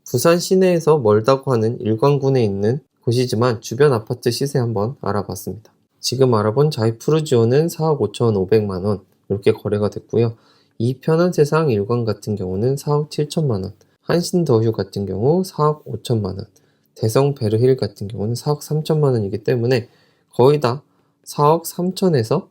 부산 시내에서 멀다고 하는 일광군에 있는 곳이지만 주변 아파트 시세 한번 알아봤습니다. 지금 알아본 자이푸르지오는 4억 5,500만 원 이렇게 거래가 됐고요. 이 편한 세상 일광 같은 경우는 4억 7천만 원, 한신더휴 같은 경우 4억 5천만 원, 대성 베르힐 같은 경우는 4억 3천만 원이기 때문에 거의 다 4억 3천에서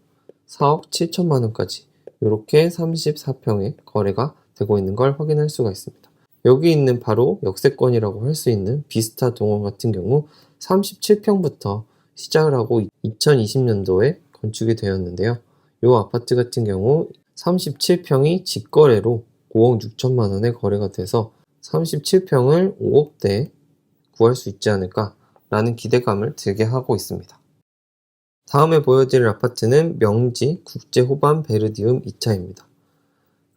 4억 7천만 원까지 이렇게 34평의 거래가 되고 있는 걸 확인할 수가 있습니다. 여기 있는 바로 역세권이라고 할 수 있는 비스타 동원 같은 경우 37평부터 시작을 하고 2020년도에 건축이 되었는데요. 이 아파트 같은 경우 37평이 직거래로 5억 6천만 원에 거래가 돼서 37평을 5억대에 구할 수 있지 않을까 라는 기대감을 들게 하고 있습니다. 다음에 보여드릴 아파트는 명지 국제호반 베르디움 2차입니다.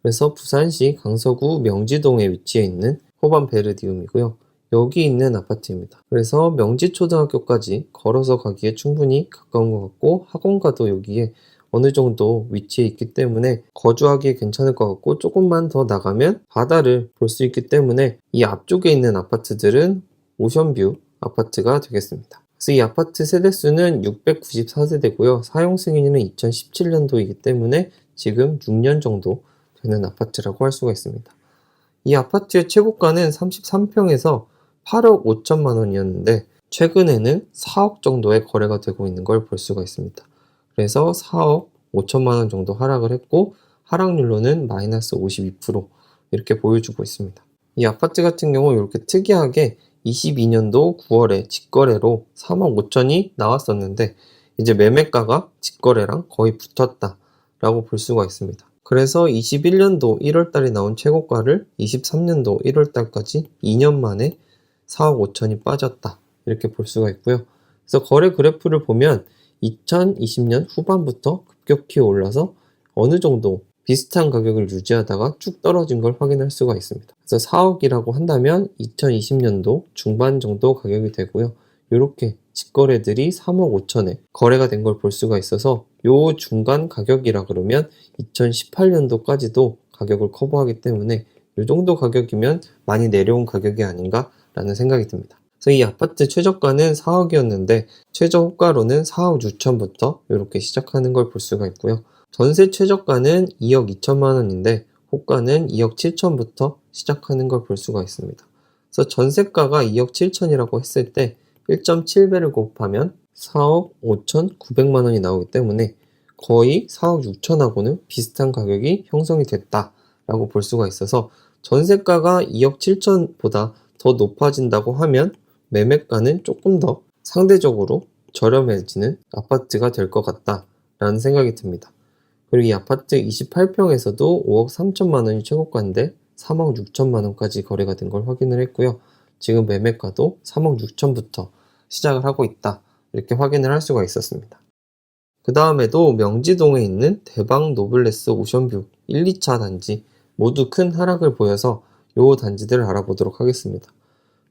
그래서 부산시 강서구 명지동에 위치해 있는 호반 베르디움이고요. 여기 있는 아파트입니다. 그래서 명지초등학교까지 걸어서 가기에 충분히 가까운 것 같고 학원가도 여기에 어느 정도 위치해 있기 때문에 거주하기에 괜찮을 것 같고, 조금만 더 나가면 바다를 볼 수 있기 때문에 이 앞쪽에 있는 아파트들은 오션뷰 아파트가 되겠습니다. 그래서 이 아파트 세대수는 694세대고요. 사용 승인은 2017년도이기 때문에 지금 6년 정도 되는 아파트라고 할 수가 있습니다. 이 아파트의 최고가는 33평에서 8억 5천만 원이었는데 최근에는 4억 정도의 거래가 되고 있는 걸 볼 수가 있습니다. 그래서 4억 5천만 원 정도 하락을 했고 하락률로는 마이너스 52% 이렇게 보여주고 있습니다. 이 아파트 같은 경우 이렇게 특이하게 22년도 9월에 직거래로 3억 5천이 나왔었는데 이제 매매가가 직거래랑 거의 붙었다라고 볼 수가 있습니다. 그래서 21년도 1월달에 나온 최고가를 23년도 1월달까지 2년 만에 4억 5천이 빠졌다 이렇게 볼 수가 있고요. 그래서 거래 그래프를 보면 2020년 후반부터 급격히 올라서 어느 정도 비슷한 가격을 유지하다가 쭉 떨어진 걸 확인할 수가 있습니다. 그래서 4억이라고 한다면 2020년도 중반 정도 가격이 되고요. 이렇게 직거래들이 3억 5천에 거래가 된 걸 볼 수가 있어서 요 중간 가격이라 그러면 2018년도까지도 가격을 커버하기 때문에 이 정도 가격이면 많이 내려온 가격이 아닌가 라는 생각이 듭니다. 그래서 이 아파트 최저가는 4억이었는데 최저 호가로는 4억 6천부터 이렇게 시작하는 걸 볼 수가 있고요. 전세 최저가는 2억 2천만 원인데 호가는 2억 7천부터 시작하는 걸 볼 수가 있습니다. 그래서 전세가가 2억 7천이라고 했을 때 1.7배를 곱하면 4억 5천 9백만 원이 나오기 때문에 거의 4억 6천하고는 비슷한 가격이 형성이 됐다라고 볼 수가 있어서 전세가가 2억 7천보다 더 높아진다고 하면 매매가는 조금 더 상대적으로 저렴해지는 아파트가 될 것 같다라는 생각이 듭니다. 그리고 이 아파트 28평에서도 5억 3천만 원이 최고가인데 3억 6천만 원까지 거래가 된 걸 확인을 했고요. 지금 매매가도 3억 6천부터 시작을 하고 있다. 이렇게 확인을 할 수가 있었습니다. 그 다음에도 명지동에 있는 대방 노블레스 오션뷰 1, 2차 단지 모두 큰 하락을 보여서 이 단지들을 알아보도록 하겠습니다.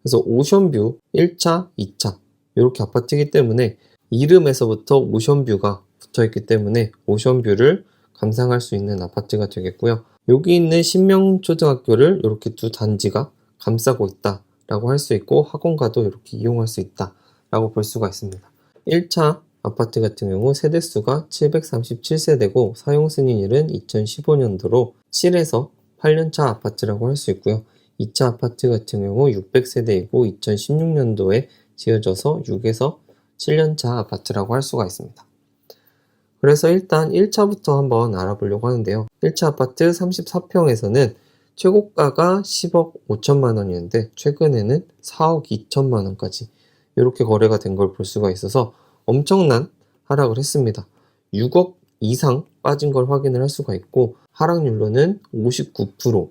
그래서 오션뷰 1차, 2차 이렇게 아파트이기 때문에 이름에서부터 오션뷰가 붙어있기 때문에 오션뷰를 감상할 수 있는 아파트가 되겠고요. 여기 있는 신명초등학교를 이렇게 두 단지가 감싸고 있다라고 할 수 있고 학원가도 이렇게 이용할 수 있다라고 볼 수가 있습니다. 1차 아파트 같은 경우 세대수가 737세대고 사용 승인일은 2015년도로 7에서 8년차 아파트라고 할 수 있고요. 2차 아파트 같은 경우 600세대이고 2016년도에 지어져서 6에서 7년차 아파트라고 할 수가 있습니다. 그래서 일단 1차부터 한번 알아보려고 하는데요. 1차 아파트 34평에서는 최고가가 10억 5천만 원이었는데 최근에는 4억 2천만 원까지 이렇게 거래가 된 걸 볼 수가 있어서 엄청난 하락을 했습니다. 6억 이상 빠진 걸 확인을 할 수가 있고 하락률로는 59%,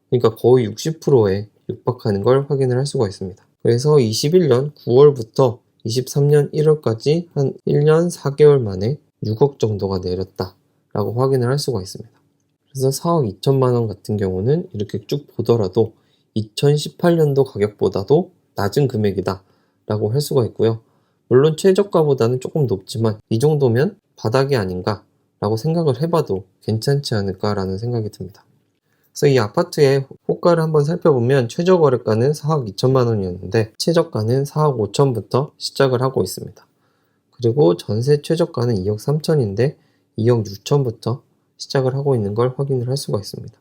그러니까 거의 60%에 육박하는 걸 확인을 할 수가 있습니다. 그래서 21년 9월부터 23년 1월까지 한 1년 4개월 만에 6억 정도가 내렸다라고 확인을 할 수가 있습니다. 그래서 4억 2천만 원 같은 경우는 이렇게 쭉 보더라도 2018년도 가격보다도 낮은 금액이다 라고 할 수가 있고요. 물론 최저가보다는 조금 높지만 이 정도면 바닥이 아닌가 라고 생각을 해봐도 괜찮지 않을까 라는 생각이 듭니다. 그래서 이 아파트의 호가를 한번 살펴보면 최저 거래가는 4억 2천만 원이었는데 최저가는 4억 5천부터 시작을 하고 있습니다. 그리고 전세 최저가는 2억 3천인데 2억 6천부터 시작을 하고 있는 걸 확인을 할 수가 있습니다.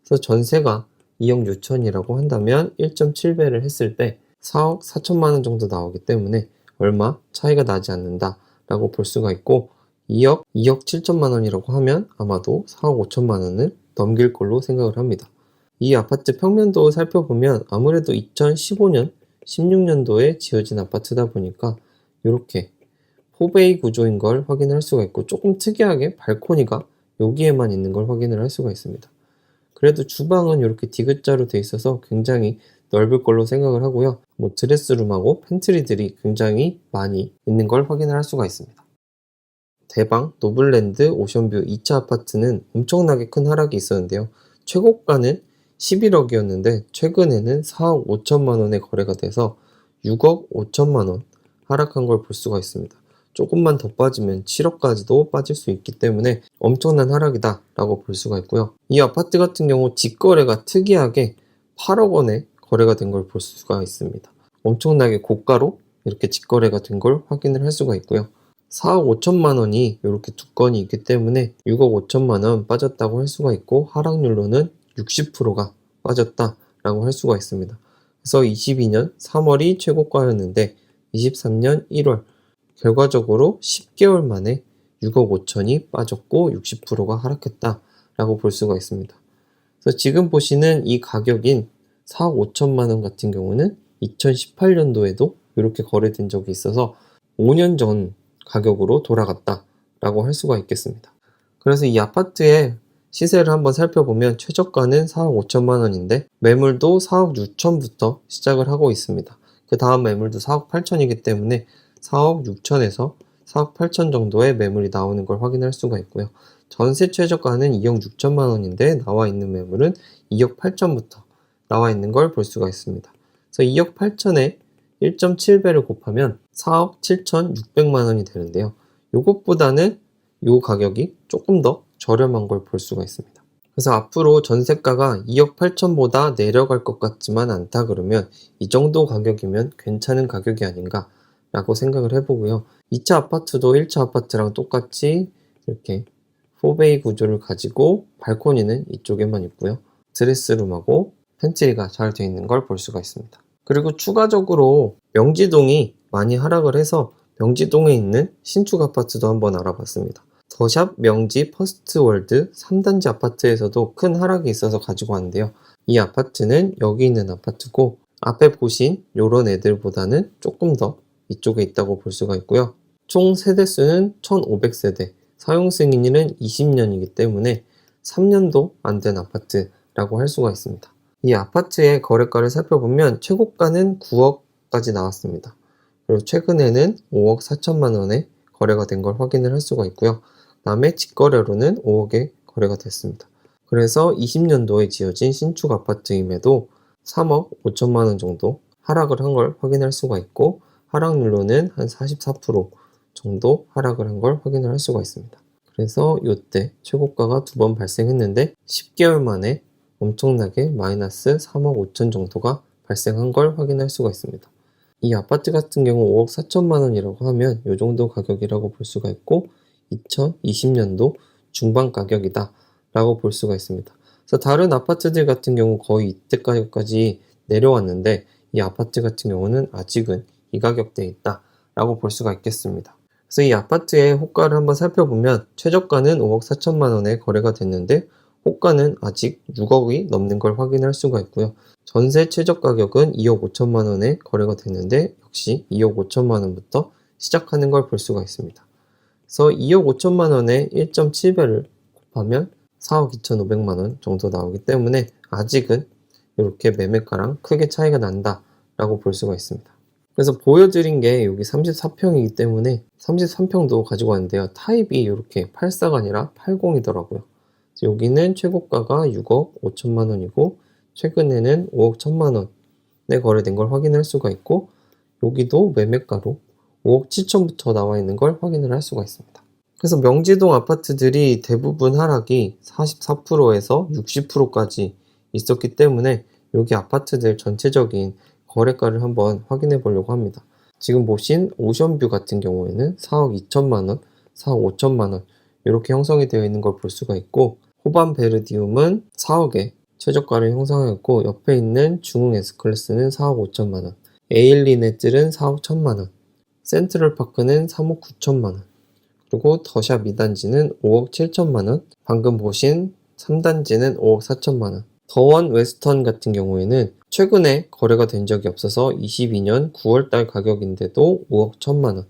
그래서 전세가 2억 6천이라고 한다면 1.7배를 했을 때 4억 4천만 원 정도 나오기 때문에 얼마 차이가 나지 않는다 라고 볼 수가 있고 2억 7천만 원이라고 하면 아마도 4억 5천만 원을 넘길 걸로 생각을 합니다. 이 아파트 평면도 살펴보면 아무래도 2015년, 16년도에 지어진 아파트다 보니까 이렇게 포베이 구조인 걸 확인을 할 수가 있고 조금 특이하게 발코니가 여기에만 있는 걸 확인을 할 수가 있습니다. 그래도 주방은 이렇게 디귿자로 돼 있어서 굉장히 넓을 걸로 생각을 하고요. 드레스룸하고 팬트리들이 굉장히 많이 있는 걸 확인을 할 수가 있습니다. 대방 노블랜드 오션뷰 2차 아파트는 엄청나게 큰 하락이 있었는데요. 최고가는 11억이었는데 최근에는 4억 5천만 원에 거래가 돼서 6억 5천만 원 하락한 걸 볼 수가 있습니다. 조금만 더 빠지면 7억까지도 빠질 수 있기 때문에 엄청난 하락이다 라고 볼 수가 있고요. 이 아파트 같은 경우 직거래가 특이하게 8억 원에 거래가 된 걸 볼 수가 있습니다. 엄청나게 고가로 이렇게 직거래가 된 걸 확인을 할 수가 있고요. 4억 5천만 원이 이렇게 두 건이 있기 때문에 6억 5천만 원 빠졌다고 할 수가 있고 하락률로는 60%가 빠졌다라고 할 수가 있습니다. 그래서 22년 3월이 최고가였는데 23년 1월 결과적으로 10개월 만에 6억 5천이 빠졌고 60%가 하락했다라고 볼 수가 있습니다. 그래서 지금 보시는 이 가격인 4억 5천만 원 같은 경우는 2018년도에도 이렇게 거래된 적이 있어서 5년 전 가격으로 돌아갔다라고 할 수가 있겠습니다. 그래서 이 아파트의 시세를 한번 살펴보면 최저가는 4억 5천만 원인데 매물도 4억 6천부터 시작을 하고 있습니다. 그 다음 매물도 4억 8천이기 때문에 4억 6천에서 4억 8천 정도의 매물이 나오는 걸 확인할 수가 있고요. 전세 최저가는 2억 6천만 원인데 나와 있는 매물은 2억 8천부터 나와 있는 걸 볼 수가 있습니다. 그래서 2억 8천에 1.7배를 곱하면 4억 7천6백만 원이 되는데요. 이것보다는 이 가격이 조금 더 저렴한 걸 볼 수가 있습니다. 그래서 앞으로 전세가가 2억 8천보다 내려갈 것 같지만 않다 그러면 이 정도 가격이면 괜찮은 가격이 아닌가 라고 생각을 해보고요. 2차 아파트도 1차 아파트랑 똑같이 이렇게 4베이 구조를 가지고 발코니는 이쪽에만 있고요. 드레스룸하고 팬트리가 잘 되어 있는 걸 볼 수가 있습니다. 그리고 추가적으로 명지동이 많이 하락을 해서 명지동에 있는 신축 아파트도 한번 알아봤습니다. 더샵 명지 퍼스트월드 3단지 아파트에서도 큰 하락이 있어서 가지고 왔는데요. 이 아파트는 여기 있는 아파트고 앞에 보신 요런 애들보다는 조금 더 이쪽에 있다고 볼 수가 있고요. 총 세대수는 1500세대, 사용 승인일은 20년이기 때문에 3년도 안 된 아파트라고 할 수가 있습니다. 이 아파트의 거래가를 살펴보면 최고가는 9억까지 나왔습니다. 그리고 최근에는 5억 4천만 원에 거래가 된 걸 확인을 할 수가 있고요. 다음에 직거래로는 5억에 거래가 됐습니다. 그래서 20년도에 지어진 신축 아파트임에도 3억 5천만 원 정도 하락을 한 걸 확인할 수가 있고, 하락률로는 한 44% 정도 하락을 한 걸 확인을 할 수가 있습니다. 그래서 이때 최고가가 두 번 발생했는데 10개월 만에 엄청나게 마이너스 3억 5천 정도가 발생한 걸 확인할 수가 있습니다. 이 아파트 같은 경우 5억 4천만 원이라고 하면 이 정도 가격이라고 볼 수가 있고, 2020년도 중반 가격이다 라고 볼 수가 있습니다. 그래서 다른 아파트들 같은 경우 거의 이때 가격까지 내려왔는데, 이 아파트 같은 경우는 아직은 이 가격대에 있다 라고 볼 수가 있겠습니다. 그래서 이 아파트의 호가를 한번 살펴보면 최저가는 5억 4천만 원에 거래가 됐는데 호가는 아직 6억이 넘는 걸 확인할 수가 있고요. 전세 최저 가격은 2억 5천만 원에 거래가 됐는데 역시 2억 5천만 원부터 시작하는 걸 볼 수가 있습니다. 그래서 2억 5천만 원에 1.7배를 곱하면 4억 2,500만 원 정도 나오기 때문에 아직은 이렇게 매매가랑 크게 차이가 난다 라고 볼 수가 있습니다. 그래서 보여드린 게 여기 34평이기 때문에 33평도 가지고 왔는데요. 타입이 이렇게 84가 아니라 80이더라고요. 여기는 최고가가 6억 5천만 원이고 최근에는 5억 1천만 원에 거래된 걸 확인할 수가 있고, 여기도 매매가로 5억 7천부터 나와 있는 걸 확인을 할 수가 있습니다. 그래서 명지동 아파트들이 대부분 하락이 44%에서 60%까지 있었기 때문에 여기 아파트들 전체적인 거래가를 한번 확인해 보려고 합니다. 지금 보신 오션뷰 같은 경우에는 4억 2천만 원, 4억 5천만 원 이렇게 형성이 되어 있는 걸 볼 수가 있고, 호반 베르디움은 4억에 최저가를 형성하였고, 옆에 있는 중흥 S클래스는 4억 5천만 원, 에일리넷들은 4억 1천만 원, 센트럴파크는 3억 9천만 원, 그리고 더샵 2단지는 5억 7천만 원, 방금 보신 3단지는 5억 4천만 원, 더원 웨스턴 같은 경우에는 최근에 거래가 된 적이 없어서 22년 9월달 가격인데도 5억 1천만 원,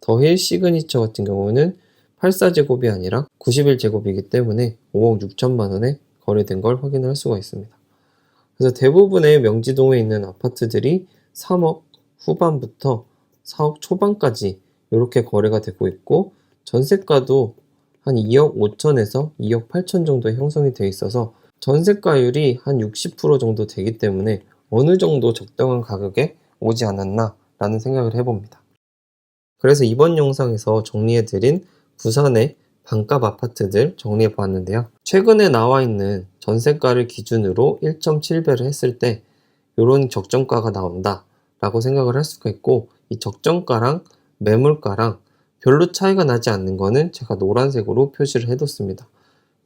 더힐 시그니처 같은 경우는 84제곱이 아니라 91제곱이기 때문에 5억 6천만 원에 거래된 걸 확인할 수가 있습니다. 그래서 대부분의 명지동에 있는 아파트들이 3억 후반부터 4억 초반까지 이렇게 거래가 되고 있고, 전세가도 한 2억 5천에서 2억 8천 정도 형성이 되어 있어서 전세가율이 한 60% 정도 되기 때문에 어느 정도 적당한 가격에 오지 않았나 라는 생각을 해봅니다. 그래서 이번 영상에서 정리해드린 부산의 반값 아파트들 정리해 보았는데요. 최근에 나와 있는 전세가를 기준으로 1.7배를 했을 때 이런 적정가가 나온다 라고 생각을 할 수가 있고, 이 적정가랑 매물가랑 별로 차이가 나지 않는 거는 제가 노란색으로 표시를 해뒀습니다.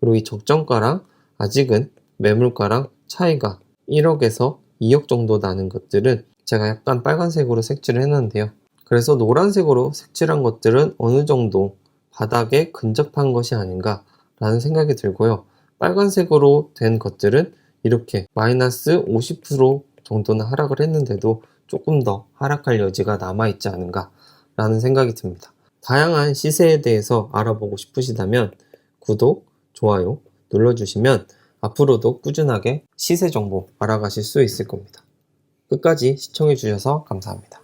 그리고 이 적정가랑 아직은 매물가랑 차이가 1억에서 2억 정도 나는 것들은 제가 약간 빨간색으로 색칠을 해놨는데요. 그래서 노란색으로 색칠한 것들은 어느 정도 바닥에 근접한 것이 아닌가 라는 생각이 들고요. 빨간색으로 된 것들은 이렇게 마이너스 50% 정도는 하락을 했는데도 조금 더 하락할 여지가 남아있지 않은가 라는 생각이 듭니다. 다양한 시세에 대해서 알아보고 싶으시다면 구독, 좋아요 눌러주시면 앞으로도 꾸준하게 시세 정보 알아가실 수 있을 겁니다. 끝까지 시청해 주셔서 감사합니다.